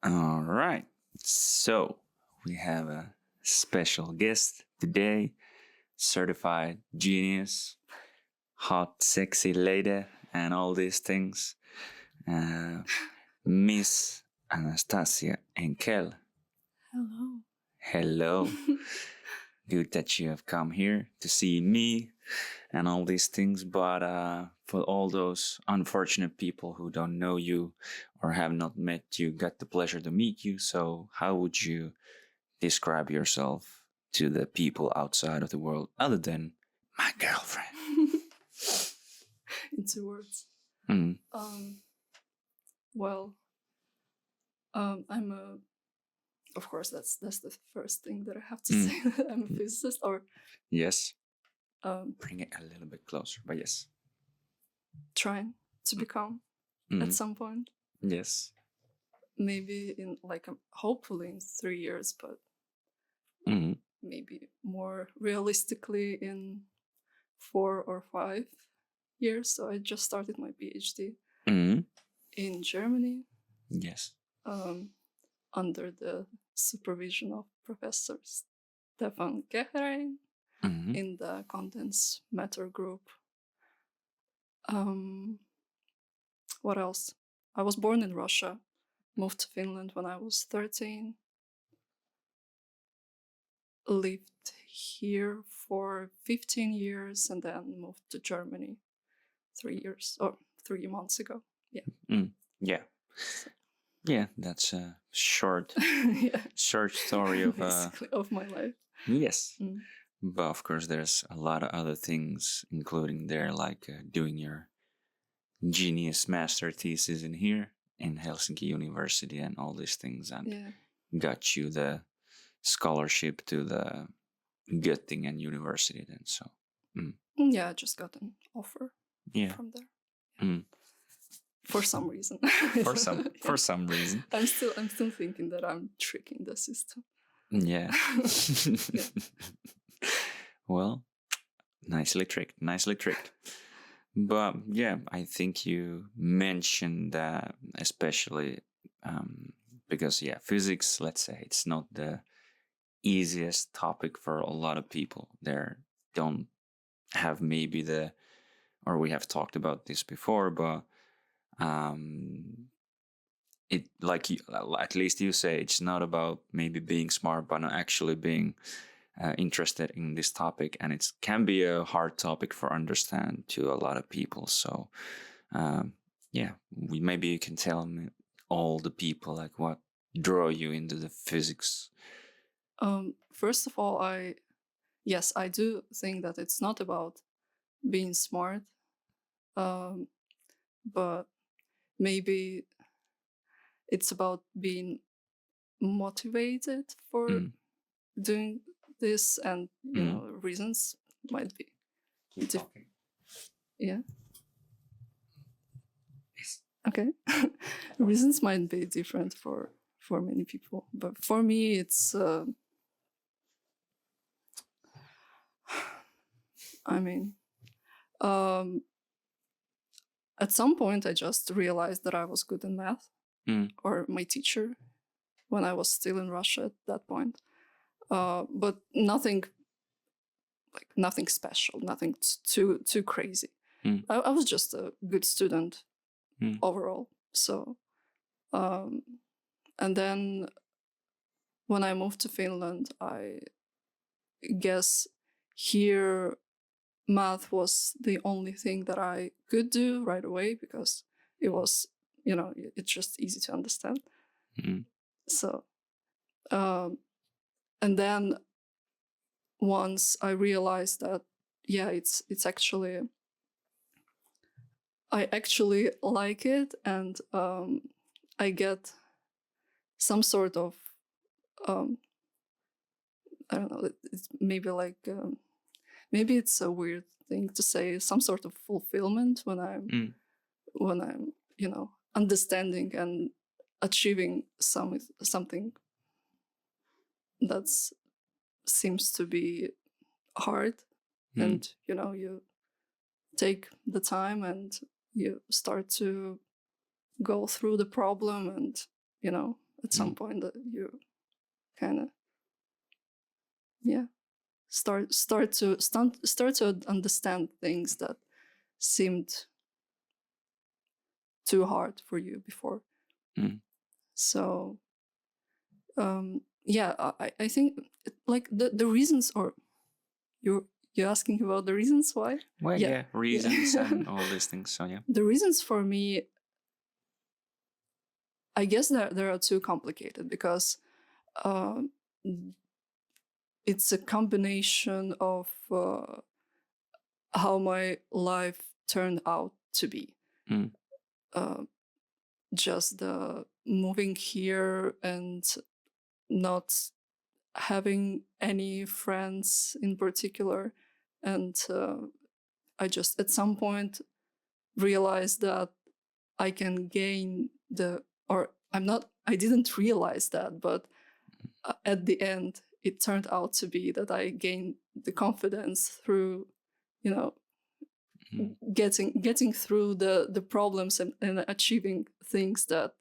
All right. So we have a special guest today, certified genius, hot, sexy lady, and all these things. Uh, Miss Anastasia Enckell. Hello. Hello. Good that you have come here to see me and all these things. But for all those unfortunate people who don't know you or have not met you, got the pleasure to meet you. So, how would you describe yourself to the people outside of the world other than my girlfriend? In 2 words. Mm. Well, I'm a. Of course, that's the first thing that I have to say. That I'm a physicist, or Yes. Bring it a little bit closer, but yes. trying to become at some point. Yes. Maybe in hopefully in 3 years, but maybe more realistically in 4 or 5 years. So I just started my PhD in Germany. Yes. Under the supervision of Professor Stefan Geherein in the condensed matter group. What else? I was born in Russia, moved to Finland when I was 13, lived here for 15 years, and then moved to Germany 3 months ago. Yeah. Yeah. Yeah, that's a short, short story of of my life. Yes. But of course, there's a lot of other things, including there, like doing your genius master thesis in here in Helsinki University and all these things, and got you the scholarship to the Göttingen University. Then, so yeah, I just got an offer from there. For some reason. for some reason. I'm still thinking that I'm tricking the system. Yeah. Well, nicely tricked. But yeah, I think you mentioned that especially because physics, let's say, it's not the easiest topic for a lot of people. They don't have maybe or we have talked about this before, but it at least you say it's not about maybe being smart, but not actually being interested in this topic, and it can be a hard topic for understand to a lot of people. So maybe you can tell me all the people like what draw you into the physics. First of all, I do think that it's not about being smart, but maybe it's about being motivated for doing this, and reasons might be different. Yeah. Okay. Reasons might be different for many people, but for me it's at some point I just realized that I was good in math, or my teacher, when I was still in Russia at that point. But nothing special, nothing too crazy. I was just a good student overall. So, and then when I moved to Finland, I guess here math was the only thing that I could do right away, because it was, it's just easy to understand. So, and then once I realized that, it's actually, I actually like it, and I get some sort of, I don't know, it's maybe like, maybe it's a weird thing to say, some sort of fulfillment when I'm, understanding and achieving something that seems to be hard, and you take the time and you start to go through the problem, and at some point that you kind of start to understand things that seemed too hard for you before. So I think like the reasons, or you're asking about the reasons why? Well, yeah, reasons and all these things. So yeah, the reasons for me, I guess that they are too complicated, because it's a combination of how my life turned out to be. Just the moving here and not having any friends in particular, and I just at some point realized that I can gain I didn't realize that, but at the end it turned out to be that I gained the confidence through, getting through the problems and achieving things that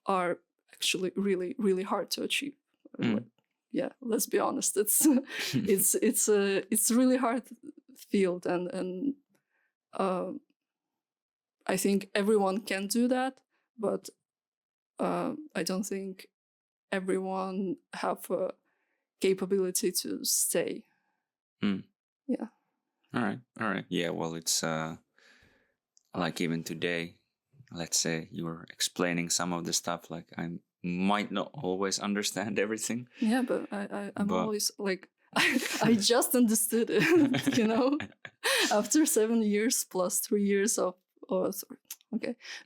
are actually really, really hard to achieve. Yeah, let's be honest. It's it's a really hard field, and I think everyone can do that, but I don't think everyone have a capability to stay. Yeah. All right. Yeah, well, it's like even today, let's say you were explaining some of the stuff, like I might not always understand everything. Yeah, but I'm always like, I just understood it, after 7 years plus 3 years of,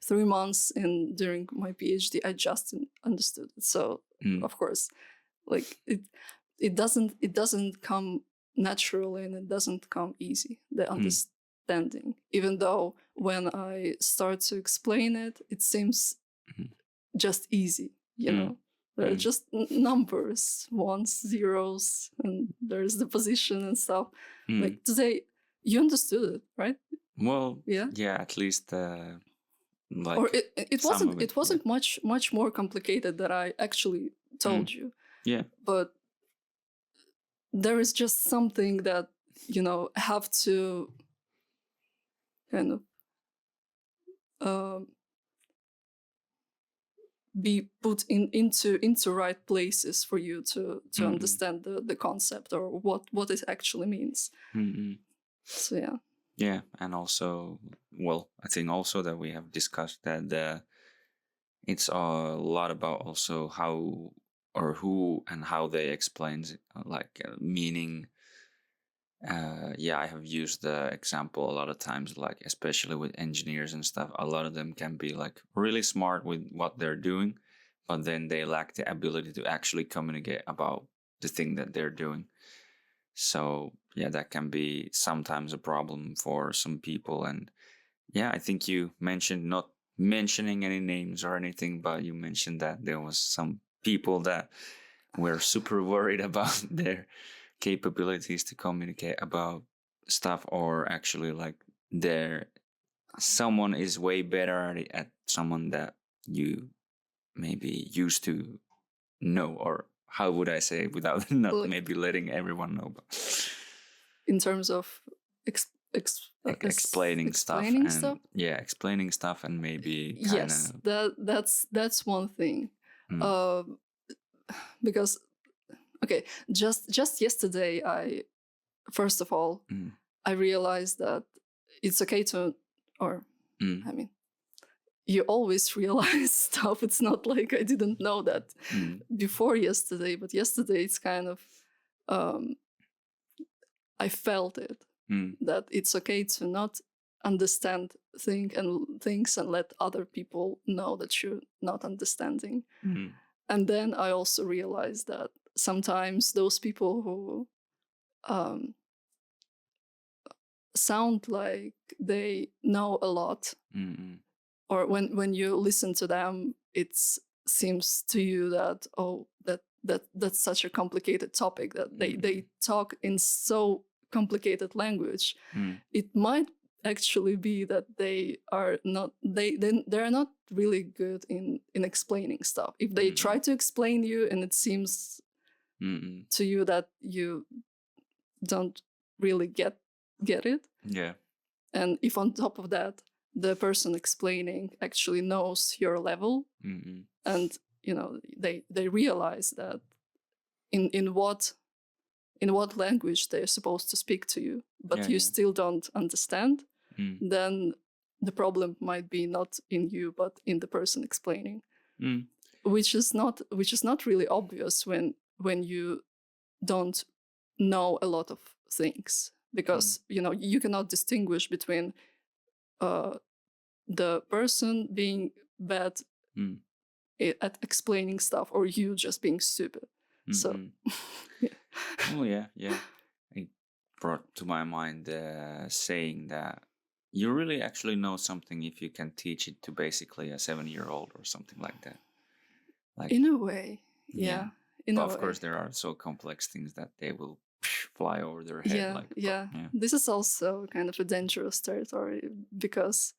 3 months during my PhD, I just understood it. So of course, like it doesn't come naturally, and it doesn't come easy, the understanding, even though when I start to explain it, it seems just easy, there are just numbers, ones, zeros, and there's the position and stuff. Like today, you understood it, right? Well, yeah, at least like, or it wasn't much more complicated than I actually told you. Yeah, but there is just something that have to kind of be put into right places for you to understand the concept, or what it actually means. So yeah, and also, well, I think also that we have discussed that it's a lot about also how or who and how they explain like meaning. I have used the example a lot of times, like especially with engineers and stuff. A lot of them can be like really smart with what they're doing, but then they lack the ability to actually communicate about the thing that they're doing. So yeah, that can be sometimes a problem for some people. And yeah, I think you mentioned, not mentioning any names or anything, but you mentioned that there was some people that were super worried about their capabilities to communicate about stuff, or actually like someone is way better at someone that you maybe used to know, or how would I say without not maybe letting everyone know, but in terms of explaining stuff and explaining stuff and maybe yes, that's one thing. Because just yesterday, first of all, I realized that it's okay to, I mean, you always realize stuff. It's not like I didn't know that before yesterday, but yesterday it's kind of, I felt it, that it's okay to not understand things and let other people know that you're not understanding. And then I also realized that sometimes those people who sound like they know a lot, or when you listen to them, it seems to you that that's such a complicated topic, that they talk in so complicated language. It might actually be that they are not really good in explaining stuff. If they try to explain you and it seems to you that you don't really get it, Yeah. and if on top of that the person explaining actually knows your level, and they realize that in what language they're supposed to speak to you, but you still don't understand, then the problem might be not in you but in the person explaining, which is not really obvious when you don't know a lot of things, because you cannot distinguish between the person being bad at explaining stuff or you just being stupid. So yeah. Oh yeah. It brought to my mind the saying that you really actually know something if you can teach it to basically a 7-year-old or something like that. Like, in a way, yeah. But of course, there are so complex things that they will fly over their head. Yeah. This is also kind of a dangerous territory because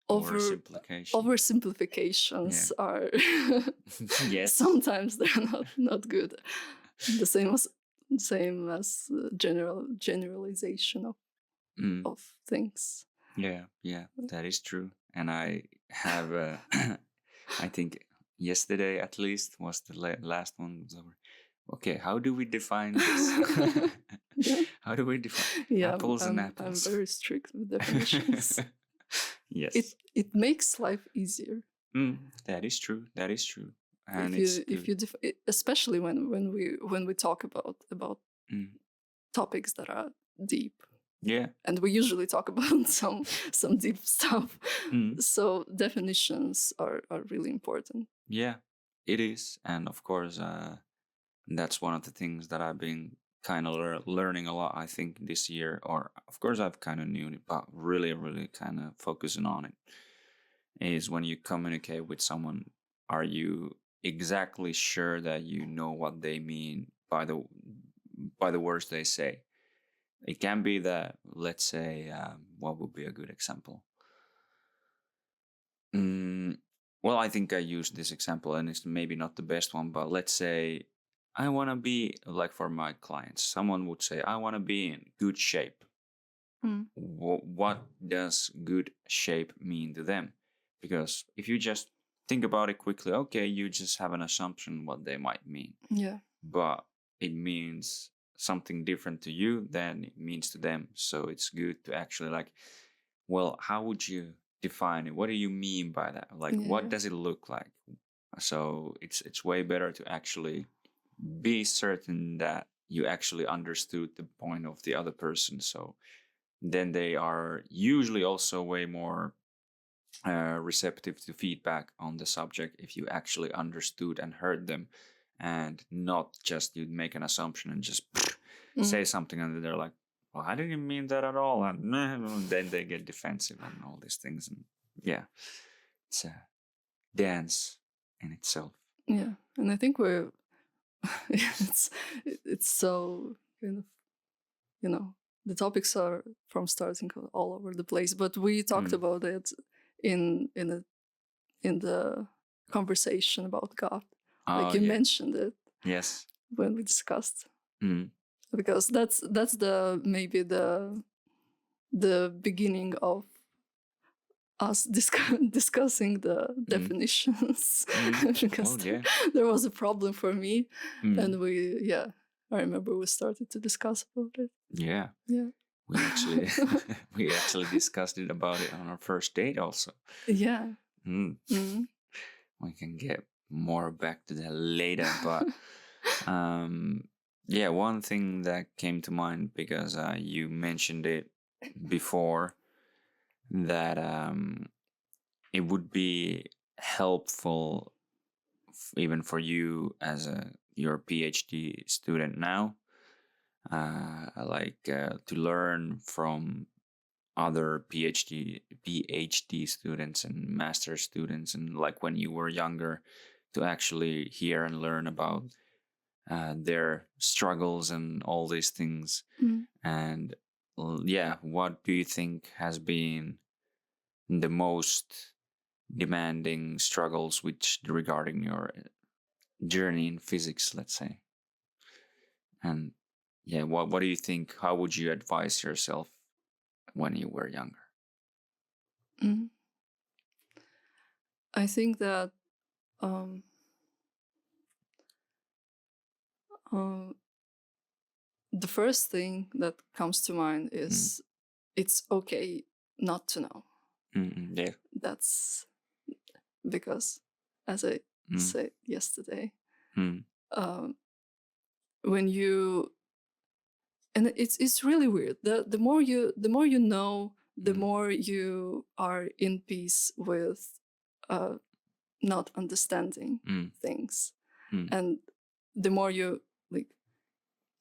oversimplifications are yes. sometimes they're not good. The same as generalization of things. Yeah, that is true. And I have, I think yesterday at least was the last one. Okay, how do we define this? How do we define apples and apples? I'm very strict with definitions. Yes. It makes life easier. That is true. And if you especially when we talk about topics that are deep. Yeah. And we usually talk about some deep stuff. So definitions are really important. Yeah, it is. And of course, that's one of the things that I've been kind of learning a lot, I think, this year. Or, of course, I've kind of knew it, but really, really kind of focusing on it, is when you communicate with someone, are you exactly sure that you know what they mean by the words they say? It can be that, let's say, what would be a good example? Well, I think I used this example, and it's maybe not the best one, but let's say I want to be, like for my clients, someone would say, I want to be in good shape. What does good shape mean to them? Because if you just think about it quickly, okay, you just have an assumption what they might mean. Yeah. But it means something different to you than it means to them. So it's good to actually well, how would you define it? What do you mean by that? What does it look like? So it's way better to actually be certain that you actually understood the point of the other person. So then they are usually also way more receptive to feedback on the subject if you actually understood and heard them, and not just you make an assumption and just say something and they're like, well, I didn't mean that at all, and then they get defensive and all these things. And yeah, it's a dance in itself. Yeah, and I think it's so kind of, the topics are from starting all over the place, but we talked about it in the conversation about God. You mentioned it. Yes. When we discussed. Because that's maybe the beginning of us discussing the definitions. Because there was a problem for me, and I remember we started to discuss about it. Yeah. We actually discussed it about it on our first date also. Yeah. We can get more back to that later, but one thing that came to mind, because you mentioned it before, that it would be helpful even for you as your PhD student now, to learn from other PhD students and master students, and like when you were younger, to actually hear and learn about their struggles and all these things. And what do you think has been the most demanding struggles regarding your journey in physics, let's say? And yeah, what do you think? How would you advise yourself when you were younger? Mhm. I think that um, the first thing that comes to mind is it's okay not to know. Yeah. That's because, as I said yesterday, um, when you and it's really weird. The more you know, the more you are in peace with not understanding things, and the more you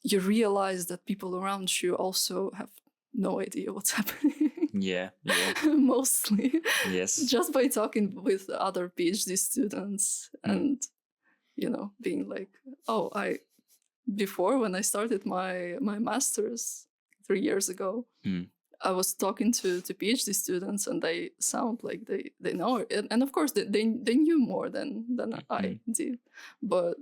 you realize that people around you also have no idea what's happening. Yeah. Mostly. Yes. Just by talking with other PhD students and being like, oh, before when I started my master's 3 years ago, I was talking to PhD students and they sound like they know it. And of course they knew more than I did. But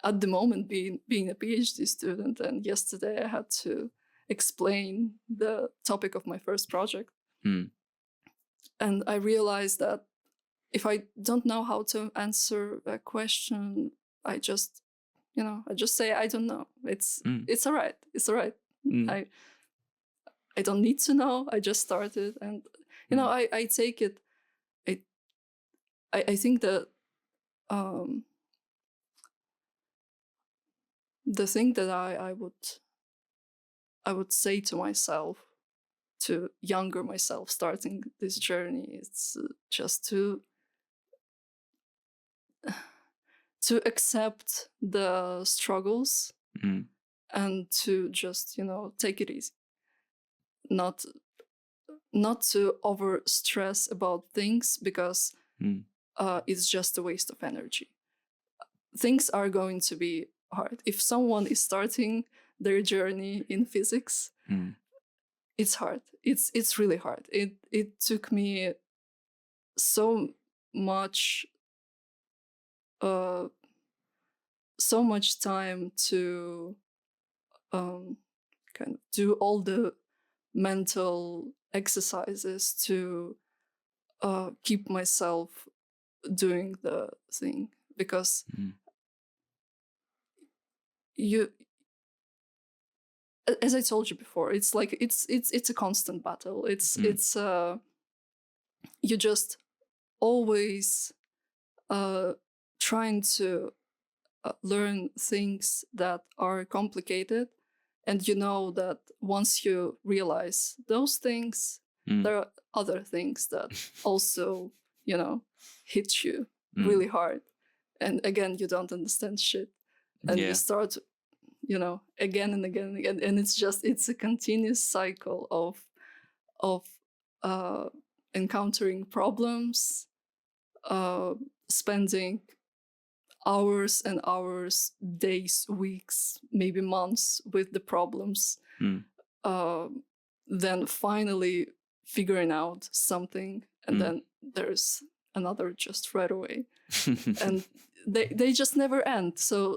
at the moment being a PhD student, and yesterday I had to explain the topic of my first project. And I realized that if I don't know how to answer a question, I just say I don't know. It's all right. It's all right. I don't need to know. I just started, and I take it. I think that the thing that I would say to myself, to younger myself starting this journey, is just to accept the struggles and to just take it easy, not to over stress about things, because it's just a waste of energy. Things are going to be hard. If someone is starting their journey in physics, it's hard. It's really hard. It took me so much time to kind of do all the mental exercises to keep myself doing the thing, because as I told you before, it's like it's a constant battle. It's you just always trying to learn things that are complicated, and you know that once you realize those things, there are other things that also hit you really hard, and again you don't understand shit, and you start again and again and again, and it's a continuous cycle of encountering problems, spending hours and hours, days, weeks, maybe months with the problems, then finally figuring out something, and then there's another just right away. And they just never end. So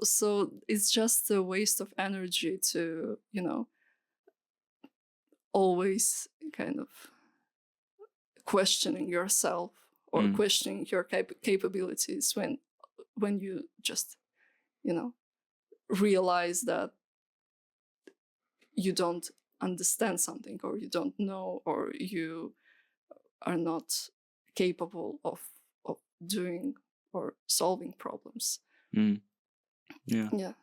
it's just a waste of energy to always kind of questioning yourself or questioning your capabilities when you just realize that you don't understand something, or you don't know, or you are not capable of doing or solving problems. Yeah,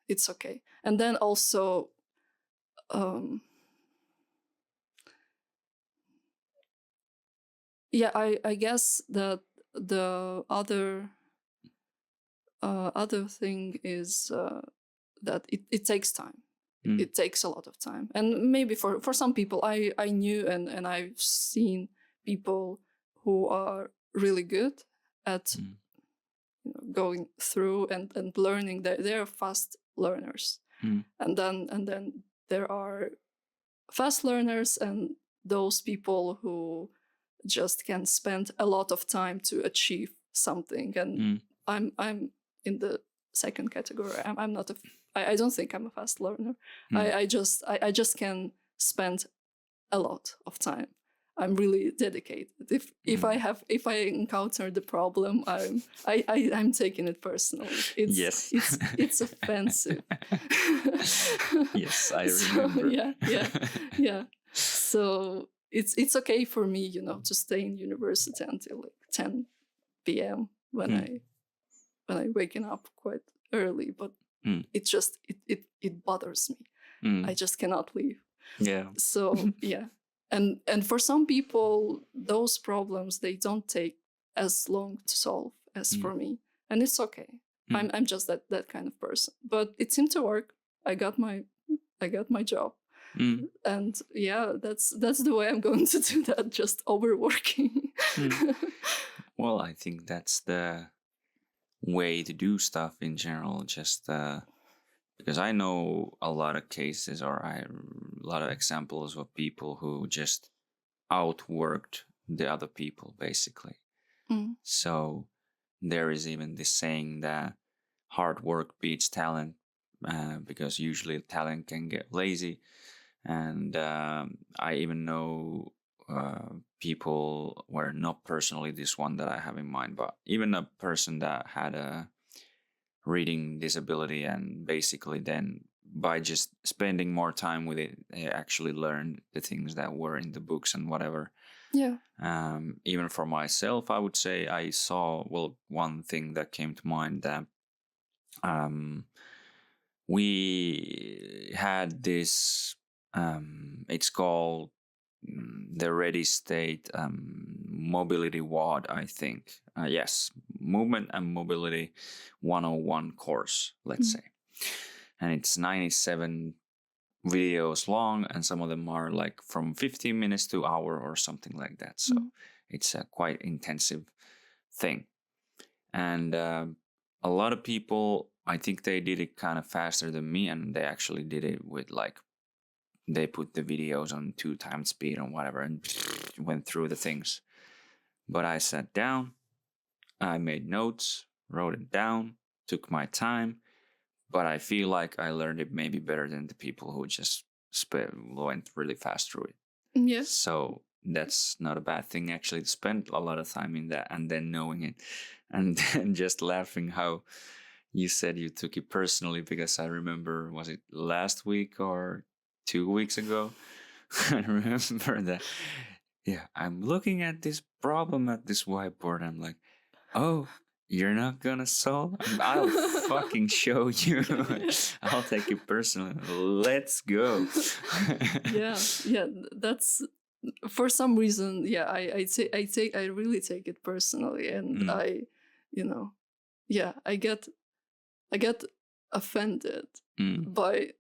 it's okay. And then also I guess that the other thing is that it takes time. It takes a lot of time, and maybe for some people, I knew and I've seen people who are really good at going through and learning. They're fast learners, and then there are fast learners and those people who just can spend a lot of time to achieve something. And I'm in the second category. I'm not I don't think I'm a fast learner. I just can spend a lot of time. I'm really dedicated. If I encounter the problem, I'm taking it personally. Yes. It's offensive. Yes, I remember. Yeah. So it's okay for me, to stay in university until like 10 p.m. when I waking up quite early, but it just it bothers me. I just cannot leave. Yeah. So yeah. And for some people, those problems, they don't take as long to solve as for me, and it's okay. I'm just that kind of person. But it seemed to work. I got my job, and yeah, that's the way I'm going to do that. Just overworking. Well, I think that's the way to do stuff in general. Just because I know a lot of cases, or a lot of examples of people who just outworked the other people, basically. So there is even this saying that hard work beats talent, because usually talent can get lazy. And I even know people, where not personally this one that I have in mind, but even a person that had a reading disability, and basically then by just spending more time with it, they actually learned the things that were in the books and whatever. Yeah. Even for myself, I would say I saw, well, one thing that came to mind, that we had this, it's called the Ready State Mobility WOD, I think. Yes, Movement and Mobility 101 course, let's say. And it's 97 videos long, and some of them are like from 15 minutes to hour or something like that. So it's a quite intensive thing. And a lot of people, I think they did it kind of faster than me, and they actually did it with like, they put the videos on 2 times speed or whatever and went through the things. But I sat down, I made notes, wrote it down, took my time, but I feel like I learned it maybe better than the people who just went really fast through it. Yeah. So that's not a bad thing, actually, to spend a lot of time in that and then knowing it, and then just laughing how you said you took it personally, because I remember, was it last week or 2 weeks ago? I remember that. Yeah, I'm looking at this problem at this whiteboard. I'm like, oh, you're not gonna solve? I'll fucking show you. I'll take it personally. Let's go. Yeah. That's, for some reason. Yeah, I really take it personally, and I get offended by,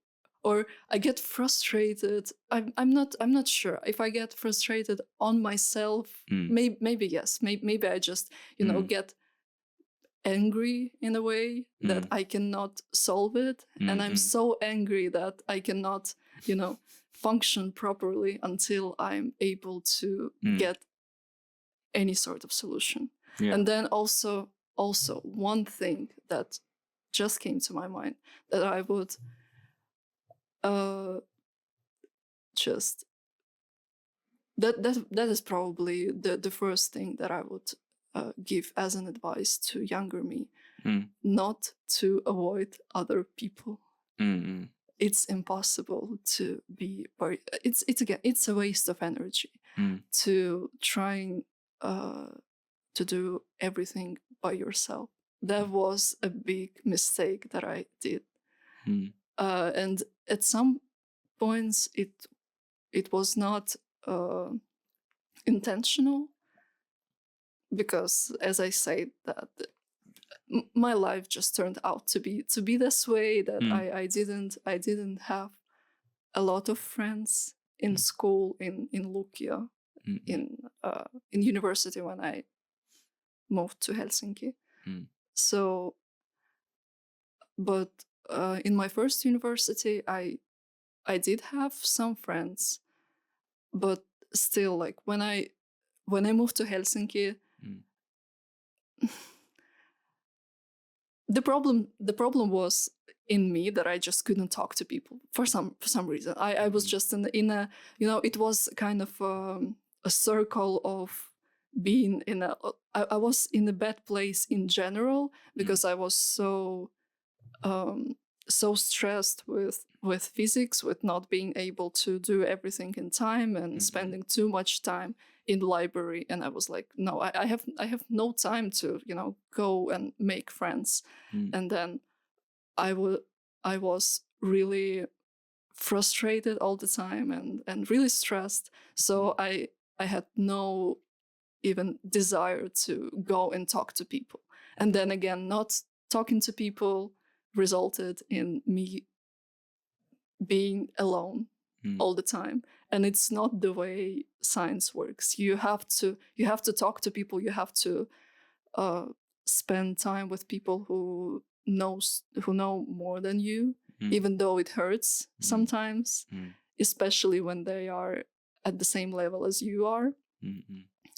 or I get frustrated. I'm not sure if I get frustrated on myself. Maybe yes. Maybe I just get angry in a way that I cannot solve it, and I'm so angry that I cannot function properly until I'm able to get any sort of solution. Yeah. And then also one thing that just came to my mind, that I would just that is probably the first thing that I would give as an advice to younger me, not to avoid other people. It's impossible to be very, it's a waste of energy to trying to do everything by yourself. That was a big mistake that I did. And at some points it was not intentional, because, as I said, that my life just turned out to be this way, that I didn't have a lot of friends in school in Lukia, in university, when I moved to Helsinki. So, but in my first university, I did have some friends, but still, like when I moved to Helsinki, the problem was in me that I just couldn't talk to people for some reason. I was just in a, you know, it was kind of a circle of being in a. I was in a bad place in general because I was so stressed with physics, with not being able to do everything in time and spending too much time in the library. And I was like, no, I have no time to, you know, go and make friends. And then I was really frustrated all the time and really stressed. So I had no even desire to go and talk to people. And then again, not talking to people resulted in me being alone all the time. And it's not the way science works. You have to talk to people. You have to spend time with people who know more than you, even though it hurts sometimes, especially when they are at the same level as you are.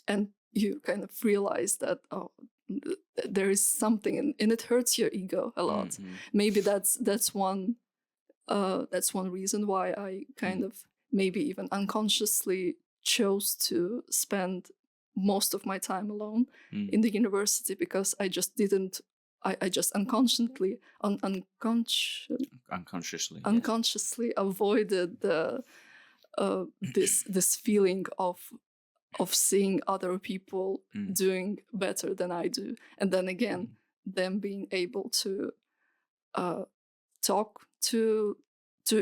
And you kind of realize that, oh, there is something, and it hurts your ego a lot. Maybe that's one reason why I kind of maybe even unconsciously chose to spend most of my time alone in the university, because I just didn't. I just unconsciously unconsciously avoided the this feeling of seeing other people doing better than I do, and then again them being able to talk to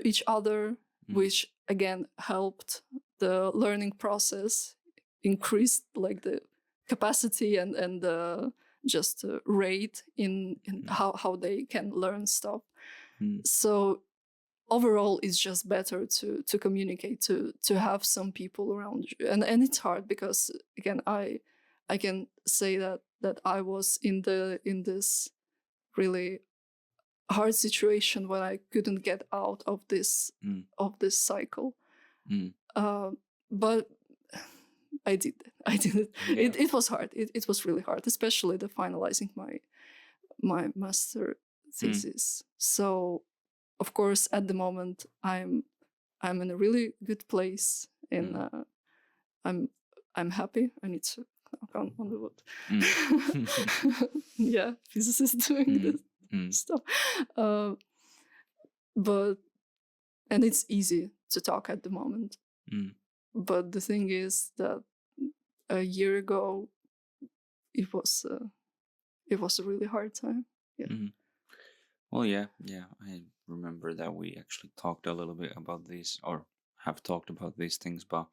each other, which again helped the learning process, increased like the capacity and the just rate in how they can learn stuff. So overall, it's just better to communicate, to have some people around you, and it's hard because again I can say that I was in this really hard situation when I couldn't get out of this cycle. But I did it. Yeah. It was hard. It was really hard, especially the finalizing my master thesis. So of course at the moment I'm in a really good place, and I'm happy. I need to knock on the wood. Yeah, physicists doing this stuff. But and it's easy to talk at the moment. But the thing is that a year ago it was a really hard time. Yeah. Well, yeah, I remember that we actually talked a little bit about this, or have talked about these things, but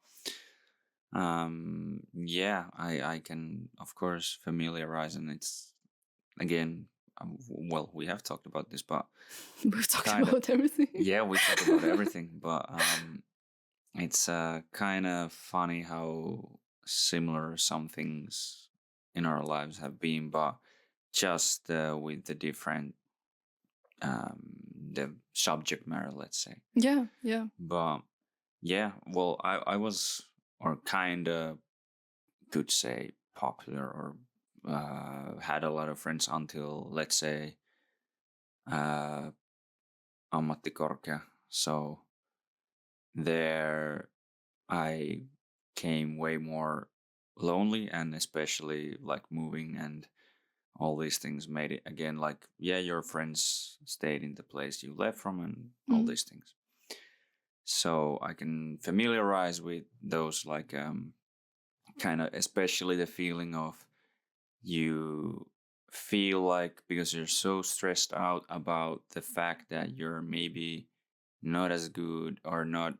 yeah, I can of course familiarize, and it's again, well, we have talked about this, but we've talked about everything. Yeah, we talked about everything, but it's kind of funny how similar some things in our lives have been, but just with the different the subject matter, let's say. Yeah. But yeah, well, I was, or kind of could say, popular, or had a lot of friends until, let's say, ammattikorkea. So there I came way more lonely, and especially like moving and all these things made it again like, yeah, your friends stayed in the place you left from, and all these things. So I can familiarize with those, like kind of, especially the feeling of you feel like, because you're so stressed out about the fact that you're maybe not as good, or not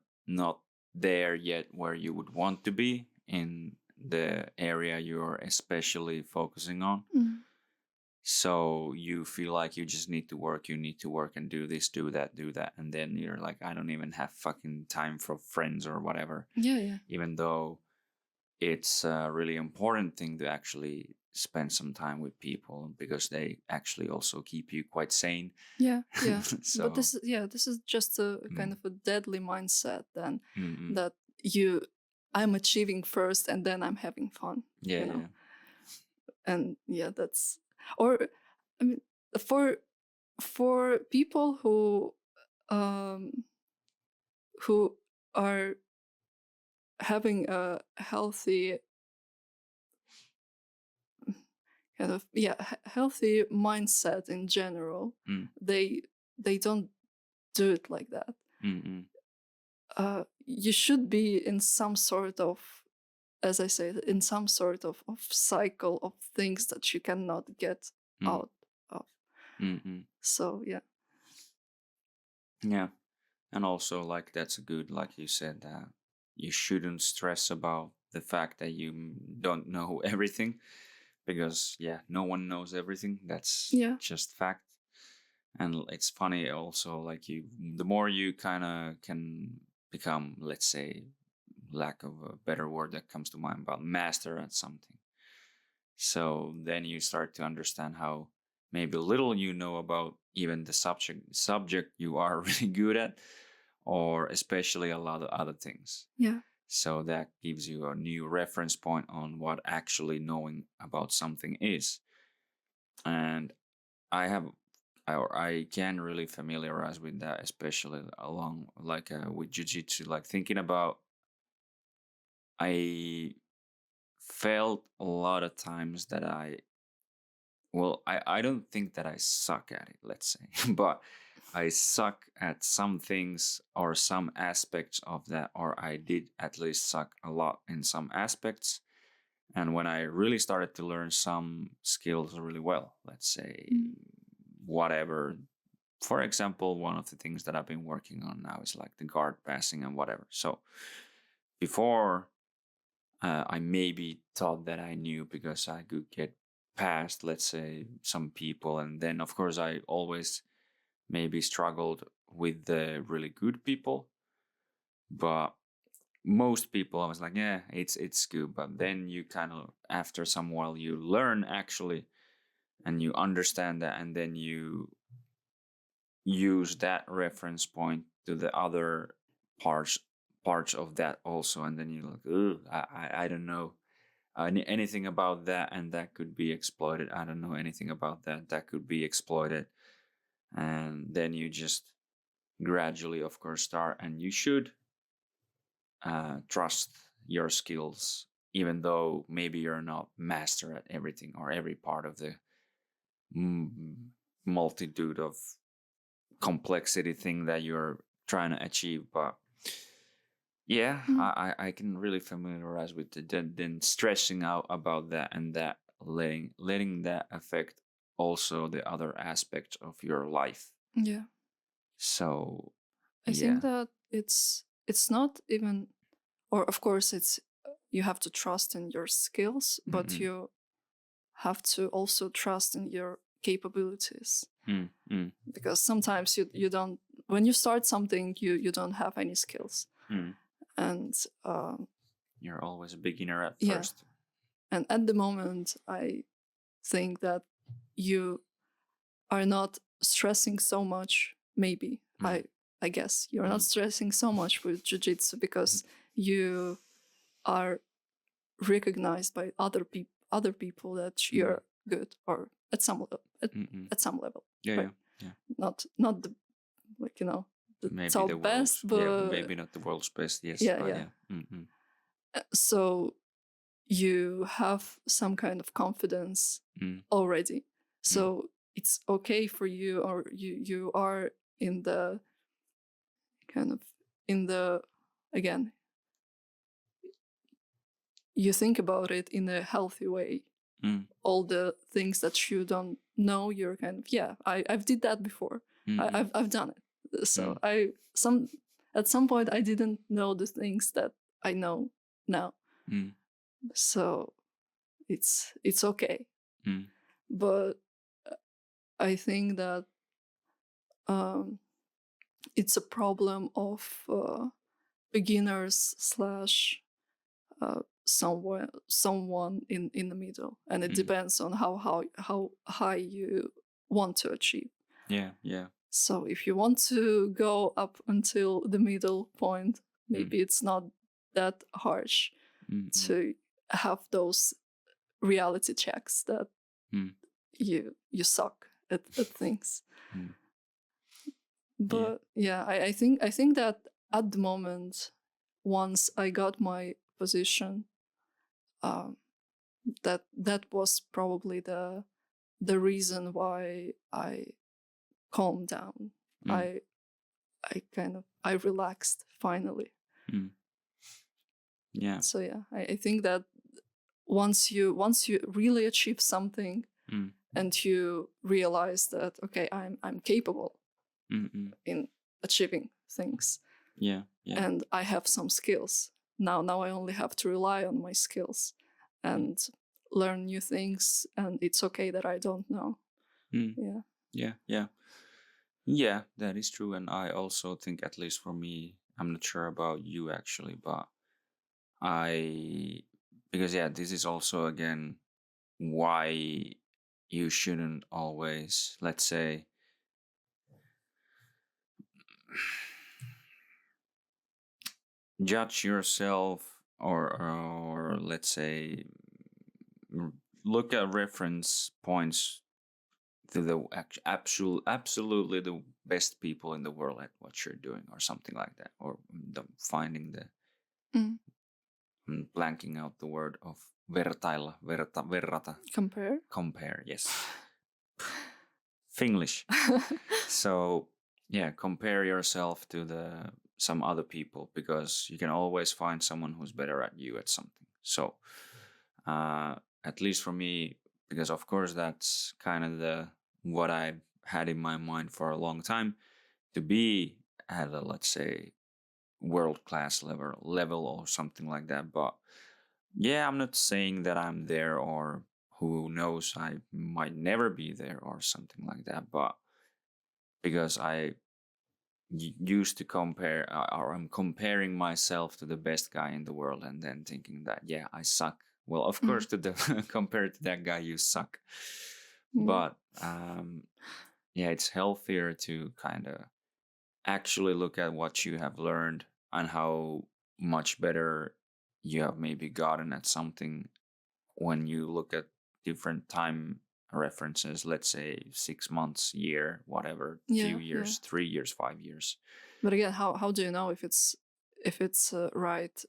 there yet where you would want to be in the area you're especially focusing on. So you feel like you just need to work and do this, do that, and then you're like, I don't even have fucking time for friends or whatever. Yeah. Even though it's a really important thing to actually spend some time with people, because they actually also keep you quite sane. Yeah. So But this is just a kind of a deadly mindset then, that I'm achieving first and then I'm having fun. yeah. And that's, or I mean, for people who are having a healthy kind of healthy mindset in general, they don't do it like that. You should be in some sort of, as I said, in some sort of cycle of things that you cannot get out of. So yeah. And also, like, that's a good, like you said, that you shouldn't stress about the fact that you don't know everything, because no one knows everything. That's just fact. And it's funny also, like, the more you kind of can become, let's say, lack of a better word that comes to mind, about master at something, so then you start to understand how maybe little you know about even the subject you are really good at, or especially a lot of other things. So that gives you a new reference point on what actually knowing about something is. And I can really familiarize with that, especially along, like, with jiu-jitsu, like, thinking about, I felt a lot of times that I don't think that I suck at it, let's say, but I suck at some things or some aspects of that, or I did at least suck a lot in some aspects. And when I really started to learn some skills really well, let's say, whatever, for example, one of the things that I've been working on now is like the guard passing and whatever. So before, I maybe thought that I knew because I could get past, let's say, some people. And then, of course, I always maybe struggled with the really good people. But most people, I was like, yeah, it's good. But then you kind of, after some while, you learn actually, and you understand that, and then you use that reference point to the other parts of that also, and then you're like, oh, I don't know anything about that, and that could be exploited. I don't know anything about that could be exploited. And then you just gradually, of course, start, and you should trust your skills, even though maybe you're not master at everything or every part of the multitude of complexity thing that you're trying to achieve. But I can really familiarize with it. Then stressing out about that, and that letting that affect also the other aspects of your life. So I think that it's not even, or of course it's, you have to trust in your skills, but you have to also trust in your capabilities. Because sometimes you don't, when you start something, you don't have any skills. And you're always a beginner at first. And at the moment, I think that you are not stressing so much, maybe. I guess you're not stressing so much with jiu-jitsu because you are recognized by other people that you're good, or at some level. At some level. Yeah. Not the, like, the maybe top the best, but maybe not the world's best. Yes. So you have some kind of confidence already. So it's okay for you, or you are in the kind of, again, you think about it in a healthy way. All the things that you don't know, you're kind of, I've did that before. I've done it. So at some point I didn't know the things that I know now. So it's okay. But I think that it's a problem of beginners / someone in the middle, and it depends on how high you want to achieve. Yeah. So if you want to go up until the middle point, maybe it's not that harsh to have those reality checks that you suck at things. But yeah, I think that at the moment, once I got my position, that was probably the reason why I calmed down. I relaxed finally. Yeah. So yeah, I think that once you really achieve something, and you realize that, okay, I'm capable in achieving things. Yeah. And I have some skills. Now I only have to rely on my skills and learn new things, and it's okay that I don't know. Yeah, that is true. And I also think, at least for me, I'm not sure about you actually, but because this is also again why you shouldn't always, let's say, judge yourself, or let's say look at reference points to the absolutely the best people in the world at what you're doing, or something like that, or finding the I'm blanking out the word of vertailla, verrata. Compare, yes. Finglish. So yeah, compare yourself to some other people, because you can always find someone who's better at you at something. So at least for me, because of course that's kind of what I've had in my mind for a long time, to be at a, let's say, world-class level or something like that. But yeah, I'm not saying that I'm there, or who knows, I might never be there or something like that. But because I used to compare, or I'm comparing myself to the best guy in the world, and then thinking that, yeah, I suck. Well, of course, compared to that guy, you suck. But yeah, it's healthier to kind of actually look at what you have learned and how much better you have maybe gotten at something when you look at different time references, let's say 6 months, year, whatever, few years, 3 years, 5 years. But again, how do you know if it's right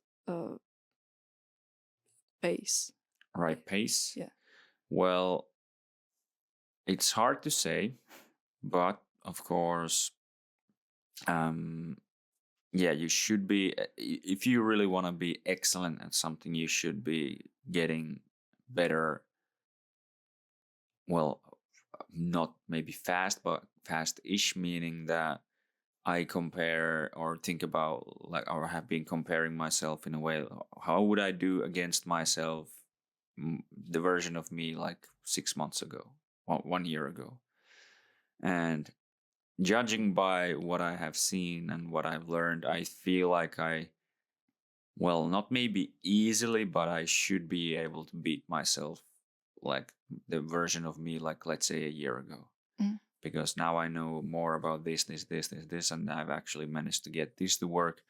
pace? Right pace? Yeah. Well, it's hard to say, but of course, you should be, if you really want to be excellent at something, you should be getting better. Well, not maybe fast, but fast-ish, meaning that I compare or think about, like, or have been comparing myself in a way, how would I do against myself, the version of me like 6 months ago, 1 year ago. And judging by what I have seen and what I've learned, I feel like well, not maybe easily, but I should be able to beat myself, like the version of me, like, let's say, a year ago. Because now I know more about this, and I've actually managed to get this to work.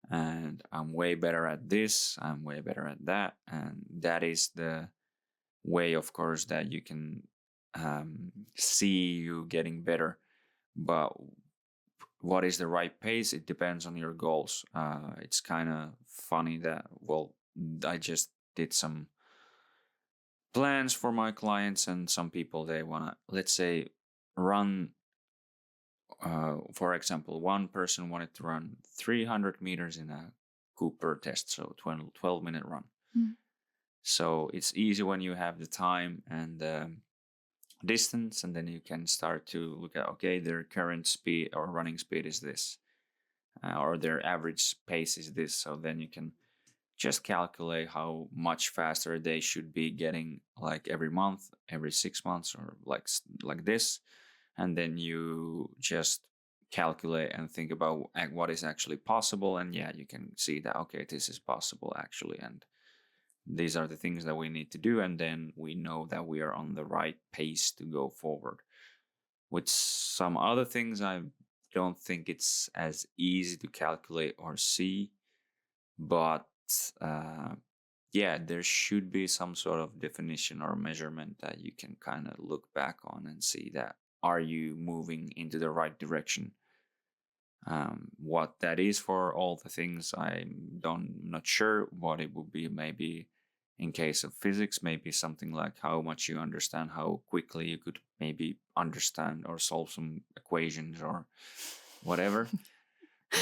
And I'm way better at this, I'm way better at that. And that is the way, of course, that you can see you getting better. But what is the right pace? It depends on your goals. It's kind of funny that, well, I just did some plans for my clients, and some people, they want to, let's say, run. For example, one person wanted to run 300 meters in a Cooper test, so 12-minute run. So it's easy when you have the time and distance, and then you can start to look at, okay, their current speed or running speed is this, or their average pace is this. So then you can just calculate how much faster they should be getting, like every month, every 6 months, or like this. And then you just calculate and think about what is actually possible. And yeah, you can see that, okay, this is possible actually. And these are the things that we need to do, and then we know that we are on the right pace to go forward. With some other things, I don't think it's as easy to calculate or see, but yeah, there should be some sort of definition or measurement that you can kind of look back on and see that are you moving into the right direction. What that is for all the things, I'm not sure. What it would be, maybe in case of physics, maybe something like how much you understand, how quickly you could maybe understand or solve some equations or whatever.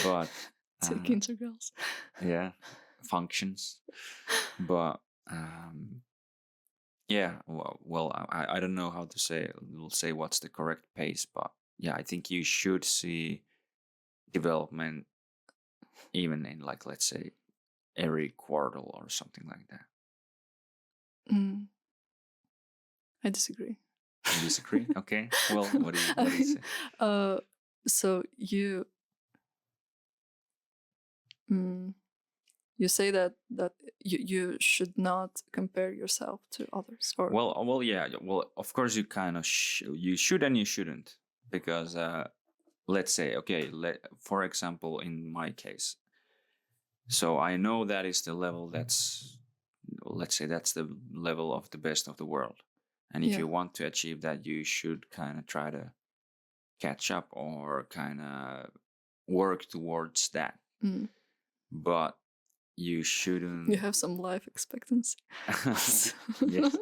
But Take integrals. Yeah, functions. But yeah, well, I don't know how to say. We'll say what's the correct pace, but yeah, I think you should see development even in, like, let's say every quarter or something like that. I disagree. You disagree? Okay. Well, what do you say? So you say that you should not compare yourself to others, or well, yeah. Well, of course you kind of you should and you shouldn't, because let's say, okay, for example, in my case, so I know that is the level that's, let's say that's the level of the best of the world, and if you want to achieve that, you should kind of try to catch up or kind of work towards that. But you shouldn't. You have some life expectancy. Yes.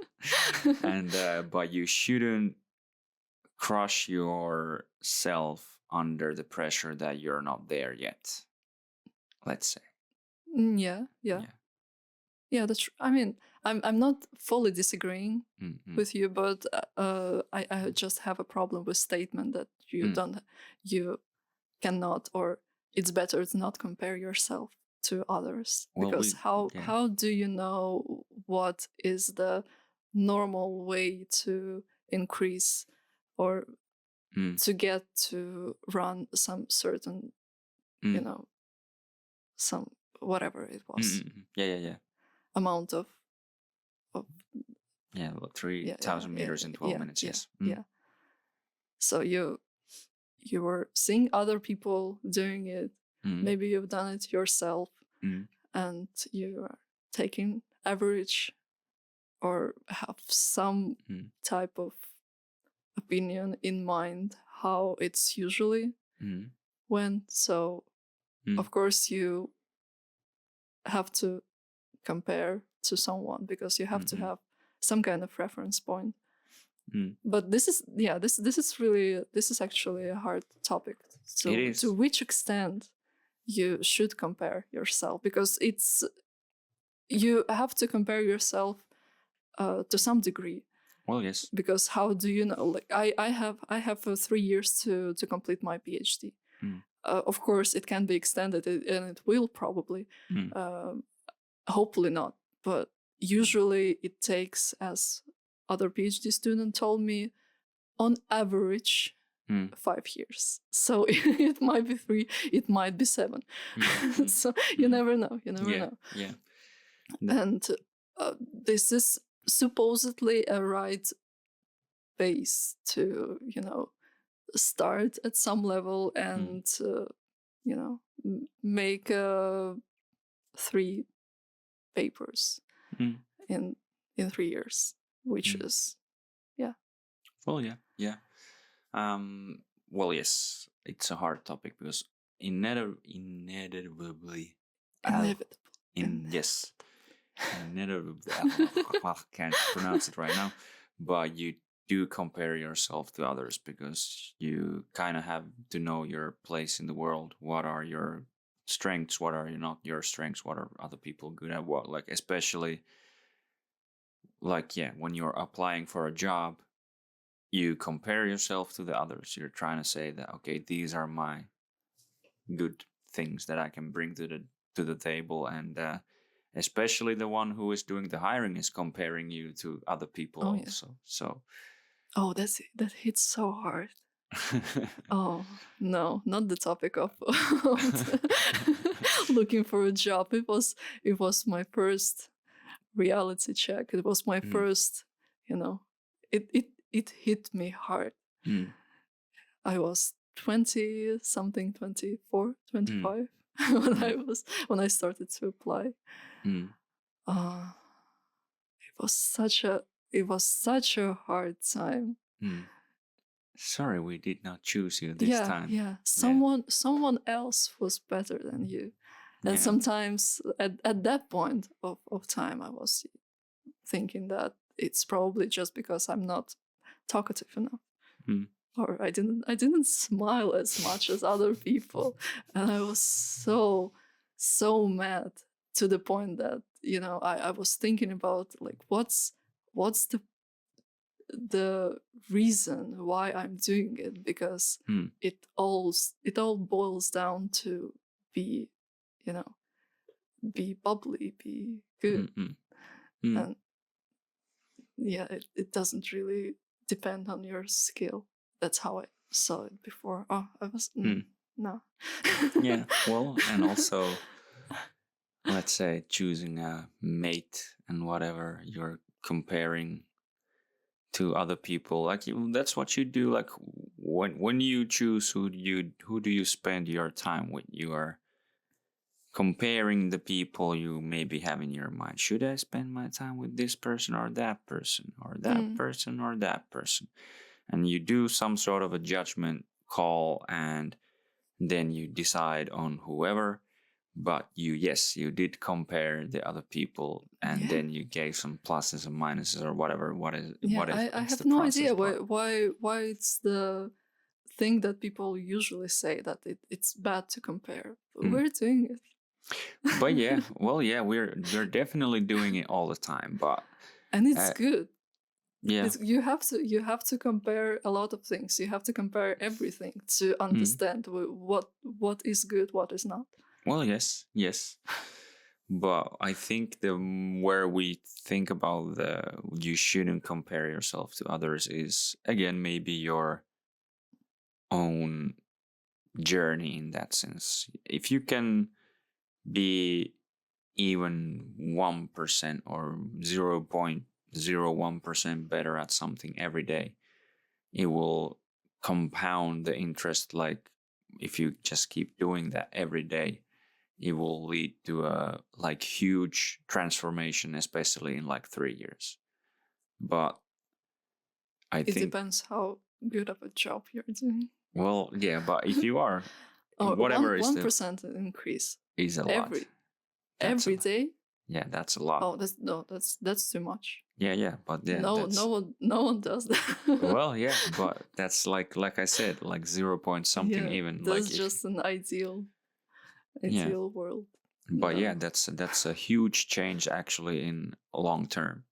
And but you shouldn't crush yourself under the pressure that you're not there yet, let's say. Yeah, that's true. I mean, I'm not fully disagreeing with you, but I just have a problem with statement that you cannot, or it's better to not compare yourself to others, because how do you know what is the normal way to increase or to get to run some certain, some whatever it was, amount of 3,000 meters in 12 minutes. Yes. Yeah. So you were seeing other people doing it. Maybe you've done it yourself, and you are taking average or have some type of opinion in mind how it's usually went. So of course you have to compare to someone, because you have to have some kind of reference point. But this is actually a hard topic. So it is. To which extent you should compare yourself, because you have to compare yourself to some degree. Well, yes. Because how do you know? Like I have 3 years to complete my PhD. Of course, it can be extended, and it will probably. Hopefully not, but usually it takes, as other PhD student told me, on average 5 years. So it might be 3, it might be 7. So you never know. You never know. Yeah. And this is supposedly a right base to start at some level and make 3 papers in 3 years, which is well, yeah. Well, yes, it's a hard topic, because inevitably yes, inevitably, I can't pronounce it right now, but you do compare yourself to others, because you kind of have to know your place in the world. What are your strengths? What are not your strengths? What are other people good at? What, like, especially like, when you're applying for a job, you compare yourself to the others. You're trying to say that, okay, these are my good things that I can bring to the table, and especially the one who is doing the hiring is comparing you to other people also. Yeah. So that hits so hard. Oh no, not the topic of looking for a job. It was my first reality check. It was my first, it hit me hard. I was 20 something, 24, 25 when I started to apply. It was such a hard time. Sorry, we did not choose you this time. Yeah. Someone else was better than you. And sometimes at that point of time, I was thinking that it's probably just because I'm not talkative enough. Or I didn't smile as much as other people. And I was so mad, to the point that, I was thinking about, like, what's the reason why I'm doing it, because it all boils down to be bubbly, be good. And yeah, it doesn't really depend on your skill. That's how I saw it before. I was no. Yeah, well, and also, let's say, choosing a mate and whatever, you're comparing to other people, like, that's what you do. Like, when you choose who do you spend your time with, you are comparing the people you maybe have in your mind. Should I spend my time with this person or that person or that person or that person? And you do some sort of a judgment call, and then you decide on whoever. But you did compare the other people, and then you gave some pluses and minuses or whatever. I have no idea why it's the thing that people usually say, that it's bad to compare. We're doing it. But we're definitely doing it all the time. But and it's good. Yeah, you have to compare a lot of things. You have to compare everything to understand what is good, what is not. Well, yes. But I think where we think about you shouldn't compare yourself to others is, again, maybe your own journey in that sense. If you can be even 1% or 0.01% better at something every day, it will compound the interest. Like, if you just keep doing that every day, it will lead to a huge transformation, especially in 3 years. But I think it depends how good of a job you're doing. Well, yeah, but if you are whatever 1% increase is a lot. Every day. Yeah, that's a lot. Oh, that's too much. Yeah, but yeah, no one does that. Well, yeah, but that's like I said, 0 point something even. That's just an ideal world. But yeah, that's a huge change actually in long term.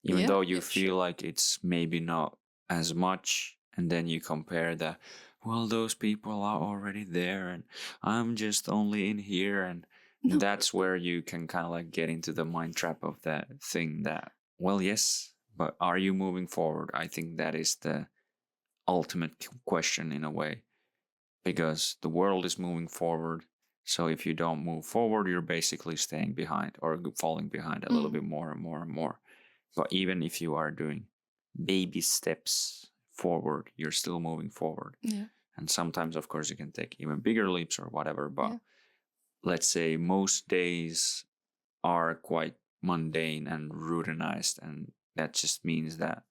Even though you feel like it's maybe not as much, and then you compare those people are already there and I'm just only in here, and that's where you can kind of get into the mind trap of that thing that, well, yes, but are you moving forward? I think that is the ultimate question in a way, because the world is moving forward. So if you don't move forward, you're basically staying behind or falling behind a little bit more and more and more. But even if you are doing baby steps forward, you're still moving forward. Yeah. And sometimes, of course, you can take even bigger leaps or whatever. But let's say most days are quite mundane and routinized. And that just means that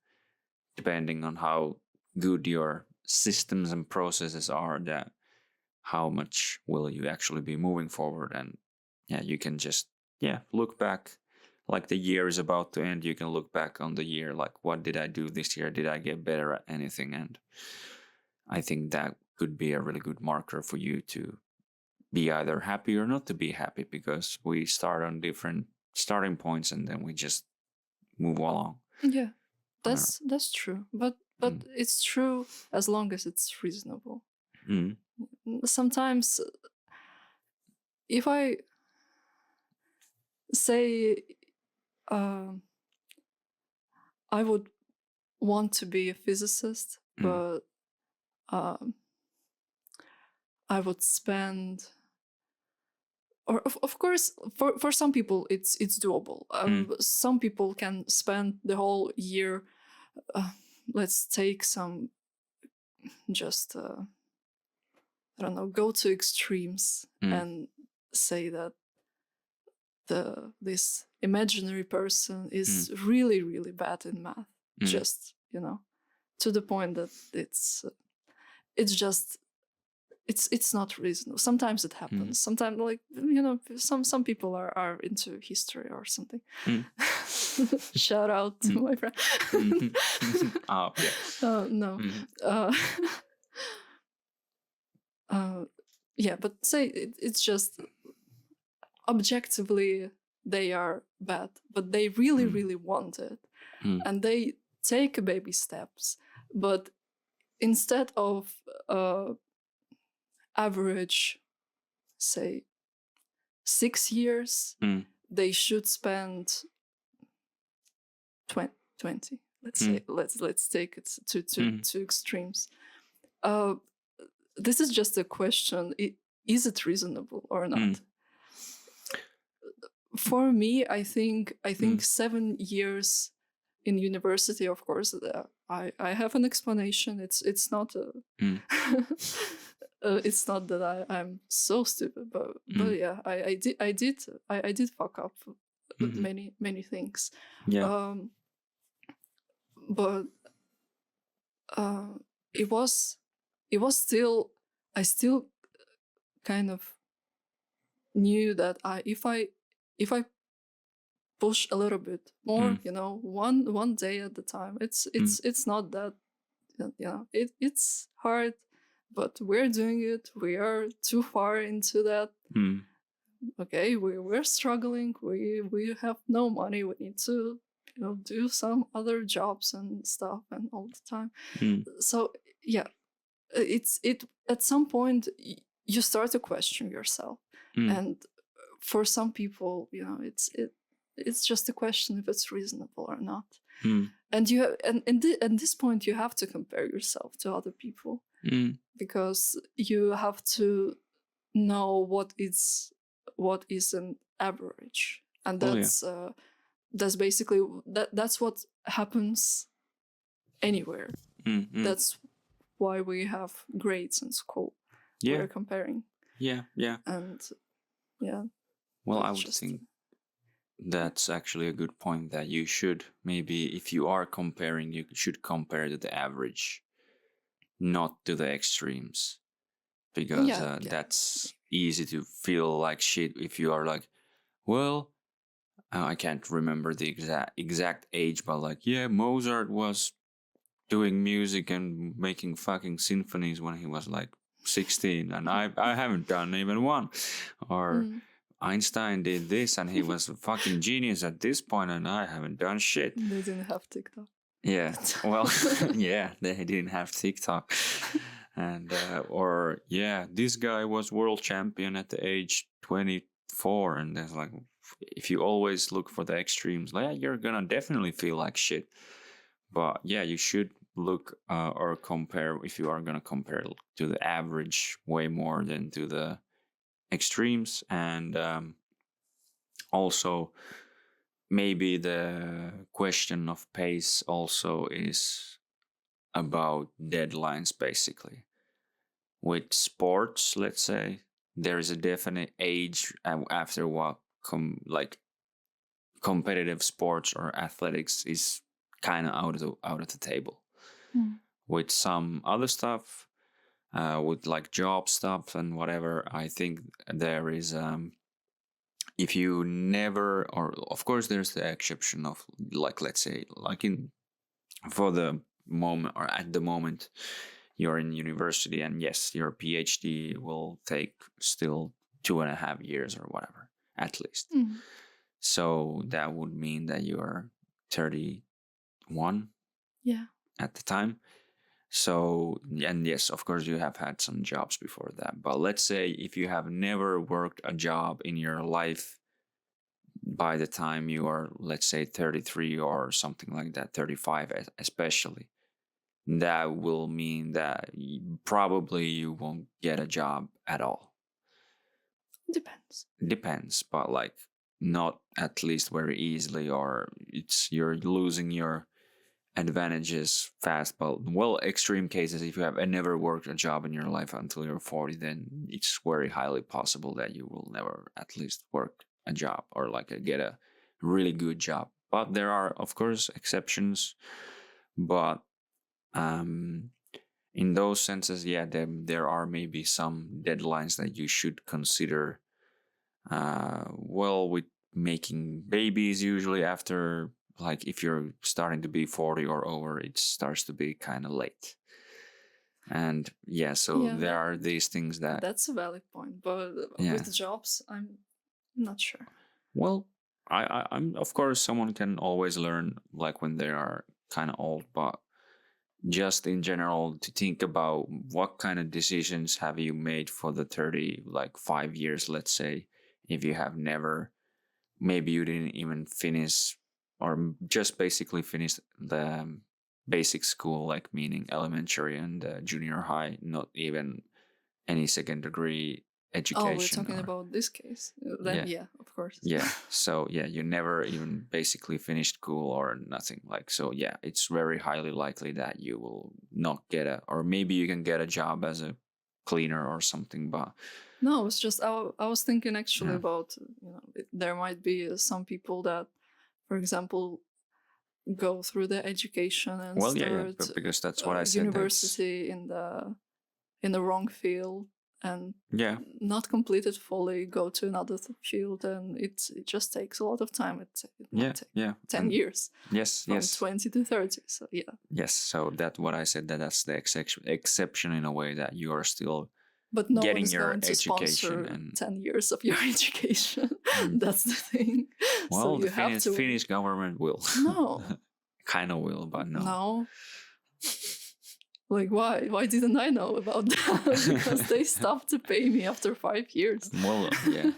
depending on how good your systems and processes are, that how much will you actually be moving forward. And you can just look back. Like, the year is about to end, you can look back on the year, like, what did I do this year? Did I get better at anything? And I think that could be a really good marker for you to be either happy or not to be happy, because we start on different starting points and then we just move along. Yeah, that's true. But it's true as long as it's reasonable. Sometimes, if I say I would want to be a physicist, but I would spend or of course, for some people it's doable. Some people can spend the whole year. Let's take some, just I don't know, go to extremes and say that this imaginary person is really, really bad in math. Just, to the point that it's just it's not reasonable. Sometimes it happens. Sometimes, like, some people are into history or something. Shout out to my friend. Oh, yeah. No. Yeah, but say it's just objectively they are bad, but they really, really want it, and they take baby steps. But instead of average, say, 6 years, they should spend 20. Let's say, let's take it to extremes. This is just a question: is it reasonable or not? For me, I think 7 years in university. Of course, I have an explanation. It's not it's not that I'm so stupid, but yeah, I did fuck up many things. Yeah. But it was still, I still kind of knew that if I push a little bit more, one day at a time, it's not that, it's hard, but we're doing it. We are too far into that. Okay, we're struggling. We have no money. We need to do some other jobs and stuff, and all the time. So yeah, it at some point you start to question yourself, and for some people, it's just a question if it's reasonable or not. And you have, and at this point you have to compare yourself to other people, because you have to know what is an average, and that's basically that's what happens anywhere. That's why we have grades in school. We're comparing. Yeah. And yeah. Well, I would think that's actually a good point, that you should, maybe if you are comparing, you should compare to the average, not to the extremes, because that's easy to feel like shit if you are like, well, I can't remember the exact age, but like, yeah, Mozart was doing music and making fucking symphonies when he was like 16, and I haven't done even one. Or Einstein did this and he was a fucking genius at this point, and I haven't done shit. They didn't have TikTok. Yeah, well, yeah, they didn't have TikTok. And or yeah, this guy was world champion at the age 24, and there's like, if you always look for the extremes, like, you're gonna definitely feel like shit. But yeah, you should look or compare, if you are gonna compare, to the average way more than to the extremes. And also maybe the question of pace also is about deadlines, basically. With sports, let's say, there is a definite age after what like competitive sports or athletics is kind of out of the table. With some other stuff, with like job stuff and whatever, I think there is if you never, or of course there's the exception of, like, let's say, like for the moment, or at the moment you're in university, and yes, your PhD will take still 2.5 years or whatever, at least. So that would mean that you're 31 at the time. So, and yes, of course you have had some jobs before that, but let's say if you have never worked a job in your life by the time you are, let's say, 33 or something like that, 35 especially, that will mean that probably you won't get a job at all. Depends. but like not at least very easily, or you're losing your advantages fast. But well, extreme cases, if you have never worked a job in your life until you're 40, then it's very highly possible that you will never at least work a job or like get a really good job. But there are of course exceptions. But in those senses, yeah, there are maybe some deadlines that you should consider. Well, with making babies, usually after, like, if you're starting to be 40 or over, it starts to be kind of late. And yeah, so Yeah, there are these things that. That's a valid point, but Yeah. with jobs, I'm not sure. Well, I'm of course someone can always learn like when they are kind of old, but just in general to think about what kind of decisions have you made for the 30, like 5 years, let's say, if you have never, maybe you didn't even finish or just basically finish the basic school, like meaning elementary and junior high, not even any second degree education. Oh, we're talking about this case. Then yeah, of course. Yeah. So yeah, you never even basically finished school or nothing. Like, so yeah, it's very highly likely that you will not get or maybe you can get a job as a cleaner or something, but. No, it's just I was thinking actually about, there might be some people that, for example, go through the education and start but because that's what I said. University in the wrong field and not complete it fully, go to another field, and it just takes a lot of time. It might take 10 years. Yes, from 20 to 30. So yeah. Yes, so that's what I said. That's the exception in a way, that you are still. But no getting one is your going to education sponsor 10 years of your education. That's the thing. Well, so the Finnish government will. No. Kind of will, but no. No. Like, why? Why didn't I know about that? Because they stopped to pay me after 5 years. Well, yeah.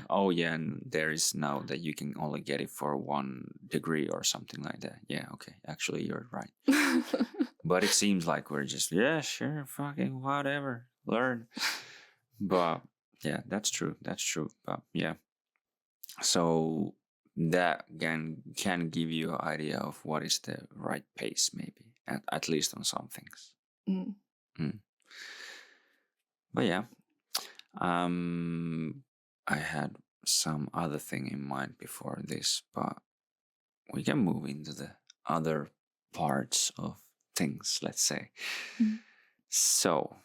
Oh, yeah, and there is now that you can only get it for 1 degree or something like that. Yeah, okay. Actually, you're right. But it seems like we're just, sure, fucking whatever, learn. But yeah, that's true. But yeah. So that can give you an idea of what is the right pace, maybe, at least on some things. But yeah, I had some other thing in mind before this, but we can move into the other parts of things, let's say. So,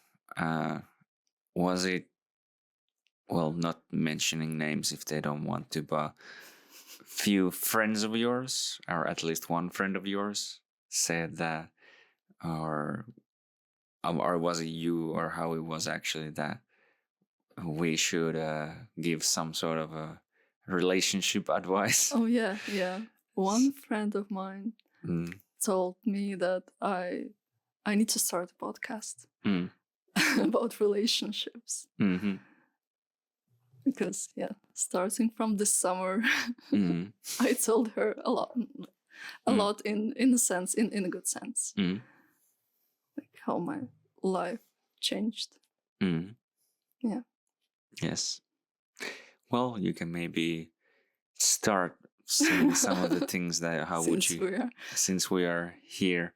was it, well, not mentioning names if they don't want to, but few friends of yours, or at least one friend of yours, said that, or was it you, or how it was actually, that we should give some sort of a relationship advice? Oh yeah. One friend of mine told me that I need to start a podcast about relationships. Because starting from this summer, I told her a lot in a sense, in a good sense, like how my life changed. Yeah. Yes. Well, you can maybe start saying some of the things that since we are here,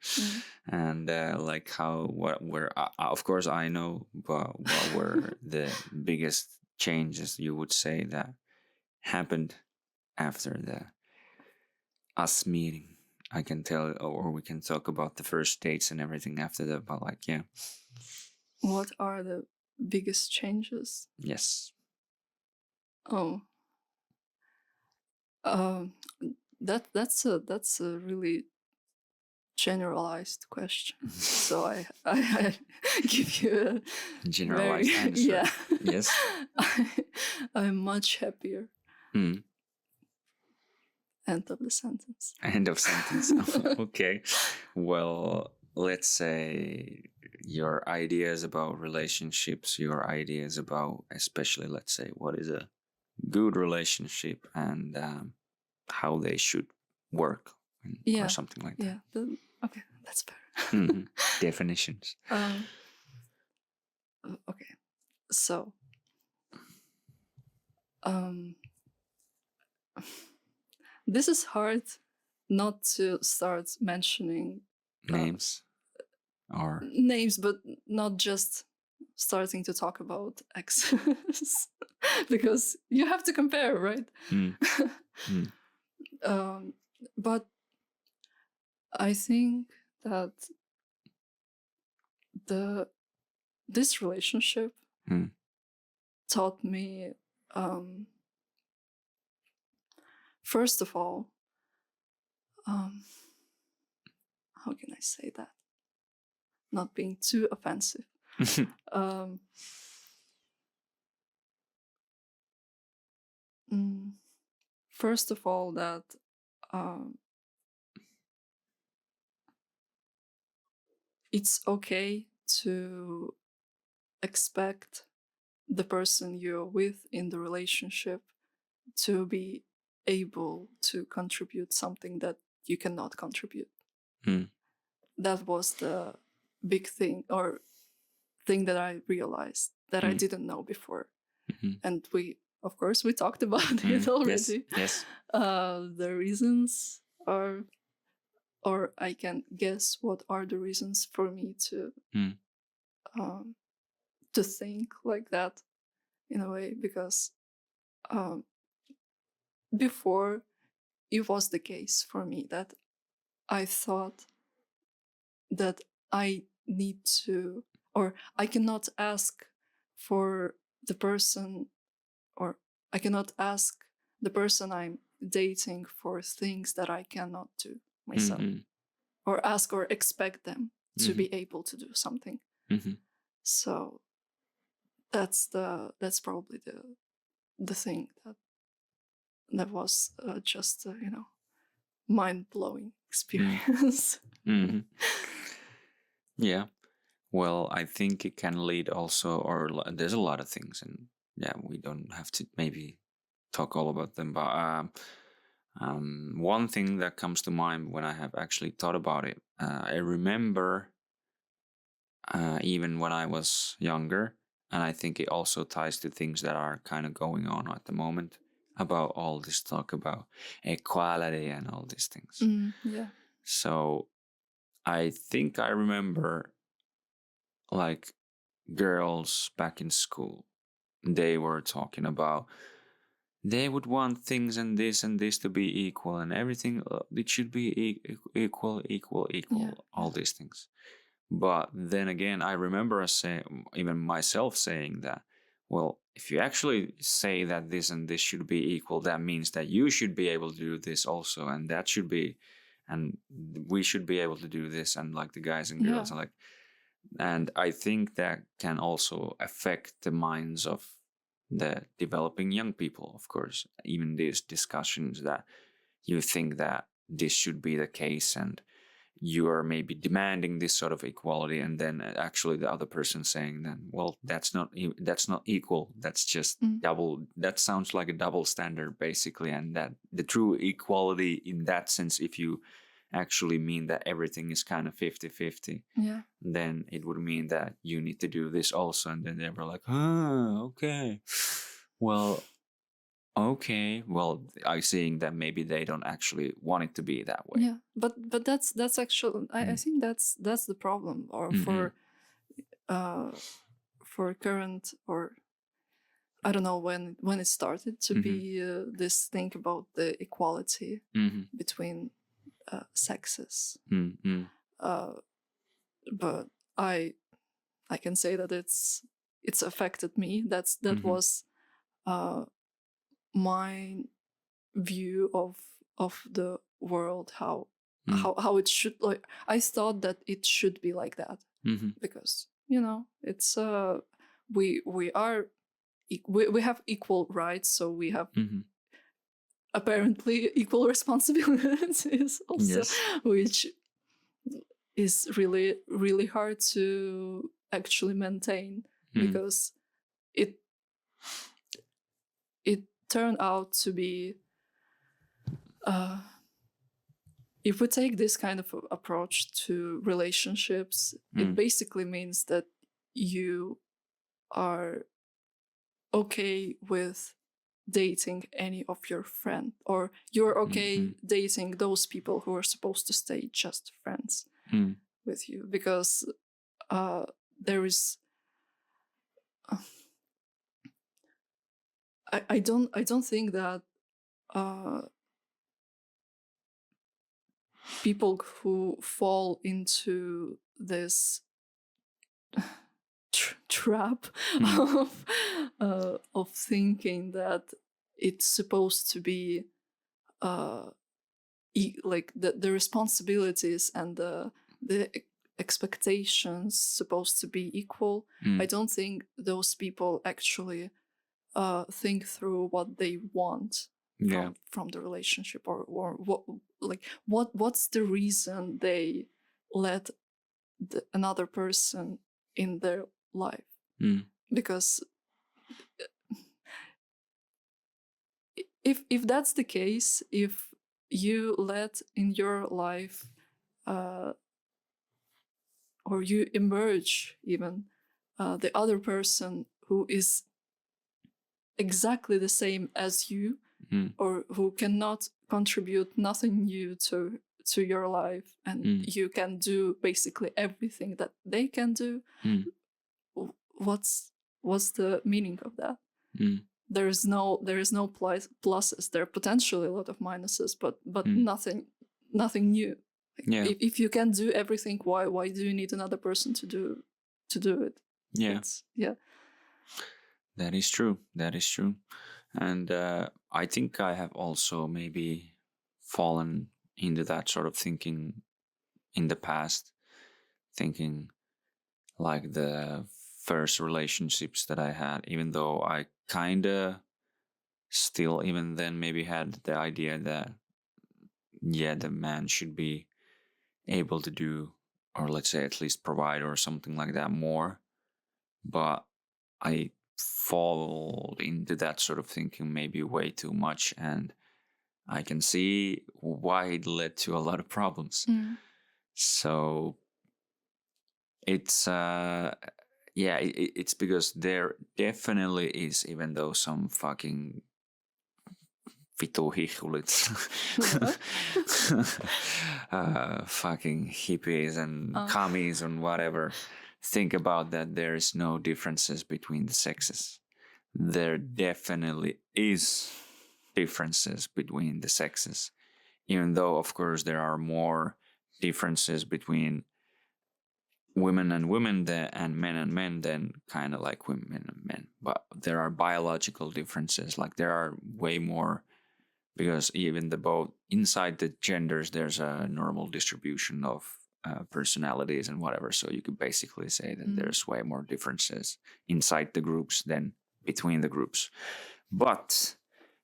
and like what were of course I know, but what were the biggest changes you would say that happened after us meeting? I can tell, or we can talk about the first dates and everything after that, but like, yeah. What are the biggest changes? Yes. Oh. That's a really generalized question. So I give you a generalized answer. Yeah. Yes. I'm much happier. End of the sentence. End of sentence. Okay. Well, let's say your ideas about relationships, your ideas about, especially, let's say, what is a good relationship, and how they should work, or something like that. Yeah. Okay, that's better. Definitions. Okay. So, This is hard not to start mentioning names or names, but not just starting to talk about exes because you have to compare, right? But I think that this relationship taught me, first of all, how can I say that? Not being too offensive. First of all, that it's okay to expect the person you're with in the relationship to be able to contribute something that you cannot contribute. That was the big thing, or thing that I realized that I didn't know before. And we talked about it already. Yes. The reasons are, or I can guess what are the reasons for me to think like that, in a way, because before it was the case for me that I thought that I need to, or I cannot ask for the person, or I cannot ask the person I'm dating for things that I cannot do myself, or ask or expect them to be able to do something. So that's probably the thing that was just mind-blowing experience. Yeah. Well, I think it can lead also, or there's a lot of things, and yeah, we don't have to maybe talk all about them, but one thing that comes to mind when I have actually thought about it, I remember even when I was younger, and I think it also ties to things that are kind of going on at the moment about all this talk about equality and all these things. Yeah. So I think I remember, like, girls back in school, they were talking about they would want things and this to be equal, and everything, it should be equal, Yeah. all these things. But then again, I remember even myself saying that, well, if you actually say that this and this should be equal, that means that you should be able to do this also, and that should be, and we should be able to do this, and like the guys and girls, Yeah. and I think that can also affect the minds of the developing young people, of course. Even these discussions that you think that this should be the case, and you are maybe demanding this sort of equality, and then actually the other person saying that, well, that's not equal, that's just double, that sounds like a double standard basically, and that the true equality in that sense, if you actually mean that everything is kind of 50-50, then it would mean that you need to do this also. And then they were like, okay, well, I'm seeing that maybe they don't actually want it to be that way. Yeah, but that's actually, I think that's the problem, or for current, or I don't know when it started to be this thing about the equality between sexes. But I can say that it's affected me. That was my view of the world, how it should, like, I thought that it should be like that, because it's we have equal rights, so we have apparently equal responsibilities also, which is really, really hard to actually maintain, because it turned out to be, if we take this kind of approach to relationships, it basically means that you are okay with dating any of your friends, or you're okay dating those people who are supposed to stay just friends with you, because there is I don't think that people who fall into this trap of thinking that it's supposed to be like the responsibilities and the expectations supposed to be equal. I don't think those people actually think through what they want from the relationship, or what's the reason they let another person in their life. Because if that's the case, if you let in your life or you emerge even the other person who is exactly the same as you, or who cannot contribute nothing new to your life, and you can do basically everything that they can do, what's the meaning of that? There is no pluses. There are potentially a lot of minuses, but nothing new. If you can do everything, why do you need another person to do it? That is true. And I think I have also maybe fallen into that sort of thinking in the past, thinking like the first relationships that I had, even though I kind of still even then maybe had the idea that the man should be able to do, or let's say at least provide or something like that more. But I fall into that sort of thinking maybe way too much, and I can see why it led to a lot of problems. So it's it's because there definitely is, even though some fucking vitu hihulits, fucking hippies and commies and whatever, think about that there is no differences between the sexes. There definitely is differences between the sexes, even though of course there are more differences between women and women and men than kind of like women and men. But there are biological differences, like there are way more, because even both inside the genders there's a normal distribution of personalities and whatever, so you could basically say that there's way more differences inside the groups than between the groups. But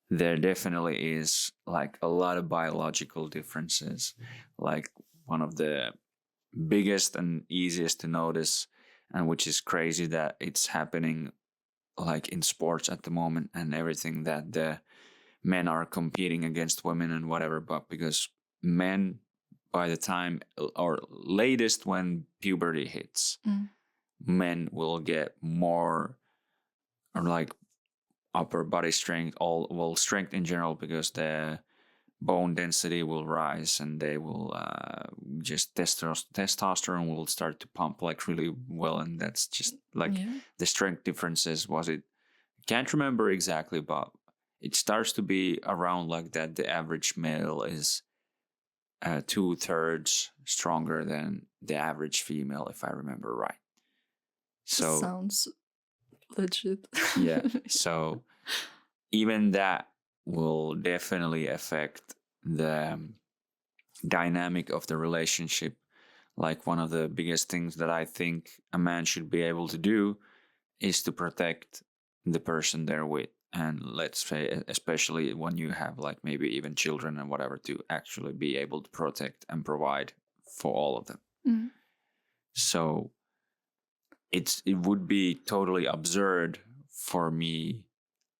there definitely is like a lot of biological differences. Like one of the biggest and easiest to notice, and which is crazy that it's happening like in sports at the moment and everything, that the men are competing against women and whatever, but because men, by the time or latest when puberty hits, men will get more, or like upper body strength, strength in general, because the bone density will rise and they will just testosterone will start to pump like really well, and that's just like the strength differences. Can't remember exactly, but it starts to be around like that. The average male is 2/3 stronger than the average female, if I remember right. So sounds legit. So even that will definitely affect the dynamic of the relationship. Like one of the biggest things that I think a man should be able to do is to protect the person they're with. And let's say, especially when you have like maybe even children and whatever, to actually be able to protect and provide for all of them. So it would be totally absurd for me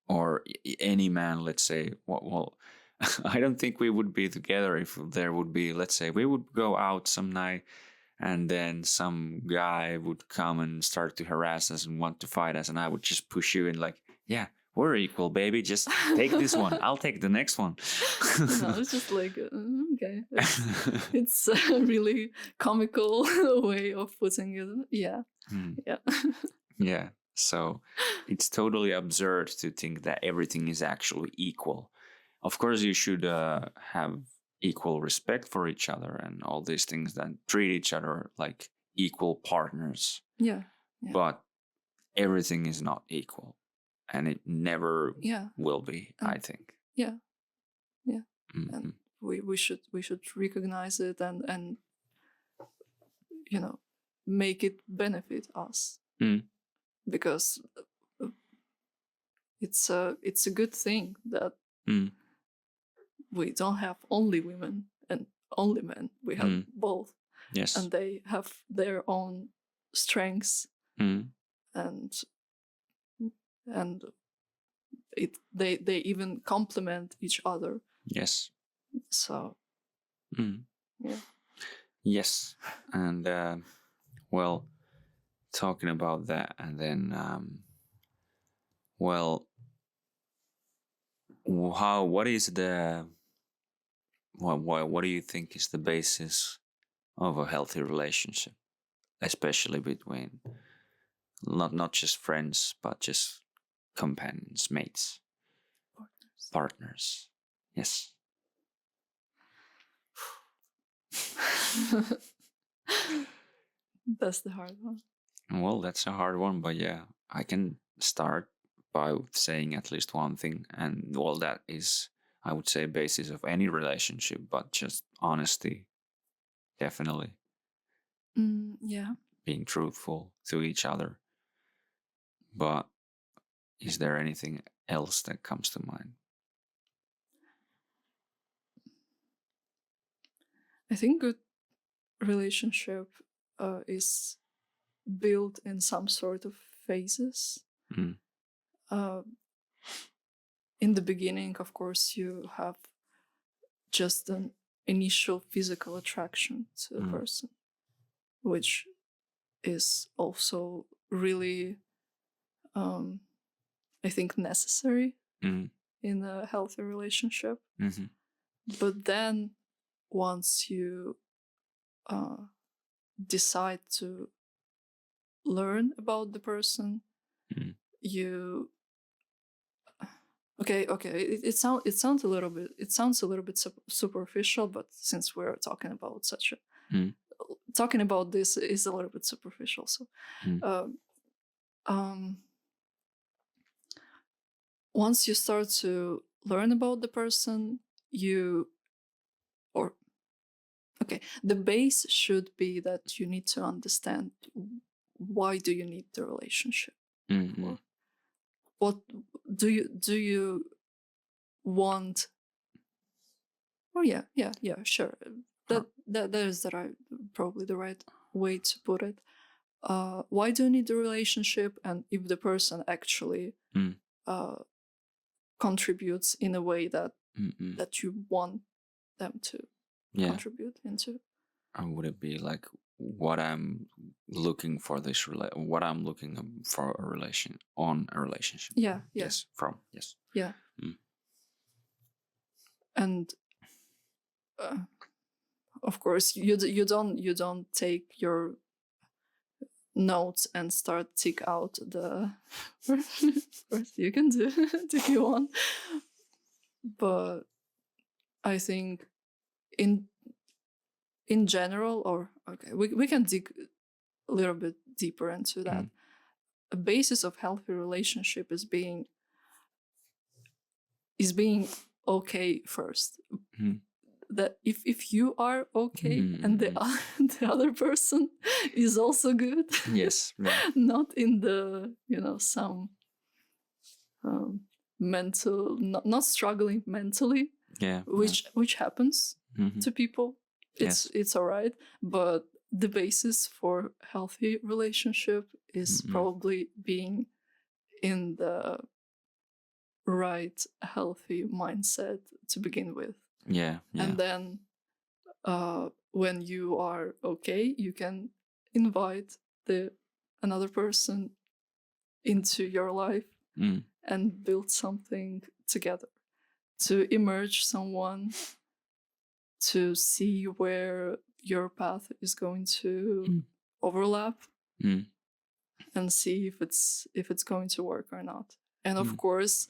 or any man, let's say, well, I don't think we would be together if there would be, let's say, we would go out some night and then some guy would come and start to harass us and want to fight us, and I would just push you and like, yeah, we're equal, baby. Just take this one. I'll take the next one. No, it's just like, okay. It's a really comical way of putting it. Yeah. Yeah. Yeah. So it's totally absurd to think that everything is actually equal. Of course, you should have equal respect for each other and all these things, that treat each other like equal partners. Yeah. But everything is not equal, and it never will be, I think. Yeah. And we should recognize it and make it benefit us, because it's a good thing that we don't have only women and only men. We have both. Yes. And they have their own strengths, and they even complement each other. Yes. So yeah. Yes. And well, talking about that, and then well, what is the what do you think is the basis of a healthy relationship, especially between not just friends, but just companions, mates, partners? Yes. That's the hard one. Well, that's a hard one, but yeah, I can start by saying at least one thing, and well, that is, I would say, basis of any relationship, but just honesty, definitely. Yeah. Being truthful to each other. But is there anything else that comes to mind? I think good relationship is built in some sort of phases. In the beginning, of course, you have just an initial physical attraction to the person, which is also really, I think, necessary in a healthy relationship. But then once you decide to learn about the person, you okay it sounds a little bit superficial, but since we're talking about talking about this is a little bit superficial, so once you start to learn about the person, the base should be that you need to understand why do you need the relationship. What do you want? Oh yeah, sure. That is probably the right way to put it. Why do you need the relationship, and if the person actually contributes in a way that you want them to contribute into. And would it be like what I'm looking for what I'm looking for a relationship? Yeah. Yes. Yeah. And of course, you don't take your notes and start tick out the first you can do if you want, but I think in general, or we can dig a little bit deeper into that. A basis of healthy relationship is being okay first. That if you are okay and the other person is also good. Yes. Not in the some mental, not struggling mentally. Yeah. Which happens to people. It's all right, but the basis for healthy relationship is probably being in the right healthy mindset to begin with. Yeah. And then when you are okay, you can invite another person into your life and build something together, to emerge someone, to see where your path is going to overlap, and see if it's going to work or not. And of course,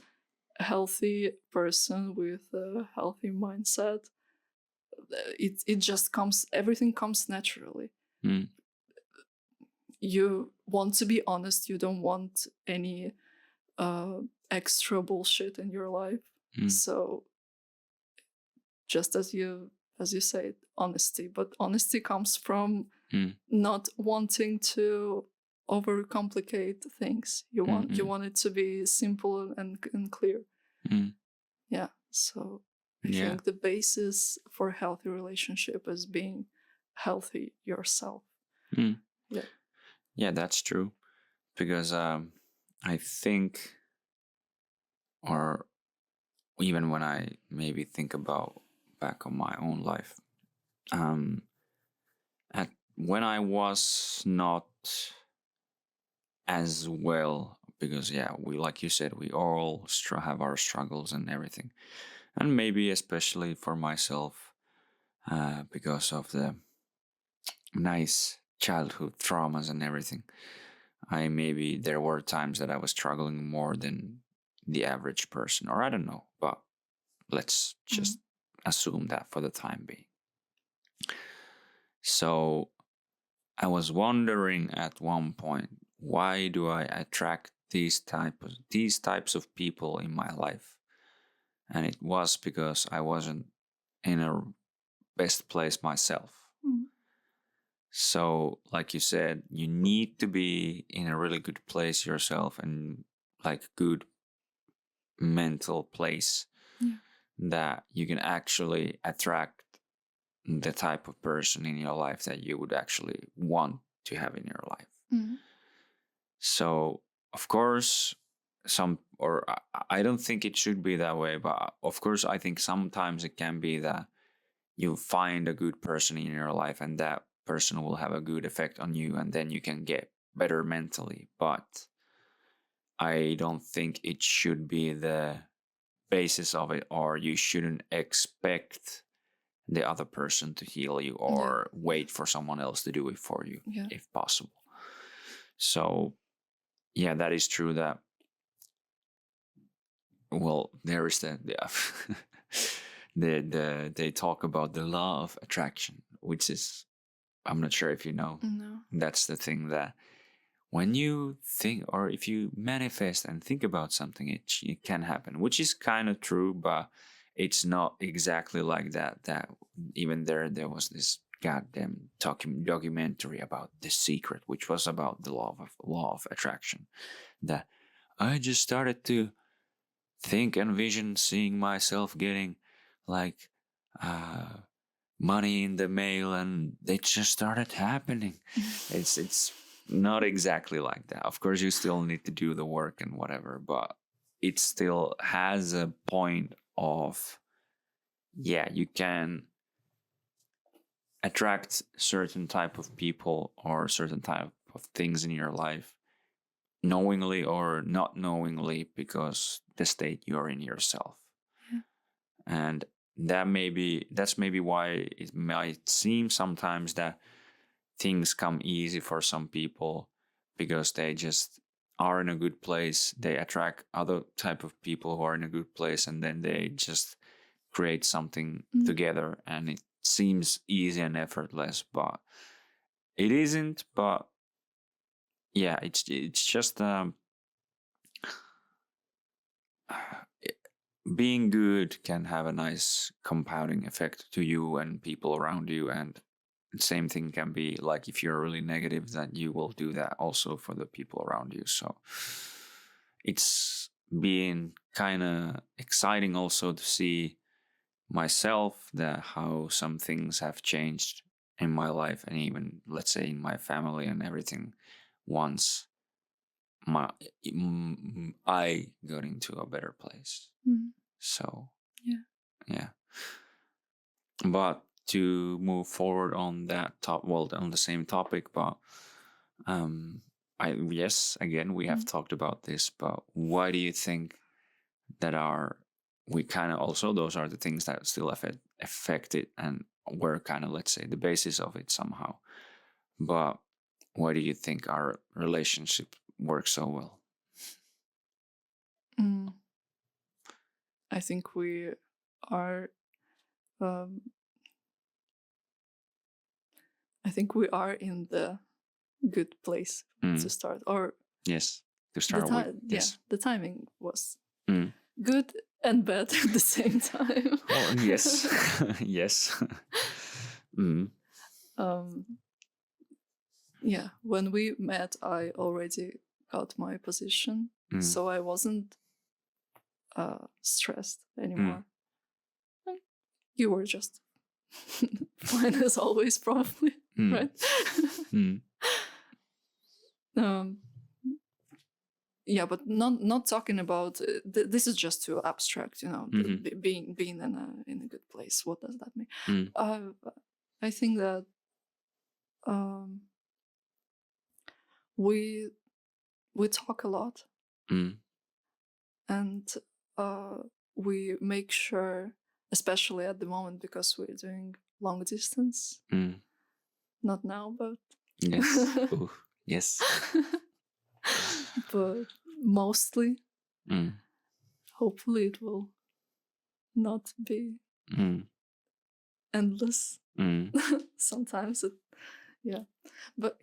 a healthy person with a healthy mindset, it just comes, everything comes naturally. You want to be honest, you don't want any extra bullshit in your life. So just as you said, honesty, but honesty comes from not wanting to overcomplicate things. You want it to be simple and clear. Yeah. So I think the basis for a healthy relationship is being healthy yourself. Yeah, that's true. Because I think, or even when I maybe think about back on my own life, when I was not as well, because we, like you said, we all have our struggles and everything, and maybe especially for myself, because of the nice childhood traumas and everything, there were times that I was struggling more than the average person, or I don't know, but let's just assume that for the time being. So I was wondering at one point, why do I attract these types of people in my life? And it was because I wasn't in a best place myself. So, like you said, you need to be in a really good place yourself, and like good mental place, that you can actually attract the type of person in your life that you would actually want to have in your life. So, of course, I don't think it should be that way, but of course, I think sometimes it can be that you find a good person in your life and that person will have a good effect on you, and then you can get better mentally. But I don't think it should be the basis of it, or you shouldn't expect the other person to heal you, or wait for someone else to do it for you, if possible. So that is true. That, well, there is they talk about the law of attraction, which is, I'm not sure if you know. No. That's the thing that when you think, or if you manifest and think about something, it can happen, which is kind of true, but it's not exactly like that. That even there was this goddamn documentary about The Secret, which was about the law of attraction. That I just started to think and vision seeing myself getting like money in the mail, and it just started happening. It's not exactly like that. Of course, you still need to do the work and whatever, but it still has a point of, you can attract certain type of people or certain type of things in your life, knowingly or not knowingly, because the state you're in yourself. And that's maybe why it might seem sometimes that things come easy for some people, because they just are in a good place. They attract other type of people who are in a good place, and then they just create something together, and it seems easy and effortless, but it isn't. But it's just being good can have a nice compounding effect to you and people around you. And the same thing can be like, if you're really negative, that you will do that also for the people around you. So it's been kind of exciting also to see myself, that how some things have changed in my life, and even, let's say, in my family and everything, once I got into a better place. So yeah. But to move forward on that on the same topic, but yes, again, we have talked about this, but why do you think that we kind of also, those are the things that still affect it and were kind of, let's say, the basis of it somehow. But why do you think our relationship works so well? I think we are in the good place to start, or yes, to start with. Yes, the timing was good and bad at the same time. Oh, yes. Yes. Yeah, when we met, I already got my position, so I wasn't stressed anymore. You were just fine as always, probably, right? Yeah, but not talking about this is just too abstract, being in a good place. What does that mean? I think that we talk a lot, and we make sure, especially at the moment, because we're doing long distance. Not now, but yes. Ooh, yes. But mostly, hopefully, it will not be endless. Sometimes but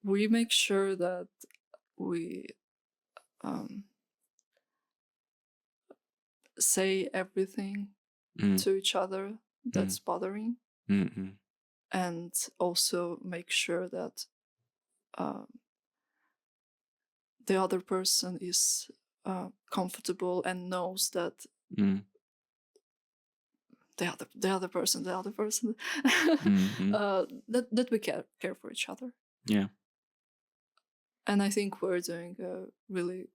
we make sure that we say everything to each other that's bothering, and also make sure that the other person is comfortable and knows that the other person that we care for each other. Yeah. And I think we're doing a really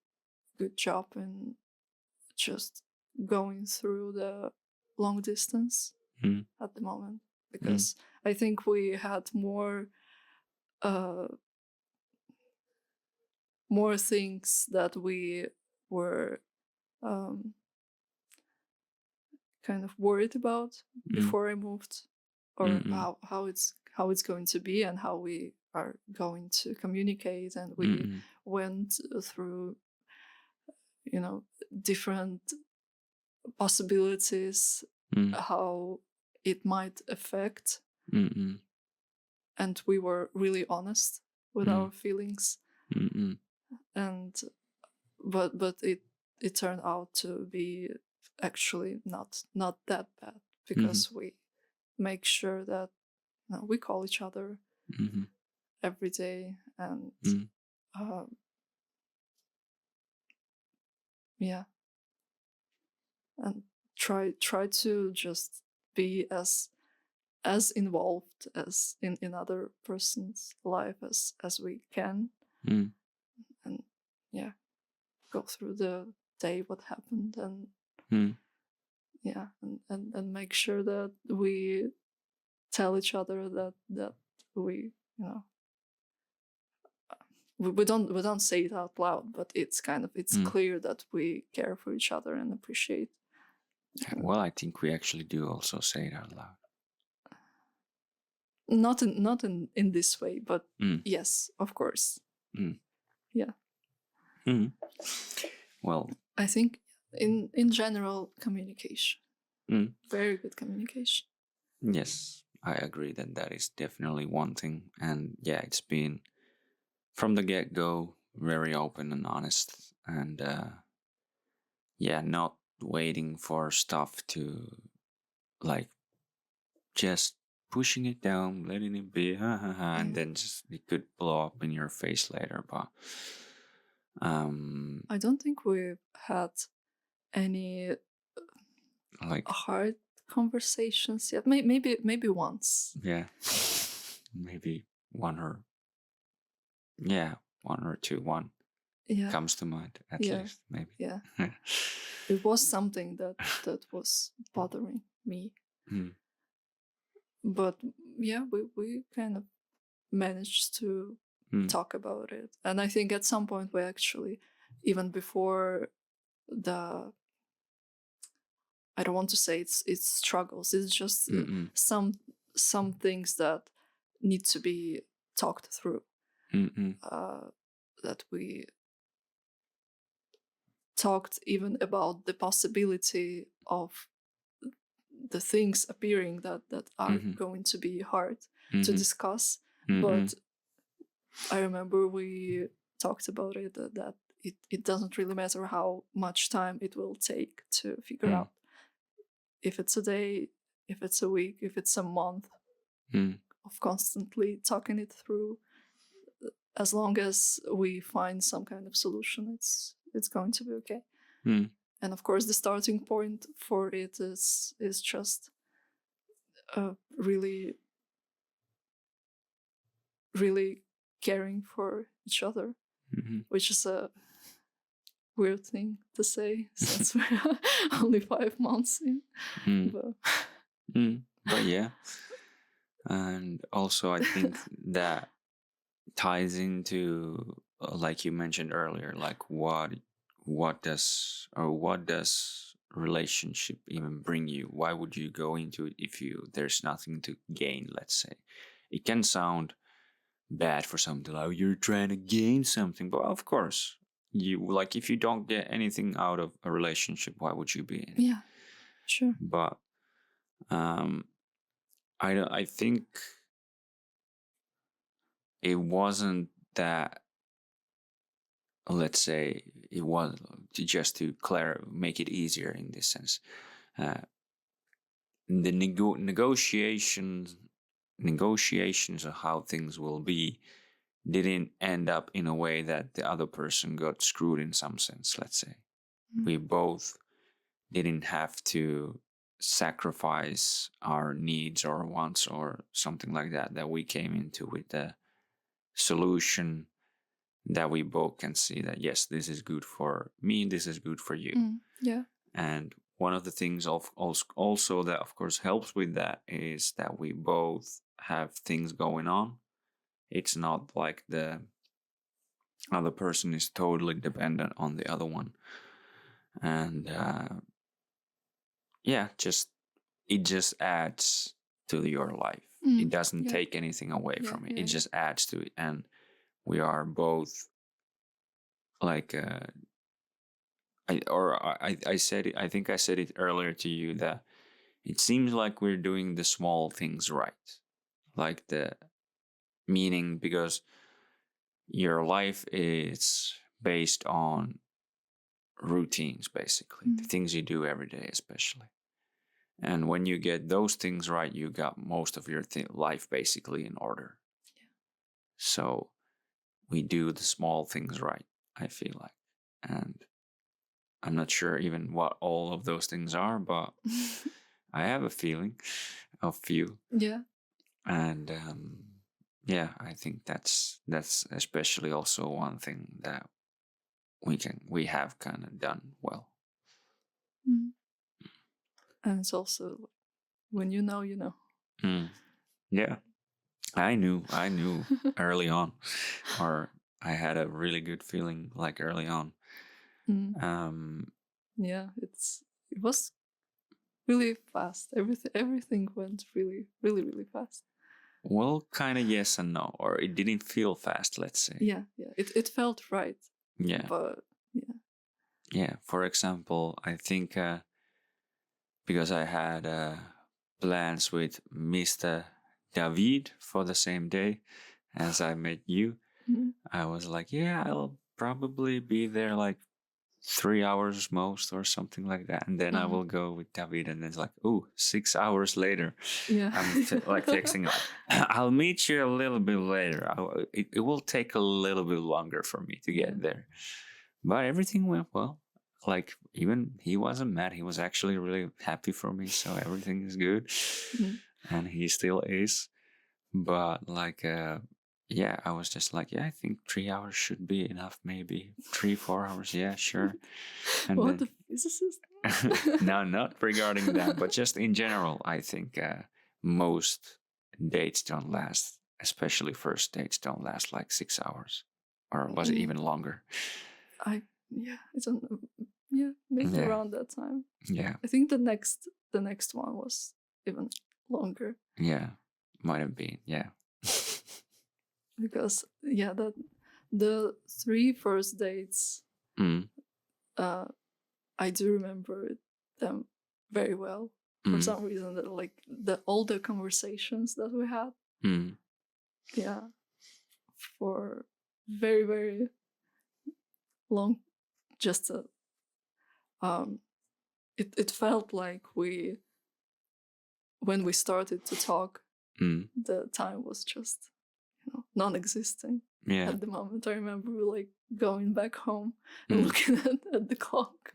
good job in just going through the long distance at the moment, because I think we had more things that we were kind of worried about before I moved, or how it's going to be and how we are going to communicate, and we went through different possibilities, how it might affect, and we were really honest with our feelings, and but it turned out to be actually not that bad, because we make sure that we call each other every day, and and try to just be as involved as in other person's life as we can, and go through the day, what happened, and and make sure that we tell each other that we we don't say it out loud, but it's clear that we care for each other and appreciate. Well, I think we actually do also say it out loud. Not in this way, but yes, of course. Yeah. Well, I think in general, communication, very good communication. Yes, I agree that is definitely one thing, and yeah, it's been from the get-go very open and honest, and not waiting for stuff to, like, just pushing it down, letting it be, and then just it could blow up in your face later. But I don't think we've had any like hard conversations yet. Maybe once. Yeah, maybe one or two. One comes to mind at least, maybe. Yeah. It was something that was bothering me. But we kind of managed to talk about it. And I think at some point we actually, even before the, I don't want to say it's struggles, it's just some things that need to be talked through, that we talked even about the possibility of the things appearing that are going to be hard to discuss. But I remember we talked about it, that it doesn't really matter how much time it will take to figure out, if it's a day, if it's a week, if it's a month of constantly talking it through. As long as we find some kind of solution, it's going to be okay. And of course, the starting point for it is just really, really caring for each other, which is a weird thing to say since we're only 5 months in. But yeah, and also I think that ties into, like you mentioned earlier, like what does relationship even bring you? Why would you go into it if there's nothing to gain? Let's say it can sound bad for some to like, oh, you're trying to gain something, but of course you, like, if you don't get anything out of a relationship, why would you be in it? Yeah, sure. But I think it wasn't that, let's say, it was just to make it easier in this sense. The negotiations of how things will be didn't end up in a way that the other person got screwed in some sense, let's say. We both didn't have to sacrifice our needs or wants or something like that we came into with the solution that we both can see that, yes, this is good for me, this is good for you. Yeah. And one of the things also that, of course, helps with that is that we both have things going on. It's not like the other person is totally dependent on the other one. And it just adds to your life. It doesn't take anything away from it. It just adds to it. And we are both like, I said it, I think I said it earlier to you, that it seems like we're doing the small things right. Like the meaning, because your life is based on routines, basically, the things you do every day, especially. And when you get those things right, you got most of your life basically in order. Yeah. So we do the small things right, I feel like. And I'm not sure even what all of those things are, but I have a feeling of few. Yeah. And I think that's especially also one thing that we have kind of done well. And it's also, when you know, you know. Yeah, I knew early on, or I had a really good feeling like early on. Yeah, it was really fast. Everything went really, really, really fast. Well, kind of yes and no, or it didn't feel fast, let's say. Yeah. It felt right. Yeah. But yeah. Yeah. For example, I think because I had plans with Mr. David for the same day as I met you, I was like, yeah, I'll probably be there like 3 hours most or something like that, and then I will go with David, and then it's like, 6 hours later, I'm like texting like, I'll meet you a little bit later. It will take a little bit longer for me to get there, but everything went well. Like, even he wasn't mad. He was actually really happy for me, so everything is good, and he still is. But like, I was just like, I think 3 hours should be enough, maybe 3-4 hours. Yeah, sure. And what, the physicist? No, not regarding that, but just in general, I think most dates don't last especially first dates don't last like 6 hours, or was it even longer? I don't know. Yeah, maybe around that time. Yeah. I think the next one was even longer. Yeah, might have been. Yeah. Because the 3 first dates, I do remember them very well for some reason. That like all the conversations that we had. Yeah, for very, very long. Just it felt like when we started to talk, the time was just non-existent. Yeah. At the moment, I remember like going back home and looking at the clock,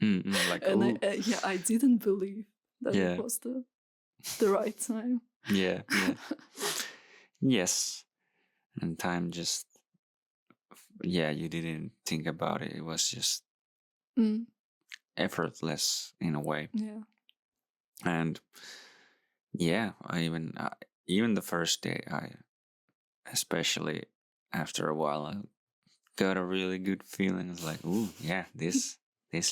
like, and I didn't believe that it was the right time. Yeah. Yes, and time just, you didn't think about it. It was just effortless in a way. Yeah. And I even the first day, especially after a while, I got a really good feeling. It's like, ooh, yeah, this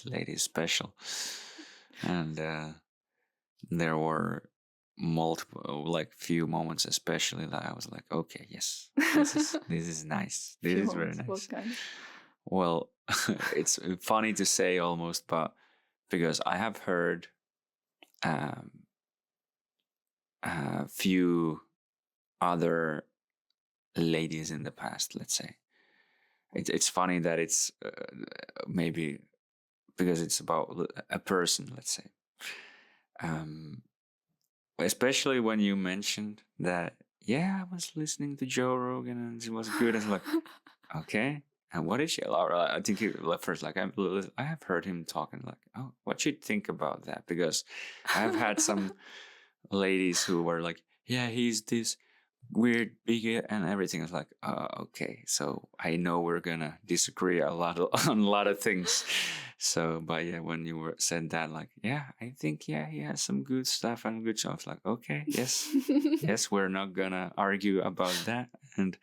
lady is special. And there were multiple, like few moments, especially that I was like, okay, yes, this is nice. This is very nice. What kind? Well, it's funny to say almost, but because I have heard a few other ladies in the past, let's say. It's funny that it's maybe because it's about a person, let's say. Especially when you mentioned that, I was listening to Joe Rogan and it was good. I was like, okay. And what did she? I think first, like, I have heard him talking, like, oh, what you think about that? Because I've had some ladies who were like, yeah, he's this weird bigot and everything. Is like, okay, so I know we're gonna disagree on a lot of things. So, but when you said that, like, I think he has some good stuff and good stuff. Like, okay, yes, yes, we're not gonna argue about that, and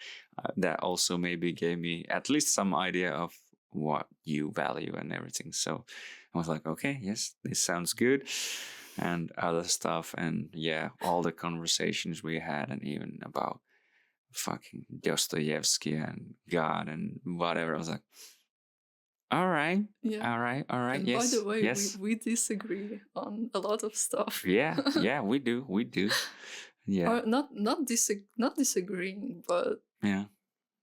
that also maybe gave me at least some idea of what you value and everything. So I was like, okay, yes, this sounds good. And other stuff, and all the conversations we had, and even about fucking Dostoevsky and God and whatever. I was like, all right, all right. And yes, by the way, yes. we disagree on a lot of stuff. Yeah, we do. Yeah. Or not disagreeing, but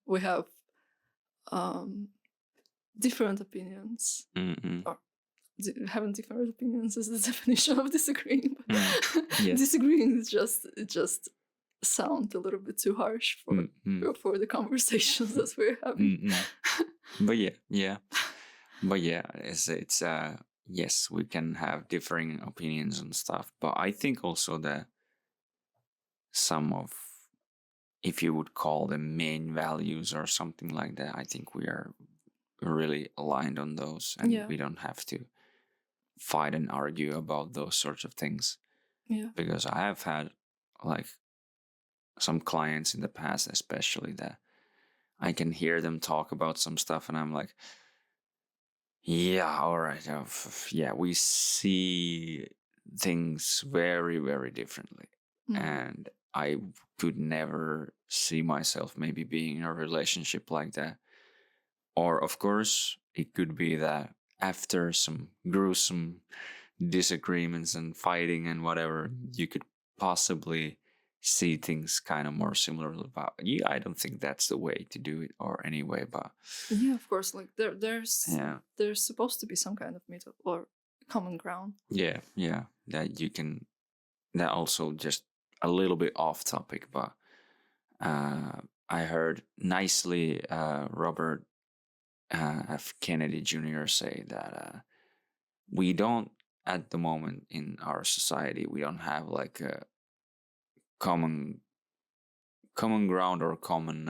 we have different opinions. Or having different opinions is the definition of disagreeing. Yes. Disagreeing is just sound a little bit too harsh for the conversations that we're having. But it's yes, we can have differing opinions and stuff, but I think also that some of, if you would call them main values or something like that, I think we are really aligned on those, and we don't have to fight and argue about those sorts of things. Because I have had like some clients in the past, especially, that I can hear them talk about some stuff and I'm like, all right, we see things very, very differently. And I could never see myself maybe being in a relationship like that. Or of course it could be that after some gruesome disagreements and fighting and whatever, you could possibly see things kind of more similar. About I don't think that's the way to do it, or anyway, but of course, like there's supposed to be some kind of middle or common ground. That you can. That also just a little bit off topic, but I heard nicely Robert F. Kennedy Jr. say that we don't, at the moment in our society, we don't have like a common ground or common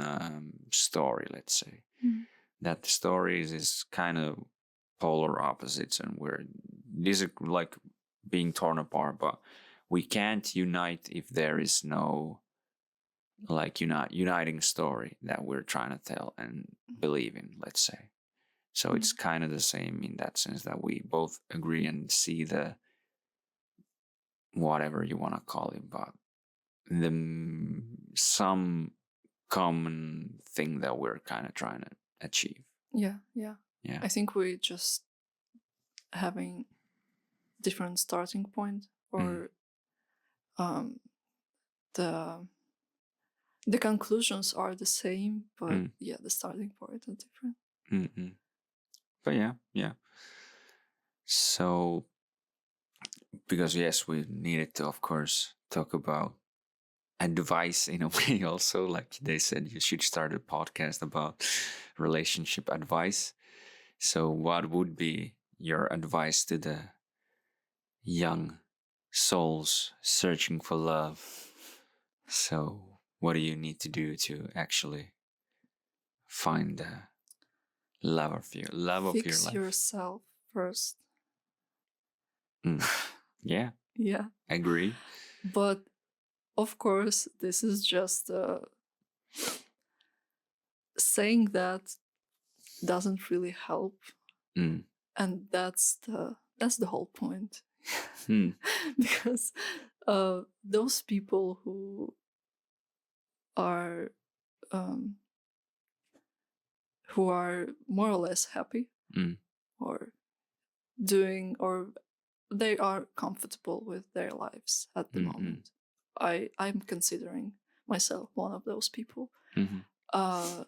story, let's say. That the stories is kind of polar opposites, and we're like being torn apart, but we can't unite if there is no like uniting story that we're trying to tell and believe in, let's say. So it's kind of the same in that sense, that we both agree and see the, whatever you want to call it, but some common thing that we're kind of trying to achieve. Yeah. Yeah. I think we just having different starting point, or the conclusions are the same, but yeah, the starting point are different. Mm-mm. But yeah. So, because yes, we needed to, of course, talk about advice in a way also. Like they said, you should start a podcast about relationship advice. So what would be your advice to the young souls searching for love? So what do you need to do to actually find the love of your life? Fix yourself first. Yeah, Yeah. agree. But of course, this is just saying that doesn't really help, and that's the whole point. Because those people who are more or less happy, or doing, or they are comfortable with their lives at the moment. I'm considering myself one of those people. Of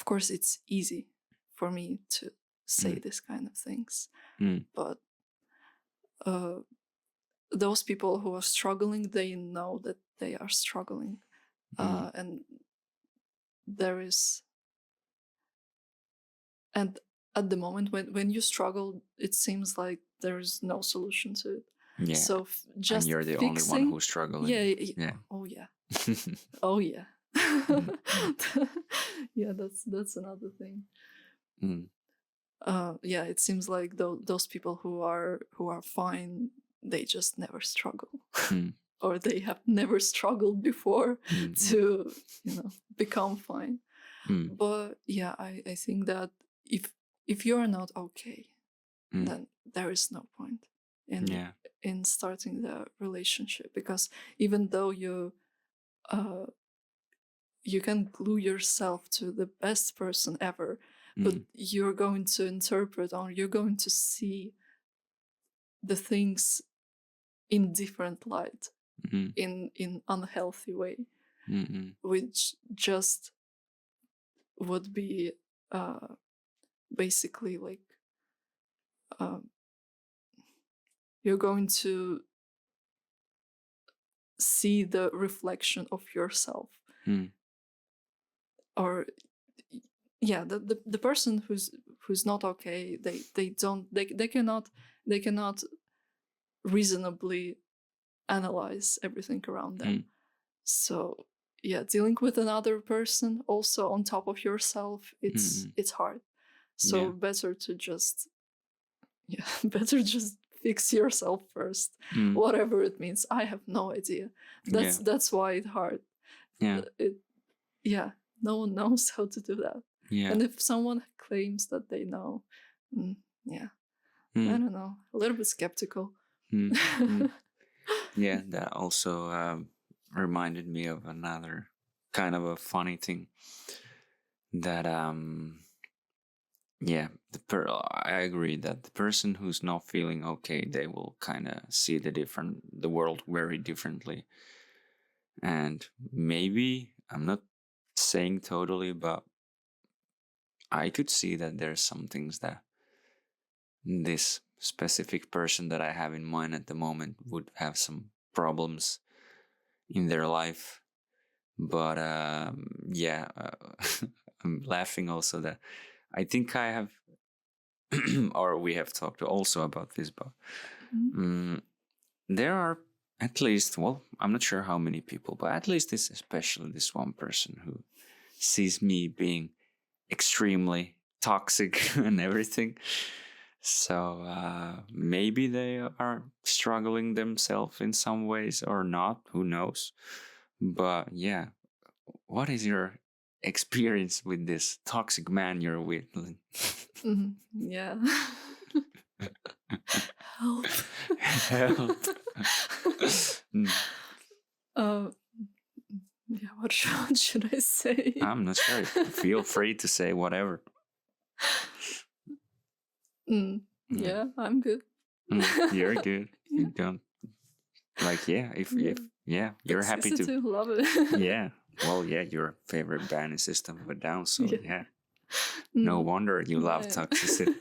course, it's easy for me to say this kind of things, but those people who are struggling, they know that they are struggling, and there is, and at the moment when you struggle, it seems like there is no solution to it. Yeah. So just and you're the only one who's struggling. Yeah. Oh yeah. Oh yeah. Yeah, that's another thing. Yeah, it seems like those people who are fine, they just never struggle, or they have never struggled before to become fine. But yeah, I think that if you're not okay, then there is no point in starting the relationship, because even though you can glue yourself to the best person ever, but you're going to interpret, or you're going to see the things in different light, in unhealthy way, which just would be basically like you're going to see the reflection of yourself, or yeah, the person who's not okay, they cannot reasonably analyze everything around them. So yeah, dealing with another person also on top of yourself, it's hard. So better to just fix yourself first, whatever it means. I have no idea. That's why it's hard. No one knows how to do that. And if someone claims that they know, I don't know, a little bit skeptical. Yeah, that also reminded me of another kind of a funny thing, that I agree that the person who's not feeling okay, they will kind of see the world very differently. And maybe, I'm not saying totally, but I could see that there's some things that this specific person that I have in mind at the moment would have some problems in their life. But I'm laughing also that I think I have or we have talked also about this, but there are at least, well, I'm not sure how many people, but at least especially this one person who sees me being extremely toxic and everything. So maybe they are struggling themselves in some ways or not, who knows. But yeah, what is your experience with this toxic man you're with? Yeah. Help. Help. uh, yeah, what should I say? I'm not sure. Feel free to say whatever. Yeah, I'm good. You're good. Yeah. You don't like if you're happy to love it. yeah. Well, yeah, your favorite band is System of a Down, so yeah. Mm. No wonder you love Yeah. toxicity.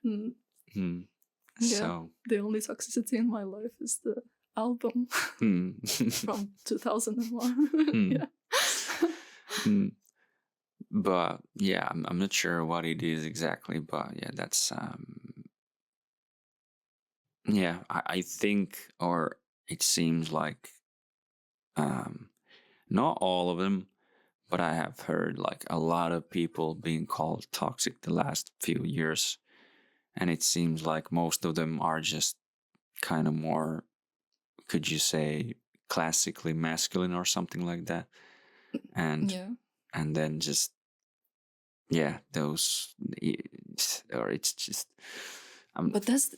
Yeah, So the only toxicity in my life is the album from 2001. Yeah. But yeah, I'm not sure what it is exactly, but yeah, that's yeah, I think, or it seems like not all of them, but I have heard like a lot of people being called toxic the last few years, and it seems like most of them are just kind of more, could you say, classically masculine or something like that, and then just those, or it's just. But that's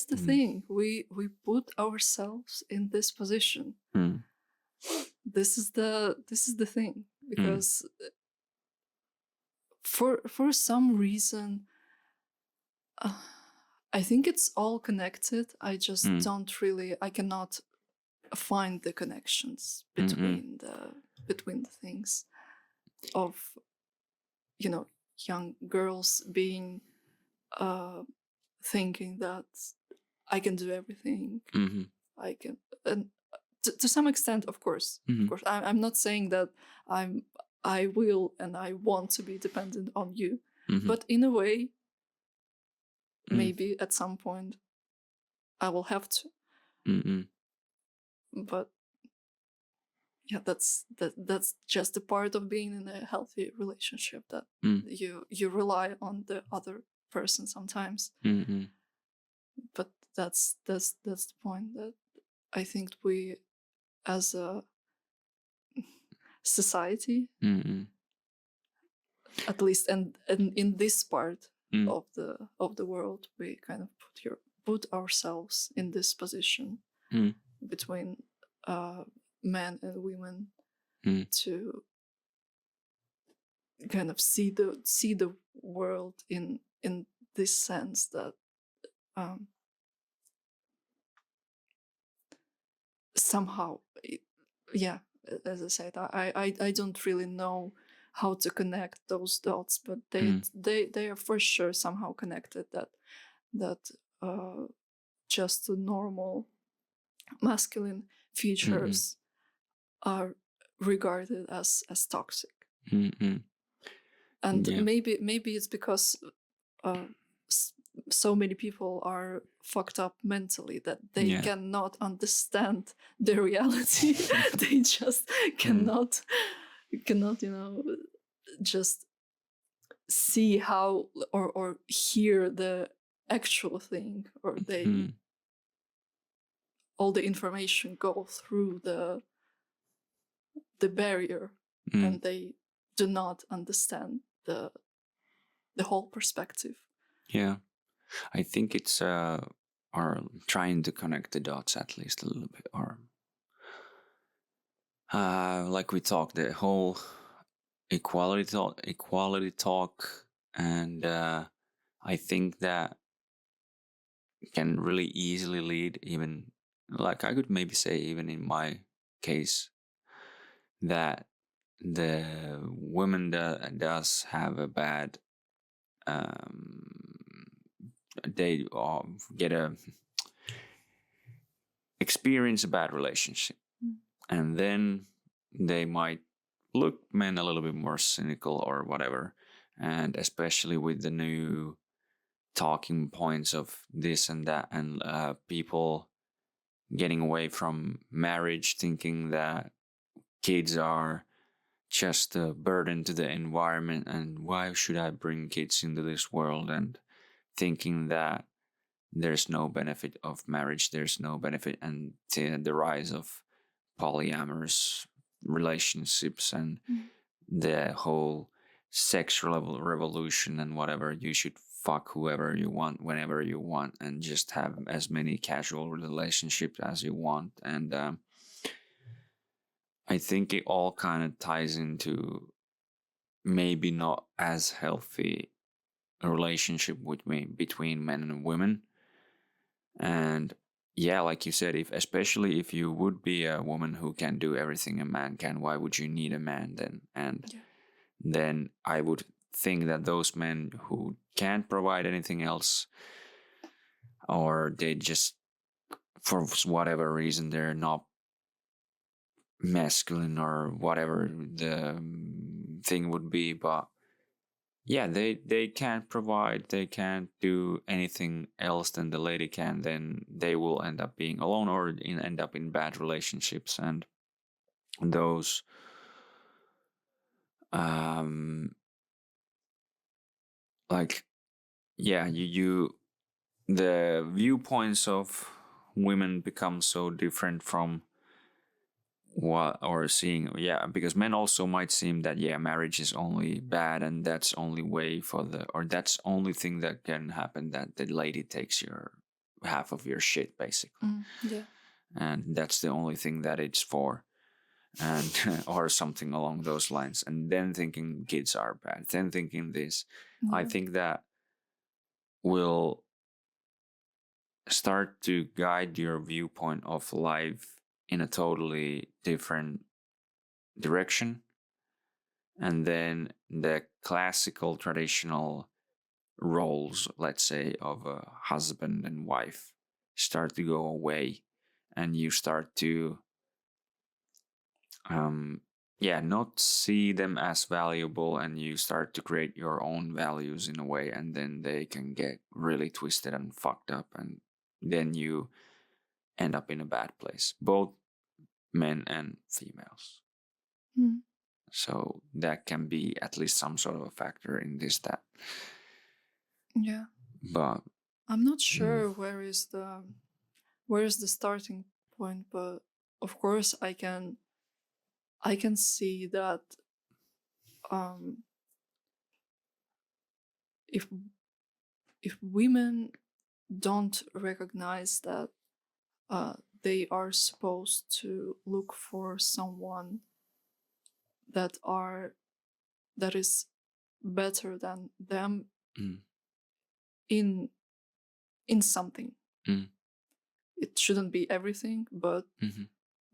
the thing. We put ourselves in this position. This is the thing, because for some reason, I think it's all connected. I just don't really. I cannot find the connections between the things of, young girls being thinking that I can do everything. I can, and to some extent, of course. Of course, I'm not saying that I will and I want to be dependent on you, but in a way, maybe at some point, I will have to. But yeah, that's just a part of being in a healthy relationship, that you rely on the other person sometimes. But that's the point, that I think we, as a society, at least, and in this part of the world, we kind of put ourselves in this position between men and women to kind of see the world in this sense, that somehow, yeah, as I said, I don't really know how to connect those dots, but they are for sure somehow connected, that just the normal masculine features are regarded as toxic. And maybe it's because so many people are fucked up mentally that they cannot understand the reality. They just cannot just see how, or hear the actual thing, or they all the information go through the barrier, and they do not understand the whole perspective. Yeah, I think it's or trying to connect the dots at least a little bit, or like we talked, the whole equality talk, and I think that can really easily lead, even like I could maybe say, even in my case, that the woman that does have a bad they get a experience a bad relationship, and then they might look men a little bit more cynical or whatever, and especially with the new talking points of this and that, and people getting away from marriage, thinking that kids are just a burden to the environment, and why should I bring kids into this world, and thinking that there's no benefit of marriage, there's no benefit, and the rise of polyamorous relationships and the whole sexual revolution and whatever. You should fuck whoever you want whenever you want and just have as many casual relationships as you want. And I think it all kind of ties into maybe not as healthy a relationship between men and women. And yeah, like you said, especially if you would be a woman who can do everything a man can, why would you need a man then? And then I would think that those men who can't provide anything else, or they just, for whatever reason, they're not masculine or whatever the thing would be, but yeah, they can't provide, they can't do anything else than the lady can, then they will end up being alone or end up in bad relationships. And those like yeah, you the viewpoints of women become so different from what, or seeing, yeah, because men also might seem that marriage is only bad and that's only way for or that's only thing that can happen, that the lady takes your half of your shit basically. And that's the only thing that it's for, and or something along those lines, and then thinking kids are bad, then thinking this. I think that will start to guide your viewpoint of life in a totally different direction. And then the classical traditional roles, let's say, of a husband and wife start to go away, and you start to not see them as valuable, and you start to create your own values in a way, and then they can get really twisted and fucked up, and then you end up in a bad place, both men and females. So that can be at least some sort of a factor in this, that. Yeah. But I'm not sure where is the starting point, but of course I can see that if women don't recognize that they are supposed to look for someone that is better than them in something. It shouldn't be everything, but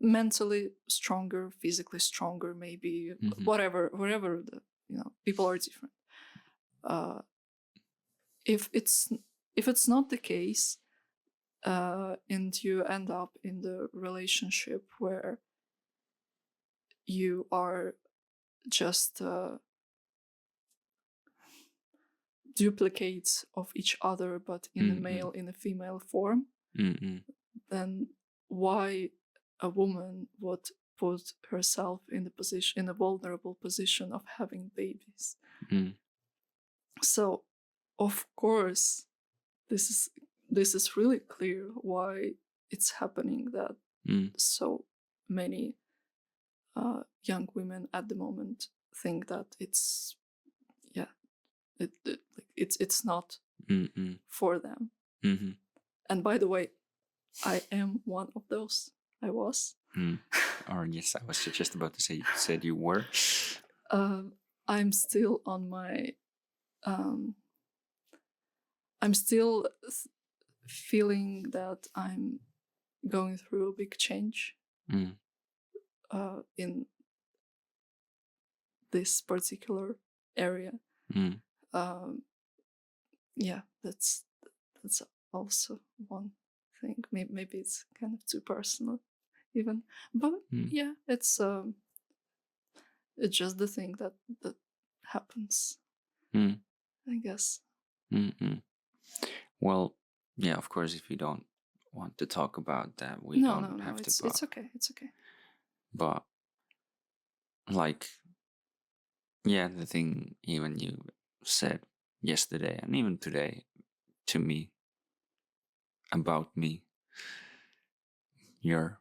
mentally stronger, physically stronger, maybe whatever the, people are different. If it's not the case, and you end up in the relationship where you are just duplicates of each other, but in a male, in a female form, then why a woman would put herself in a vulnerable position of having babies? So, of course, this is really clear why it's happening, that so many young women at the moment think that it's it's not for them. And by the way, I am one of those. I was. Or yes, I was just about to say, you said you were. I'm still on my. I'm still feeling that I'm going through a big change in this particular area. Yeah, that's also one thing. Maybe it's kind of too personal, even. But yeah, it's just the thing that happens. I guess. Well, yeah, of course, if you don't want to talk about that, we don't have to. It's okay. It's okay. But like, yeah, the thing even you said yesterday and even today to me about me, your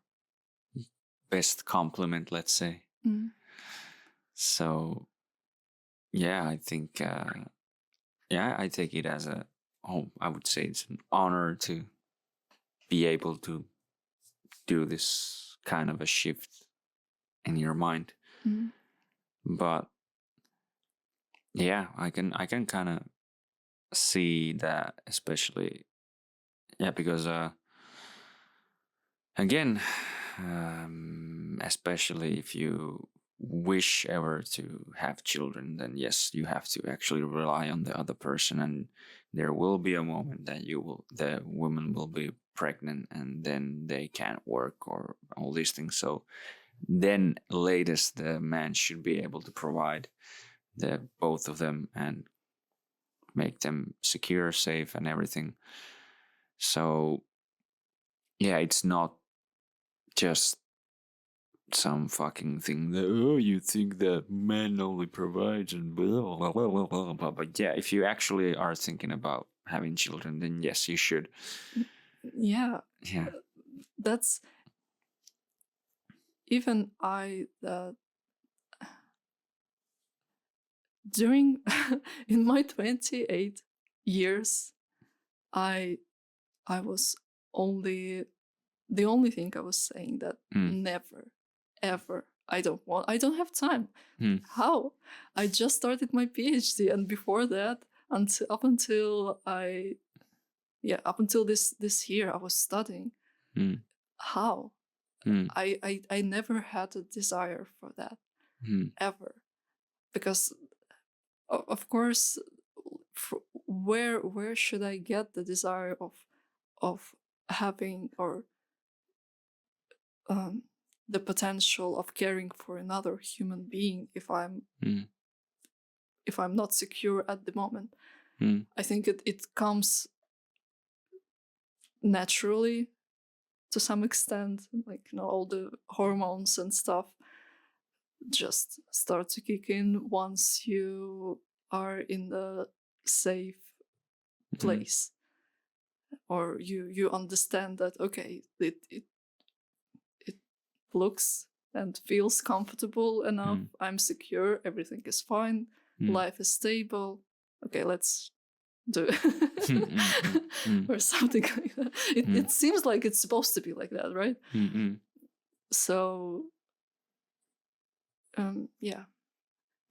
best compliment, let's say. So yeah, I think I take it as I would say it's an honor to be able to do this kind of a shift in your mind. But yeah, I can kind of see that, especially because again, especially if you wish ever to have children, then yes, you have to actually rely on the other person, and there will be a moment that the woman will be pregnant, and then they can't work or all these things. So then latest the man should be able to provide the both of them and make them secure, safe, and everything. So yeah, it's not just some fucking thing that you think that man only provides and blah blah blah blah blah blah. But yeah, if you actually are thinking about having children, then yes, you should. Yeah. Yeah. That's even I that during in my 28 years, I was only the only thing I was saying that never, ever. I don't have time. How? I just started my PhD, and before that, up until this year, I was studying. How? I never had a desire for that ever, because of course, where should I get the desire of having or the potential of caring for another human being if I'm not secure at the moment? I think it comes naturally to some extent, like all the hormones and stuff just start to kick in once you are in the safe place, or you understand that okay, it looks and feels comfortable enough. I'm secure, everything is fine, life is stable. Okay, let's do it. Or something like that. It seems like it's supposed to be like that, right? So yeah,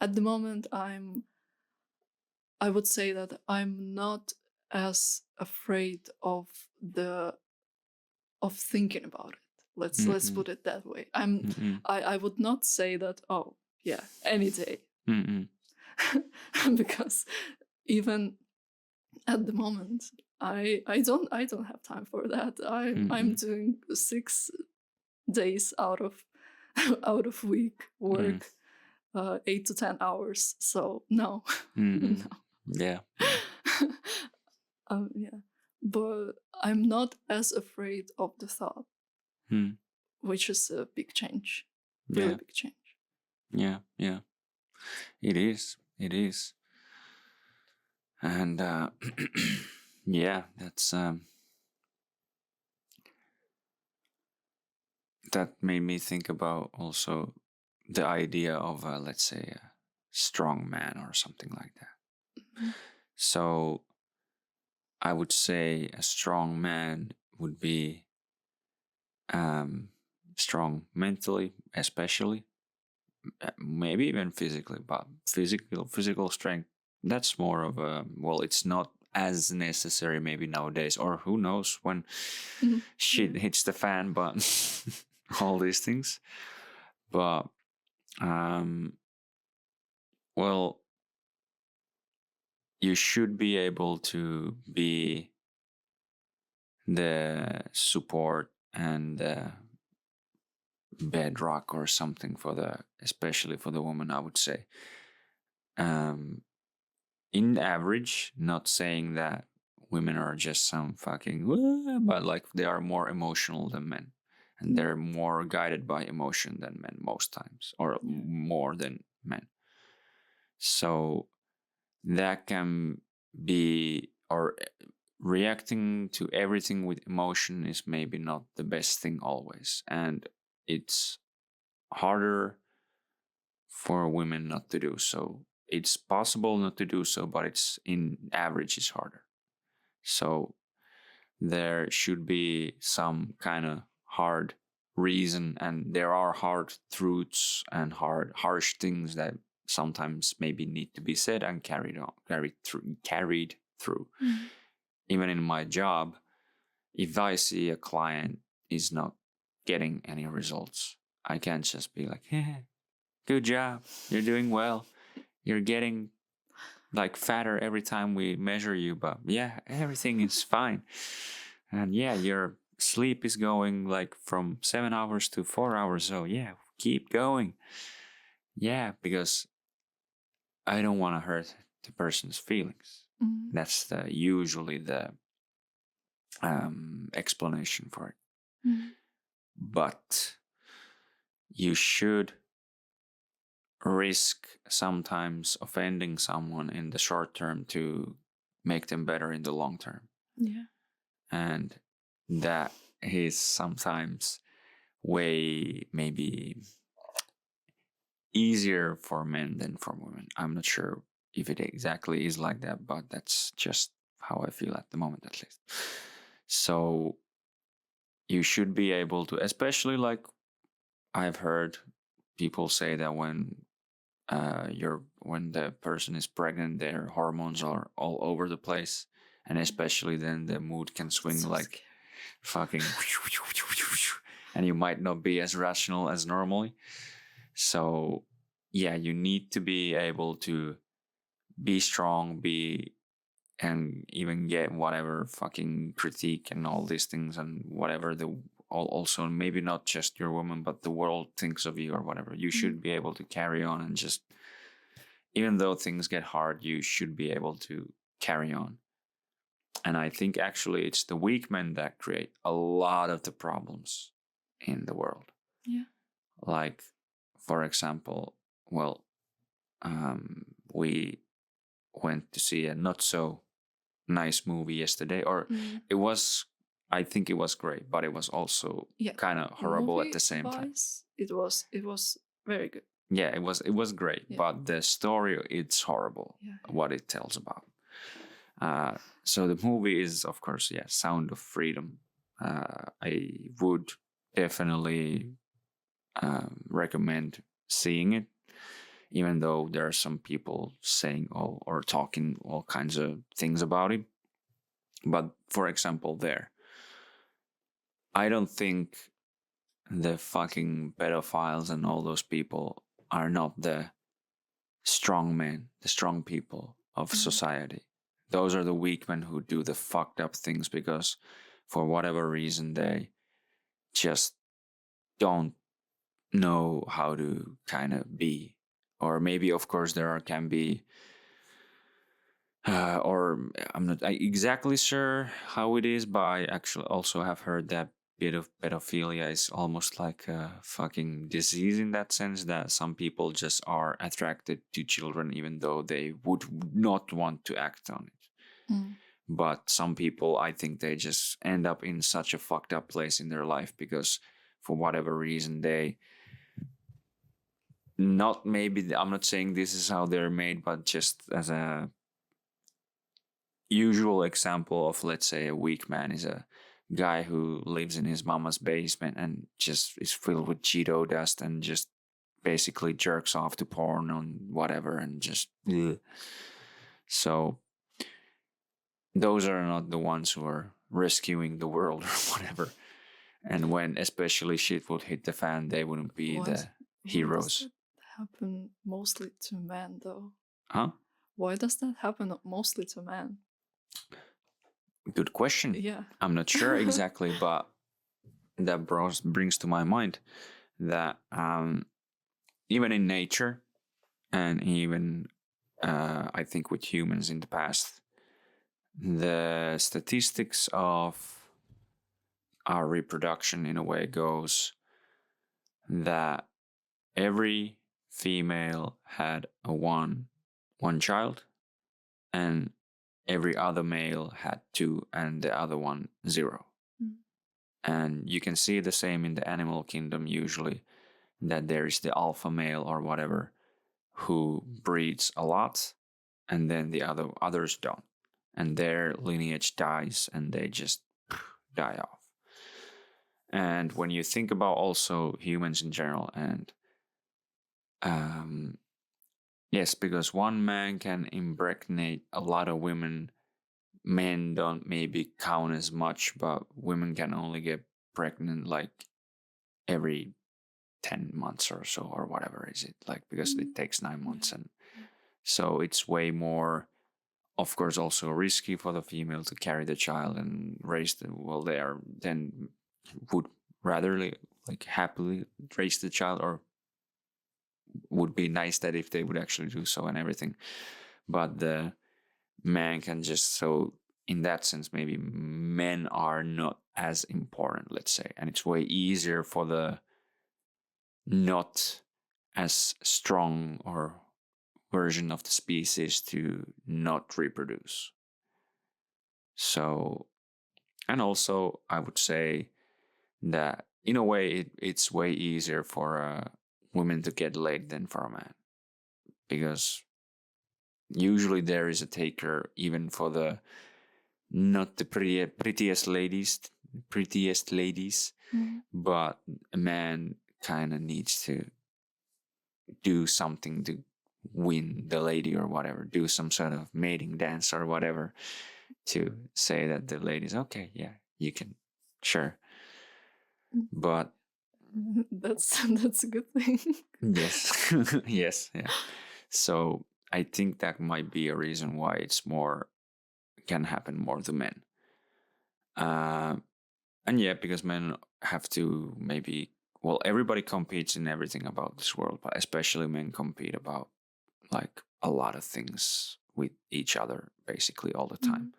at the moment I would say that I'm not as afraid of thinking about it. Let's put it that way. I would not say that, oh yeah, any day. Because even at the moment, I don't have time for that. I'm doing 6 days out of week work, 8 to 10 hours. So no. No. Yeah. Yeah, but I'm not as afraid of the thought, which is a big change, really big change. Yeah, it is, and yeah, that's that made me think about also the idea of let's say a strong man or something like that. So I would say a strong man would be strong mentally, especially, maybe even physically, but physical strength, that's more of a, well, it's not as necessary maybe nowadays, or who knows when shit hits the fan, but all these things. But well, you should be able to be the support and bedrock or something especially for the woman, I would say. In average, not saying that women are just some fucking, but like they are more emotional than men, and they're more guided by emotion than men most times, or more than men. So that can be, or reacting to everything with emotion is maybe not the best thing always, and it's harder for women not to do so. It's possible not to do so, but it's in average is harder. So there should be some kind of hard reason, and there are hard truths and harsh things that sometimes maybe need to be said and carried through. Even in my job, if I see a client is not getting any results, I can't just be like, hey, good job, you're doing well, you're getting like fatter every time we measure you, but yeah, everything is fine. And yeah, your sleep is going like from 7 hours to 4 hours, so yeah, keep going. Yeah, because I don't want to hurt the person's feelings. That's usually the explanation for it. But you should risk sometimes offending someone in the short term to make them better in the long term. Yeah. And that is sometimes way maybe easier for men than for women. I'm not sure if it exactly is like that, but that's just how I feel at the moment, at least. So you should be able to, especially like I've heard people say that when the person is pregnant, their hormones are all over the place, and especially then the mood can swing so like fucking, and you might not be as rational as normally. So yeah, you need to be able to be strong, and even get whatever fucking critique and all these things and whatever also maybe not just your woman but the world thinks of you or whatever. You should be able to carry on and just, even though things get hard, you should be able to carry on. And I think actually it's the weak men that create a lot of the problems in the world. Yeah. Like, for example, we went to see a not so nice movie yesterday, or I think it was great, but it was also kind of horrible at the same time. It was very good. Yeah, it was great, but the story, it's horrible. What it tells about. So the movie is, of course, Sound of Freedom. I would definitely recommend seeing it, even though there are some people saying or talking all kinds of things about it. But for example, I don't think the fucking pedophiles and all those people are not the strong men, the strong people of society. Those are the weak men who do the fucked up things because for whatever reason they just don't know how to kind of be. Or maybe, of course, can be, or I'm not exactly sure how it is, but I actually also have heard that bit of pedophilia is almost like a fucking disease in that sense, that some people just are attracted to children even though they would not want to act on it. But some people, I think they just end up in such a fucked up place in their life because for whatever reason I'm not saying this is how they're made, but just as a usual example of, let's say, a weak man is a guy who lives in his mama's basement and just is filled with Cheeto dust and just basically jerks off to porn on whatever and just ugh. So those are not the ones who are rescuing the world or whatever. And when especially shit would hit the fan, they wouldn't be the heroes. Why does that happen mostly to men, though? Huh? Why does that happen mostly to men? Good question. Yeah. I'm not sure exactly, but that brings to my mind that even in nature and even I think with humans in the past, the statistics of our reproduction in a way goes that every female had one child and every other male had 2 and the other one 0. And you can see the same in the animal kingdom usually. that there is the alpha male or whatever who breeds a lot, and then the others don't, and their lineage dies and they just die off. And when you think about also humans in general, and yes, because one man can impregnate a lot of women, men don't maybe count as much, but women can only get pregnant like every 10 months or so, or whatever is it, like, because it takes 9 months. And so it's way more, of course, also risky for the female to carry the child and raise the, well, they are then would rather like happily raise the child, or would be nice that if they would actually do so and everything. But the man can just, so in that sense, maybe men are not as important, let's say, and it's way easier for the not as strong or version of the species to not reproduce. So, and also I would say that in a way it's way easier for a woman to get laid than for a man, because usually there is a taker even for the not the prettiest ladies, but a man kind of needs to do something to win the lady or whatever, do some sort of mating dance or whatever to say that the lady's okay, yeah, you can, sure. But that's a good thing. yes, yes, yeah. So I think that might be a reason why it's more, can happen more to men. And yeah, because men have to maybe, well, everybody competes in everything about this world, but especially men compete about like a lot of things with each other basically all the time.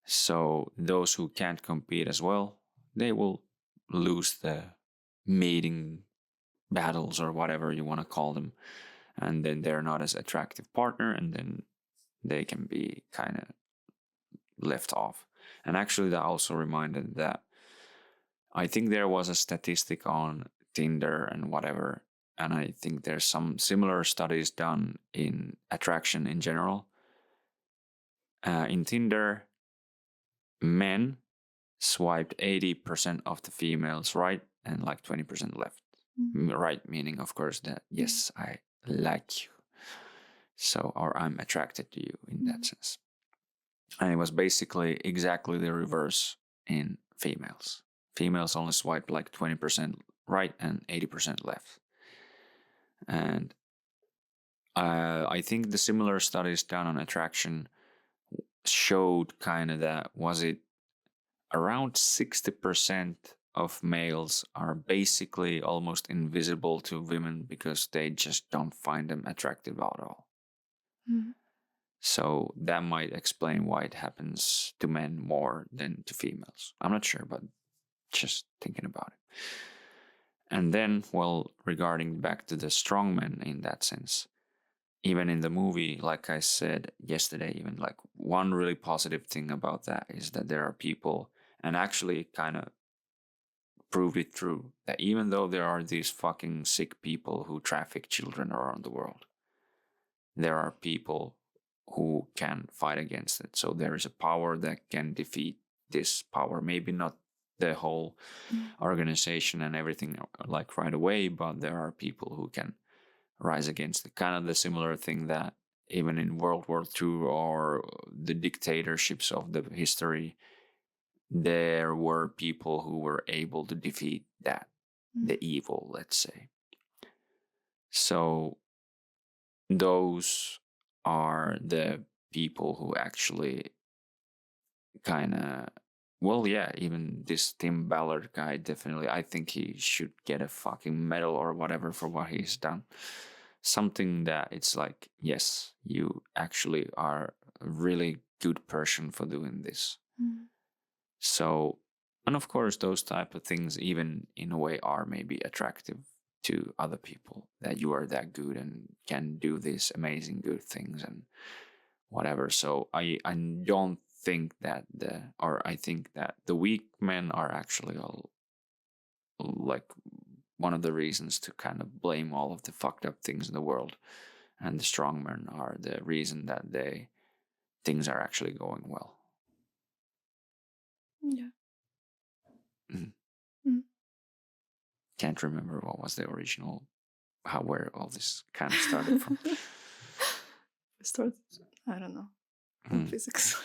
So those who can't compete as well, they will lose the mating battles or whatever you want to call them, and then they're not as attractive partner, and then they can be kind of left off. And actually that also reminded that I think there was a statistic on Tinder and whatever, and I think there's some similar studies done in attraction in general. In Tinder, men swiped 80% of the females right and like 20% left. Right meaning, of course, that yes, I like you, so, or I'm attracted to you in that sense. And it was basically exactly the reverse in females. Females only swiped like 20% right and 80% left. And I think the similar studies done on attraction showed kind of that, was it around 60% of males are basically almost invisible to women because they just don't find them attractive at all. So that might explain why it happens to men more than to females. I'm not sure, but just thinking about it. And then, well, regarding back to the strong men in that sense, even in the movie, like I said yesterday, even like one really positive thing about that is that there are people, and actually kind of proved it true, that even though there are these fucking sick people who traffic children around the world, there are people who can fight against it. So there is a power that can defeat this power. Maybe not the whole organization and everything like right away, but there are people who can rise against it. Kind of the similar thing that even in World War II or the dictatorships of the history, there were people who were able to defeat that, the evil, let's say. So those are the people who actually kind of, well, yeah, even this Tim Ballard guy, definitely, I think he should get a fucking medal or whatever for what he's done. Something that it's like, yes, you actually are a really good person for doing this. So, and of course, those type of things, even in a way, are maybe attractive to other people, that you are that good and can do these amazing good things and whatever. So I don't think that I think that the weak men are actually all like, one of the reasons to kind of blame all of the fucked up things in the world, and the strongmen are the reason that things are actually going well. Yeah. Mm. Mm. Can't remember what was the original, where all this kind of started from. I don't know, from physics.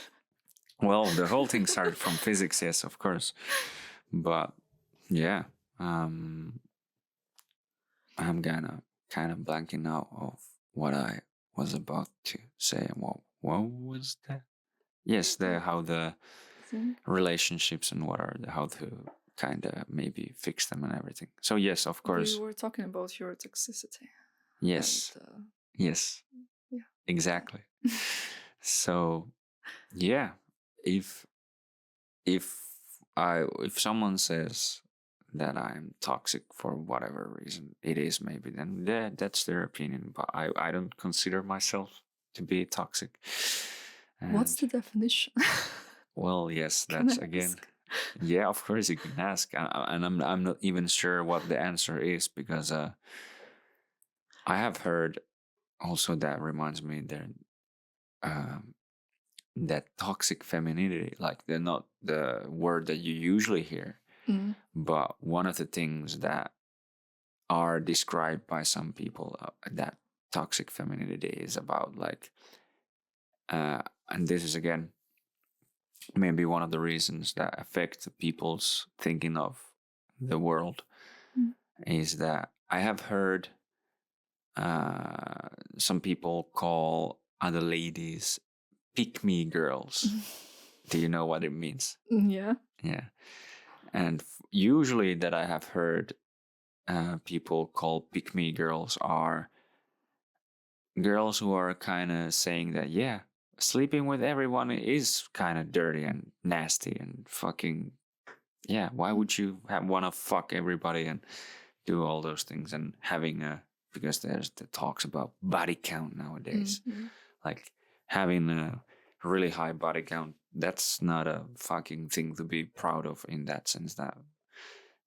Well, the whole thing started from physics, yes, of course. But yeah, I'm kind of blanking out of what I was about to say. And what was that? Yes, how the relationships and how to kind of maybe fix them and everything. So yes, of course. We were talking about your toxicity. Yes. And, yes. Yeah. Exactly. So yeah, if someone says that I'm toxic for whatever reason it is, maybe then that's their opinion. But I don't consider myself to be toxic. What's the definition? Well, yes, that's again. Yeah, of course you can ask, and I'm not even sure what the answer is, because I have heard also, that reminds me that toxic femininity, like they're not the word that you usually hear, but one of the things that are described by some people, that toxic femininity is about, like, and this is again maybe one of the reasons that affect people's thinking of the world, is that I have heard some people call other ladies pick-me girls. Do you know what it means? Yeah. Yeah. And usually that I have heard people call pick-me girls are girls who are kind of saying that, yeah, sleeping with everyone is kind of dirty and nasty and fucking, yeah, why would you want to fuck everybody and do all those things, and having because there's the talks about body count nowadays. Like having a really high body count, that's not a fucking thing to be proud of, in that sense that,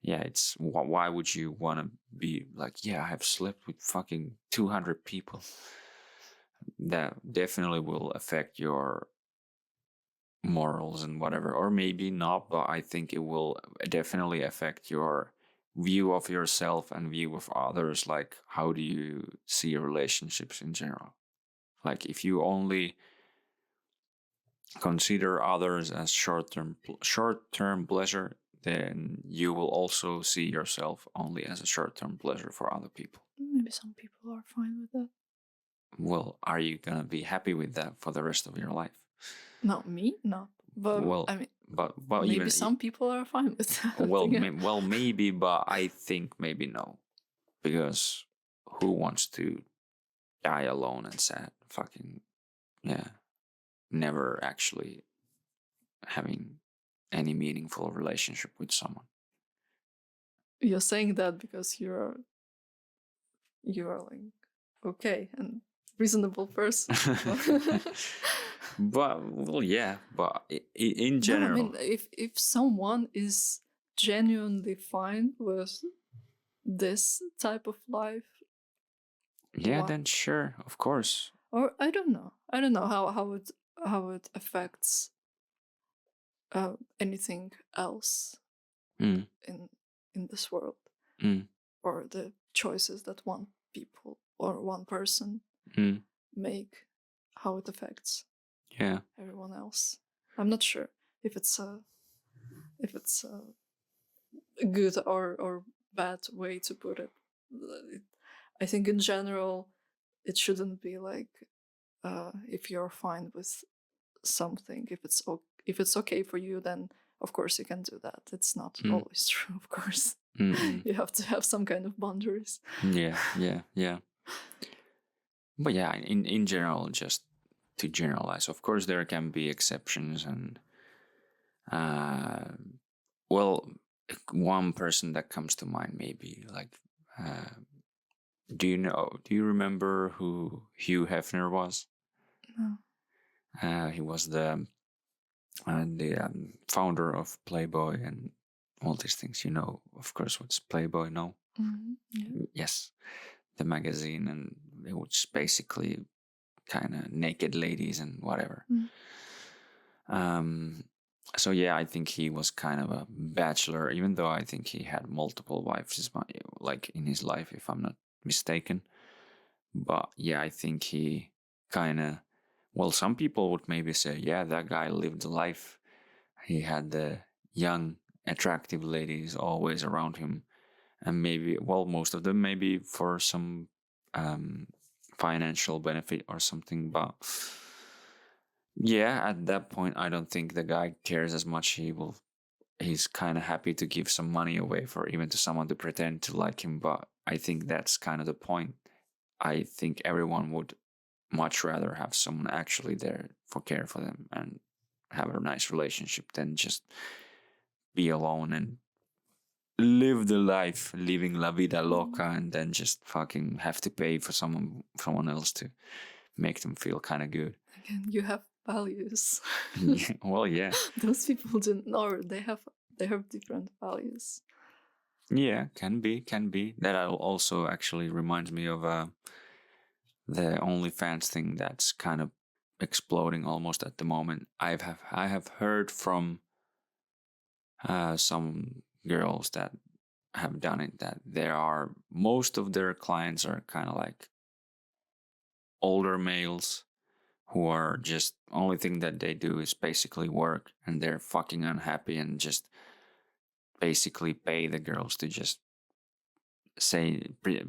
yeah, it's why would you want to be like, yeah, I have slept with fucking 200 people. That definitely will affect your morals and whatever, or maybe not, but I think it will definitely affect your view of yourself and view of others. Like, how do you see relationships in general? Like, if you only consider others as short-term pleasure, then you will also see yourself only as a short-term pleasure for other people. Maybe some people are fine with that. Well, are you gonna be happy with that for the rest of your life? No, me, no. But well, I mean, but maybe even some people are fine with that. well, maybe, but I think maybe no, because who wants to die alone and sad? Fucking yeah, never actually having any meaningful relationship with someone. You're saying that because you're like okay and reasonable person. But well, yeah, but in general, no, I mean, if someone is genuinely fine with this type of life, yeah, then sure, of course. Or I don't know how it affects anything else in this world, or the choices that one person make, how it affects everyone else. I'm not sure if it's a good or bad way to put it. I think in general it shouldn't be like, if you're fine with something, if it's okay for you, then of course you can do that. It's not always true, of course. You have to have some kind of boundaries. Yeah. But yeah, in general, just to generalize, of course there can be exceptions, and well, one person that comes to mind maybe, like, do you remember who Hugh Hefner was? No. He was the founder of Playboy and all these things. You know, of course, what's Playboy? No. Yeah. Yes, the magazine, and it was basically kind of naked ladies and whatever. So yeah, I think he was kind of a bachelor, even though I think he had multiple wives, like in his life, if I'm not mistaken. But yeah, I think he kind of, well, some people would maybe say, yeah, that guy lived a life. He had the young, attractive ladies always around him, and maybe, well, most of them maybe for some financial benefit or something. But yeah, at that point, I don't think the guy cares as much. He's kind of happy to give some money away for even to someone to pretend to like him. But I think that's kind of the point. I think everyone would much rather have someone actually there for care for them and have a nice relationship than just be alone and live the life, living la vida loca, and then just fucking have to pay for someone else to make them feel kind of good. Again, you have values. Well, yeah. Those people do not, or they have different values. Yeah, can be. That also actually reminds me of the OnlyFans thing that's kind of exploding almost at the moment. I have heard from some girls that have done it that there are most of their clients are kind of like older males who are just only thing that they do is basically work, and they're fucking unhappy and just basically pay the girls to just say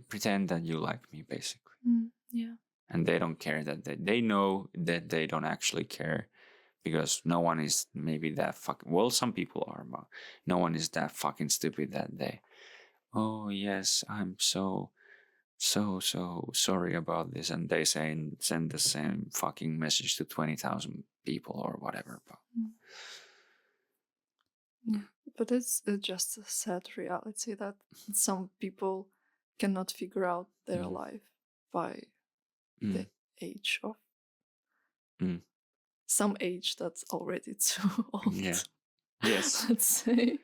pretend that you like me basically. Yeah. And they don't care that they know that they don't actually care, because no one is maybe that fucking, well, some people are, but no one is that fucking stupid that they, oh yes, I'm so sorry about this, and they send the same fucking message to 20,000 people or whatever. But yeah, but it's just a sad reality that some people cannot figure out their life by the age of some age that's already too old. Yeah. Yes. Let's say.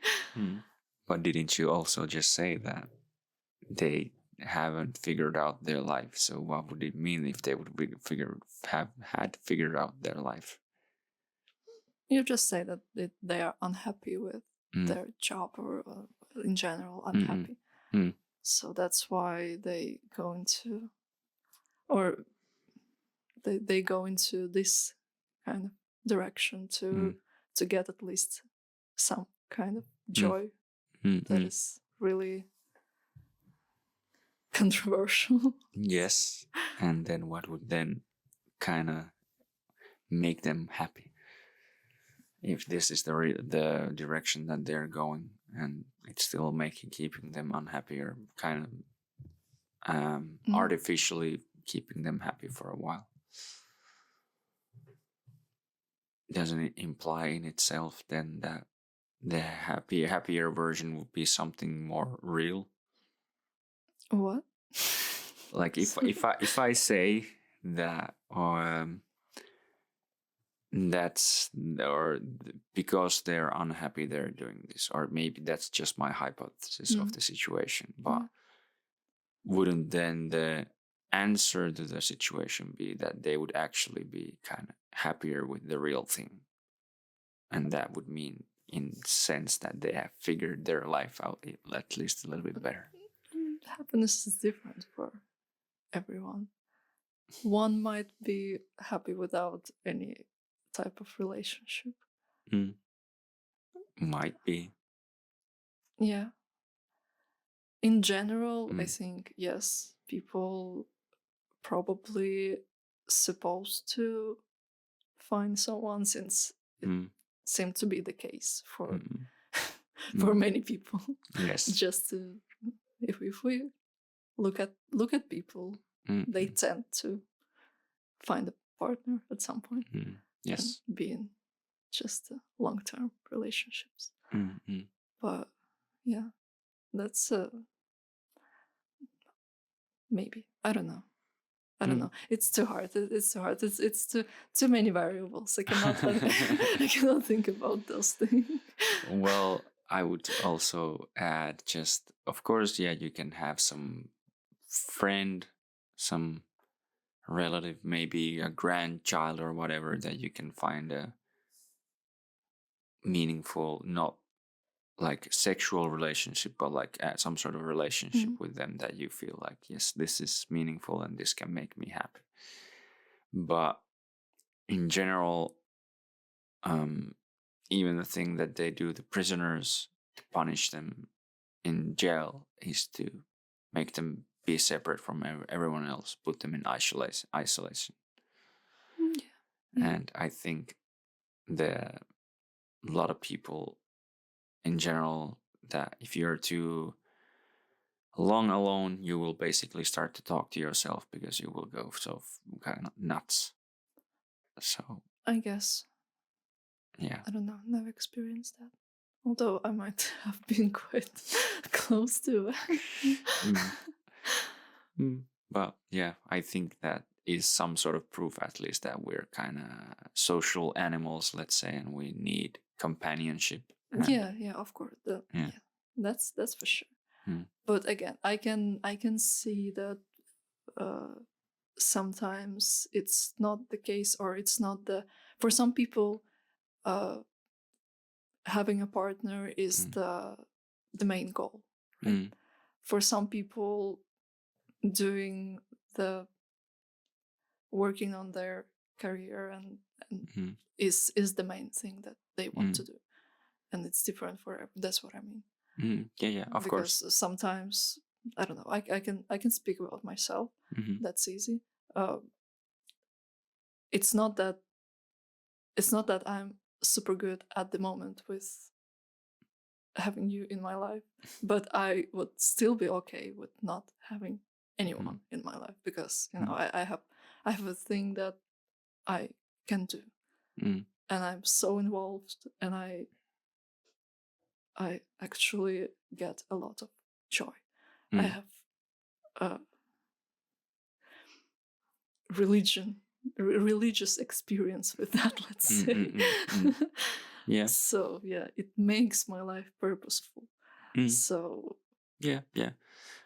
But didn't you also just say that they haven't figured out their life? So what would it mean if they would have had figured out their life? You just say that they are unhappy with their job, or in general unhappy. So that's why they go into, or they go into this kind of direction to get at least some kind of joy that is really controversial. Yes. And then what would then kind of make them happy? If this is the direction that they're going, and it's still keeping them unhappy, or kind of artificially keeping them happy for a while, doesn't it imply in itself then that the happier version would be something more real? What? Like if I say that that's, or because they're unhappy they're doing this, or maybe that's just my hypothesis of the situation, but wouldn't then the answer to the situation be that they would actually be kind of happier with the real thing, and that would mean in sense that they have figured their life out at least a little bit better? Happiness is different for everyone. One might be happy without any type of relationship. Might be. Yeah. In general, I think, yes, people probably supposed to find someone, since it seemed to be the case for for many people. Yes. Just to, if we look at people, they tend to find a partner at some point. Yes. And be in just long-term relationships. But yeah, that's maybe, I don't know. It's too hard. It's too hard. It's too many variables. I cannot think about those things. Well, I would also add just, of course, yeah, you can have some friend, some relative, maybe a grandchild or whatever, that you can find a meaningful, not like sexual relationship, but like some sort of relationship with them that you feel like, yes, this is meaningful and this can make me happy. But in general, even the thing that they do, the prisoners, to punish them in jail, is to make them be separate from everyone else, put them in isolation. And I think a lot of people in general, that if you're too long alone, you will basically start to talk to yourself because you will go so kind of nuts. So I guess. Yeah. I don't know. Never experienced that. Although I might have been quite close to it. But yeah, I think that is some sort of proof, at least, that we're kind of social animals, let's say, and we need companionship. Yeah, of course. Yeah, that's for sure. But again, I can see that sometimes it's not the case, or it's not for some people, having a partner is the main goal. Right? For some people, doing the working on their career and is the main thing that they want to do, and it's different for. That's what I mean. Yeah, of course. Because sometimes, I don't know, I can speak about myself. That's easy. It's not that I'm super good at the moment with having you in my life, but I would still be okay with not having anyone in my life, because I have a thing that I can do, and I'm so involved, and I actually get a lot of joy. I have religious experience with that, let's say. Yeah. So yeah, it makes my life purposeful. So yeah,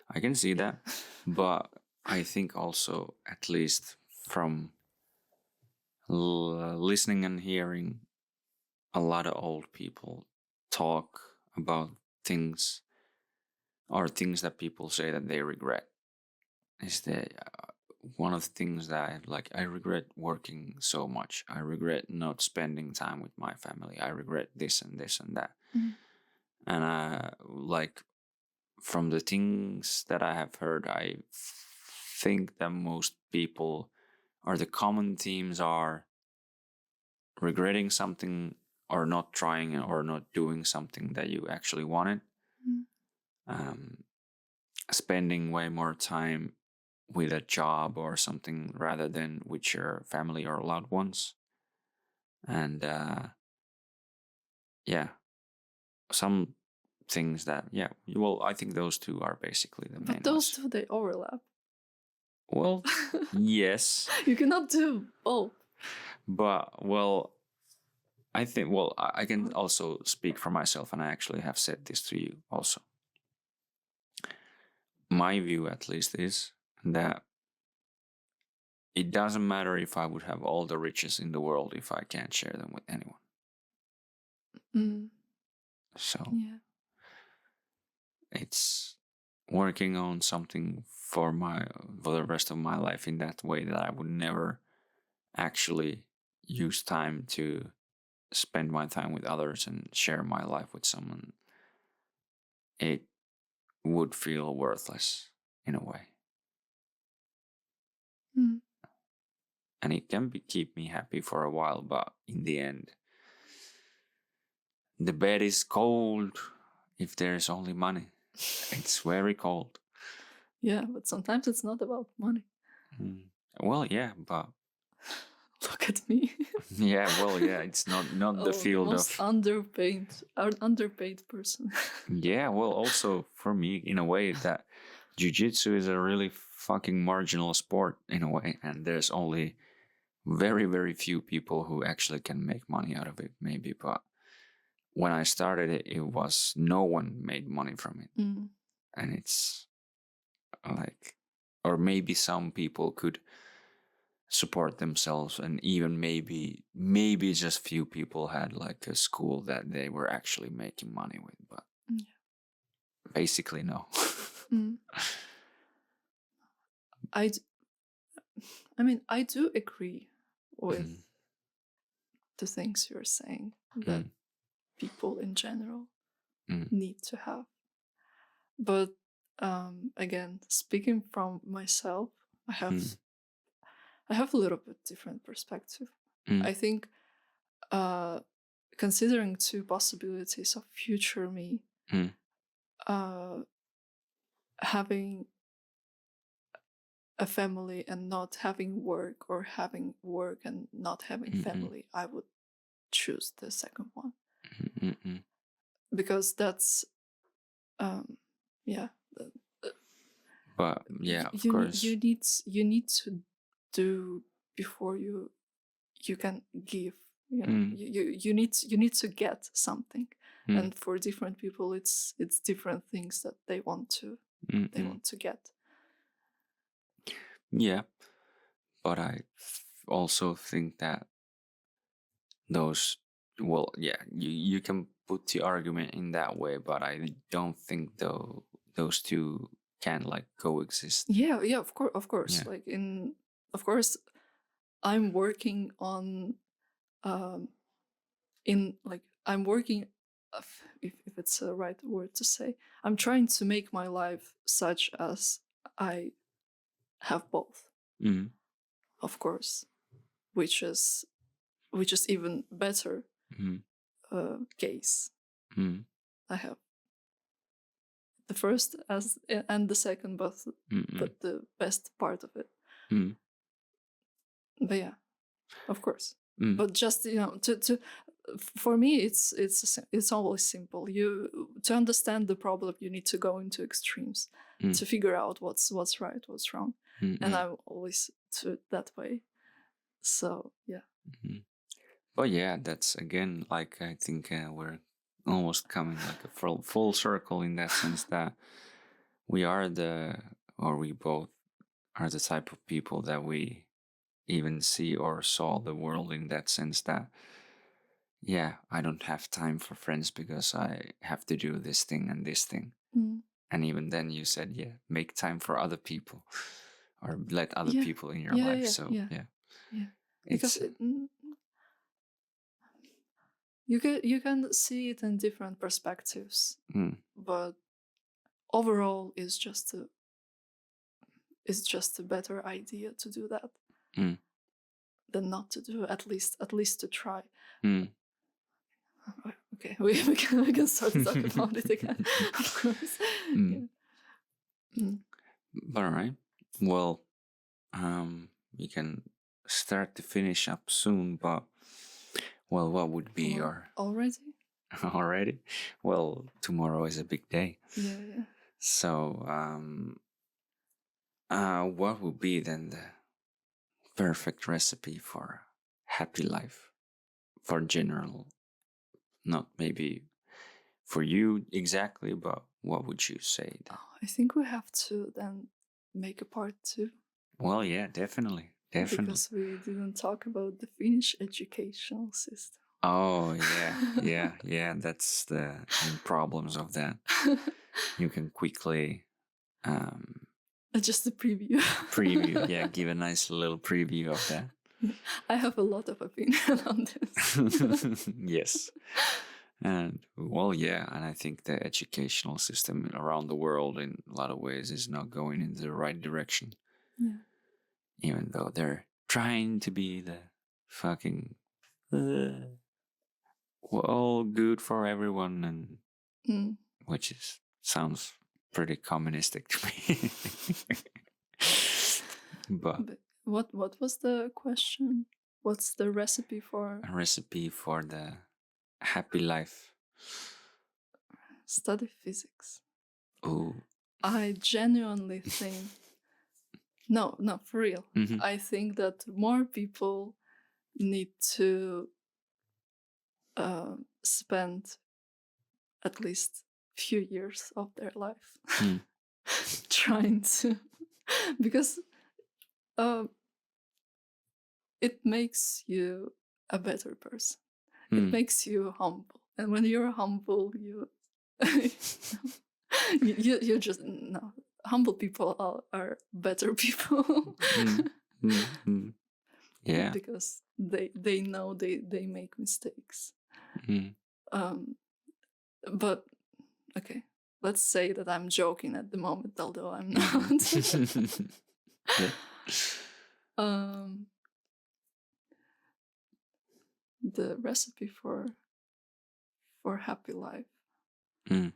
I can see that. But I think also, at least from listening and hearing a lot of old people talk about things, or things that people say that they regret, is that one of the things that I regret working so much. I regret not spending time with my family. I regret this and this and that. And from the things that I have heard, I think that most people, or the common themes, are regretting something, or not trying, or not doing something that you actually wanted. Spending way more time with a job or something rather than with your family or loved ones. And some things that, I think those two are basically the main but those ones. two, they overlap. Well, yes. You cannot do both. But, I think, I can also speak for myself, and I actually have said this to you also. My view, at least, is that it doesn't matter if I would have all the riches in the world if I can't share them with anyone. So it's working on something for the rest of my life in that way, that I would never actually use time to spend my time with others and share my life with someone. It would feel worthless in a way. And it can keep me happy for a while, but in the end, the bed is cold if there's only money. It's very cold. Yeah, but sometimes it's not about money. Well, yeah, but look at me. Yeah, well, yeah, it's not the field most of underpaid person. Yeah, well, also for me, in a way, that jiu-jitsu is a really fucking marginal sport in a way, and there's only very, very few people who actually can make money out of it, maybe. But when I started it, it was no one made money from it. Mm. And it's like, or maybe some people could support themselves, and even maybe just few people had like a school that they were actually making money with, but basically no. Mm. I mean, I do agree with the things you're saying that people in general need to have. But again, speaking from myself, I have a little bit different perspective. I think considering two possibilities of future me, having a family and not having work, or having work and not having family, I would choose the second one. Because that's but yeah, of course. You need to do before you can give. You need to get something. And for different people it's different things that they want to get. Yeah, but I also think that those, well, yeah, you can put the argument in that way, but I don't think though those two can like coexist. Yeah, of course. Yeah. Like of course, I'm working on I'm working, if it's the right word to say, I'm trying to make my life such as I have both. Of course, which is even better case. I have the first as and the second, but the best part of it. But yeah, of course. But just to for me it's always simple. To understand the problem you need to go into extremes to figure out what's right, what's wrong. And I'm always to that way. So yeah. But yeah, that's again, like, I think we're almost coming like a full circle in that sense that we both are the type of people that we even see or saw the world in that sense that, yeah, I don't have time for friends because I have to do this thing and this thing. And even then you said, yeah, make time for other people or let other people in your life. So yeah. Because you can see it in different perspectives, but overall it's just a better idea to do that than not to do. At least to try. Okay, we can start talking about it again. Of course. All right. Well, we can start to finish up soon, but well, what would be your already? Well, tomorrow is a big day. Yeah. So, what would be then the perfect recipe for a happy life, for general, not maybe for you exactly, but what would you say then? I think we have to then make a part 2. Well, yeah, definitely. Because we didn't talk about the Finnish educational system. Oh, yeah. That's the problems of that. You can quickly just a preview. Yeah, give a nice little preview of that. I have a lot of opinion on this. Yes. And well, yeah, and I think the educational system around the world in a lot of ways is not going in the right direction. Yeah. Even though they're trying to be the fucking all good for everyone, and which sounds pretty communistic to me. But what was the question? What's the recipe for? A recipe for the happy life. Study physics. Oh. I genuinely think no, for real. I think that more people need to spend at least few years of their life Mm. trying to, because it makes you a better person. It Mm. makes you humble, and when you're humble, you you just no. Humble people are better people. Mm. Mm. Mm. Yeah. Because they know they make mistakes. Mm. But okay, let's say that I'm joking at the moment, although I'm Mhm. not. Yeah. The recipe for happy life. Mm.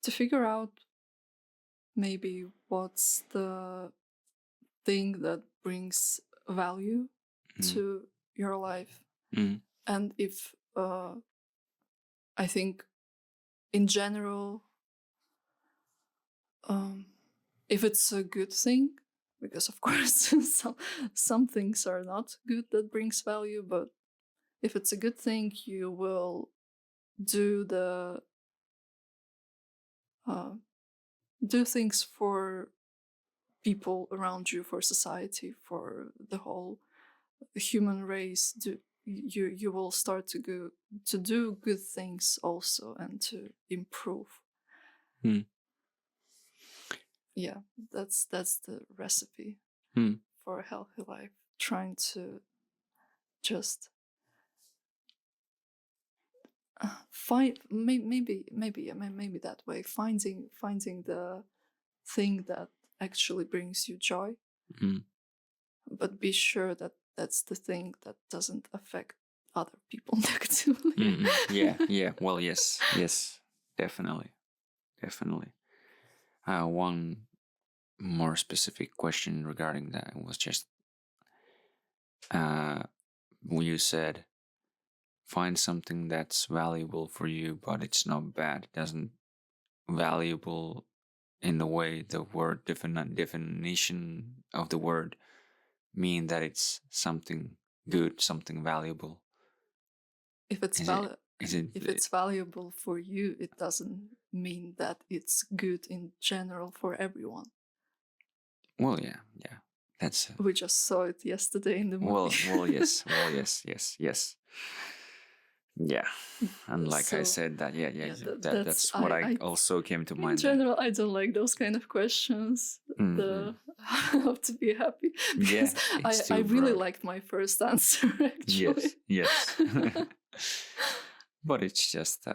To figure out maybe what's the thing that brings value Mm. to your life, Mm. and if I think in general, if it's a good thing, because of course some things are not good that brings value, but if it's a good thing, you will do the do things for people around you, for society, for the whole human race. You will start to do good things also, and to improve. Mm. Yeah, that's the recipe Mm. for a healthy life. Trying to just find maybe that way, finding the thing that actually brings you joy, Mm. but be sure that that's the thing that doesn't affect other people negatively. Mm. Yeah. Yeah. Well, yes. Yes. Definitely. Definitely. One more specific question regarding that was just when you said find something that's valuable for you, but it's not bad. It doesn't valuable in the way the word definition of the word mean that it's something good, something valuable. If it's Is it? Is it? if it's valuable for you, it doesn't mean that it's good in general for everyone. Well, yeah, yeah. That's We just saw it yesterday in the movie. yes, yes. Yeah, and like I So said, that yeah, that's what I also came to in mind. general, I don't like those kind of questions. The how to be happy, because Yeah, it's I too really broad. liked my first answer actually. Yes. But it's just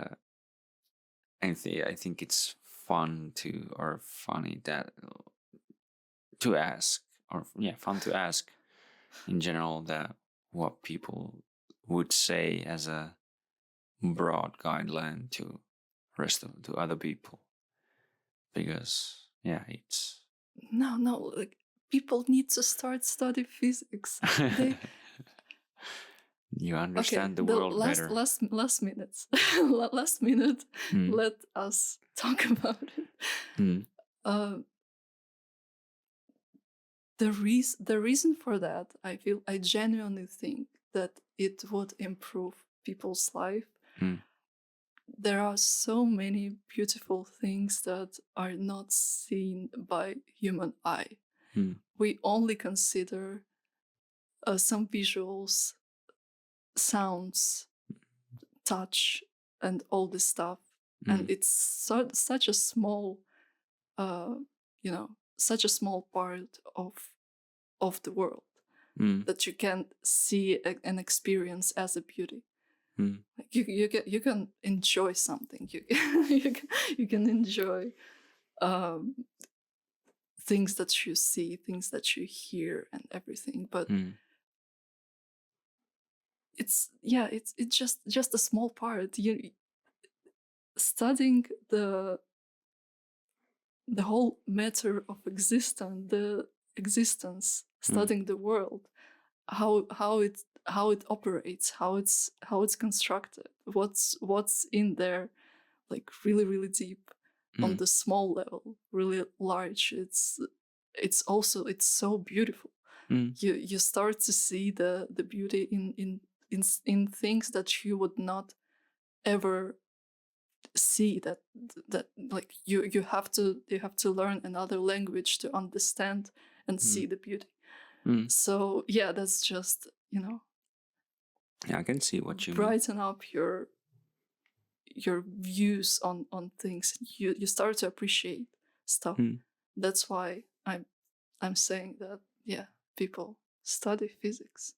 I think it's fun to or funny that to ask or yeah, fun to ask in general that what people would say as a broad guideline to rest of to other people, because yeah, it's No, like, people need to start study physics. They you okay. understand the The world better. last minutes, last minute. Mm. Let us talk about it. Mm. The reason for that, I genuinely think that it would improve people's life. Mm. There are so many beautiful things that are not seen by human eye. Mm. We only consider some visuals, sounds, touch, and all this stuff, and it's such a small, uh, such a small part of the world Mm. that you can see and experience as a beauty. Mm. Like you can enjoy something. You can enjoy things that you see, things that you hear, and everything. But Mm. it's just a small part. You studying the whole matter of existence, studying the world, how it operates, how it's constructed, what's in there, like really really deep, on Mm. the small level, really large. it's so beautiful. You start to see the beauty in things that you would not ever see, that like you have to learn another language to understand and see the beauty. So yeah, that's just, Yeah, I can see what you mean. brighten up your views on things. You start to appreciate stuff. That's why I'm saying that, yeah, people study physics.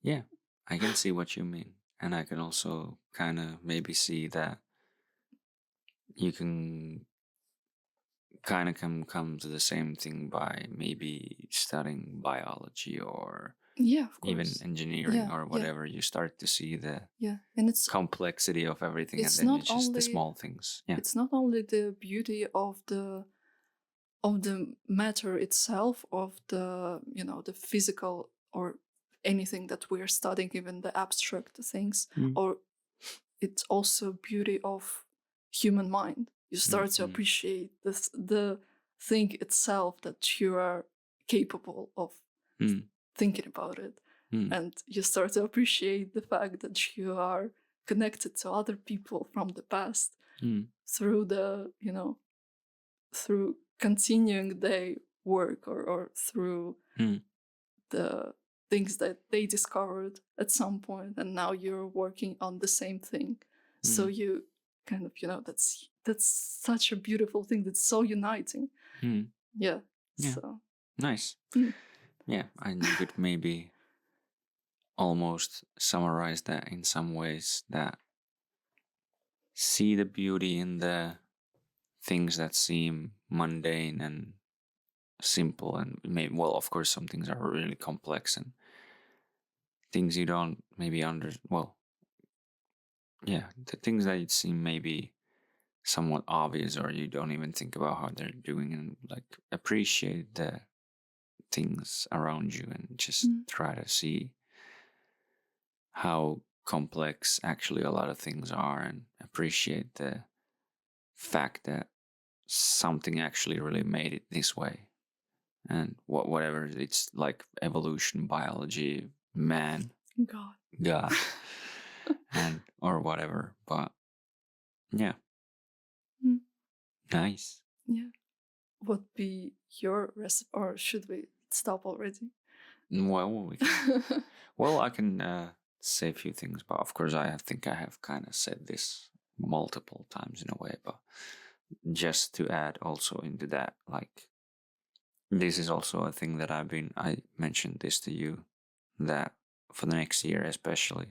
Yeah, I can see what you mean. And I can also kind of maybe see that you can kind of come to the same thing by maybe studying biology or Yeah, of even course. engineering Yeah, or whatever. You start to see the and it's complexity of everything, and it's then not it's just the only small things. Yeah. it's not only the beauty of the matter itself, of the the physical or anything that we're studying, even the abstract things, or it's also beauty of human mind. You start to appreciate the thing itself, that you are capable of thinking about it, and you start to appreciate the fact that you are connected to other people from the past through the through continuing their work, or through the things that they discovered at some point, and now you're working on the same thing. So you kind of, that's such a beautiful thing, that's so uniting. Yeah. So Nice. Yeah, and you could maybe almost summarize that in some ways, that see the beauty in the things that seem mundane and simple, and maybe, well, of course some things are really complex and things you don't maybe the things that seem maybe somewhat obvious, or you don't even think about how they're doing, and like appreciate the things around you and just try to see how complex actually a lot of things are, and appreciate the fact that something actually really made it this way. And whatever it's like, evolution, biology, man, God, and or whatever. But yeah, nice. yeah, what be your recipe, or should we stop already? Well, I can say a few things, but of course I think I have kind of said this multiple times in a way. But just to add also into that, like, this is also a thing that I mentioned this to you, that for the next year especially,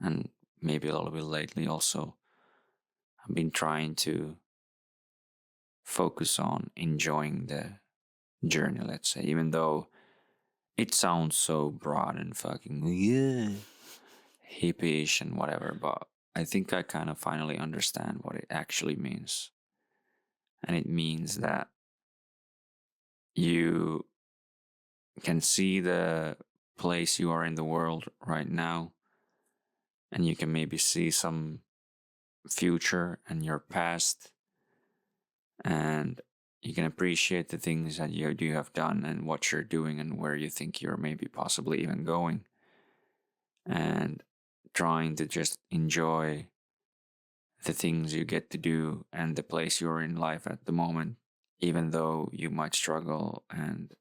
and maybe a little bit lately also, I've been trying to focus on enjoying the journey, let's say, even though it sounds so broad and fucking, yeah, hippie-ish and whatever, but I think I kind of finally understand what it actually means. And it means that you can see the place you are in the world right now, and you can maybe see some future and your past, and you can appreciate the things that you do have done and what you're doing and where you think you're maybe possibly even going, and trying to just enjoy the things you get to do and the place you're in life at the moment, even though you might struggle and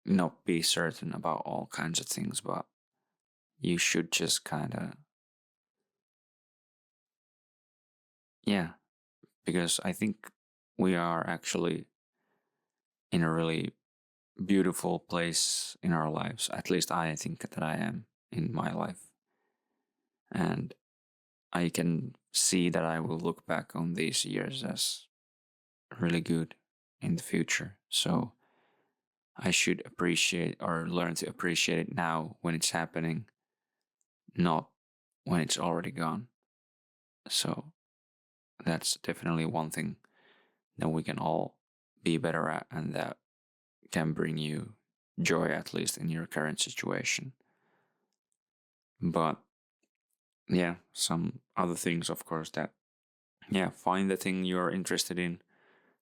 not be certain about all kinds of things. But you should just kind of, yeah, because I think we are actually in a really beautiful place in our lives. At least I think that I am in my life. And I can see that I will look back on these years as really good in the future. So I should appreciate, or learn to appreciate it now when it's happening, not when it's already gone. So that's definitely one thing that we can all be better at, and that can bring you joy, at least in your current situation. But yeah, some other things, of course, that, yeah, find the thing you're interested in,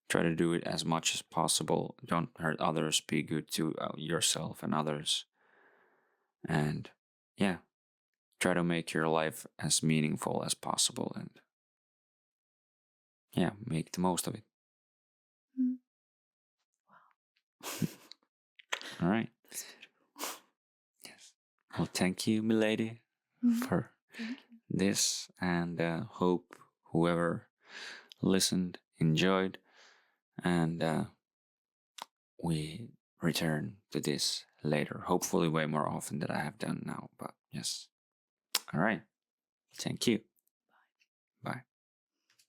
Try to do it as much as possible. Don't hurt others. Be good to yourself and others. And yeah, try to make your life as meaningful as possible. And yeah, make the most of it. Mm. All right. Yes. Well, thank you, milady, for this, and hope whoever listened enjoyed, and we return to this later, hopefully way more often than I have done now. But yes. All right. Thank you.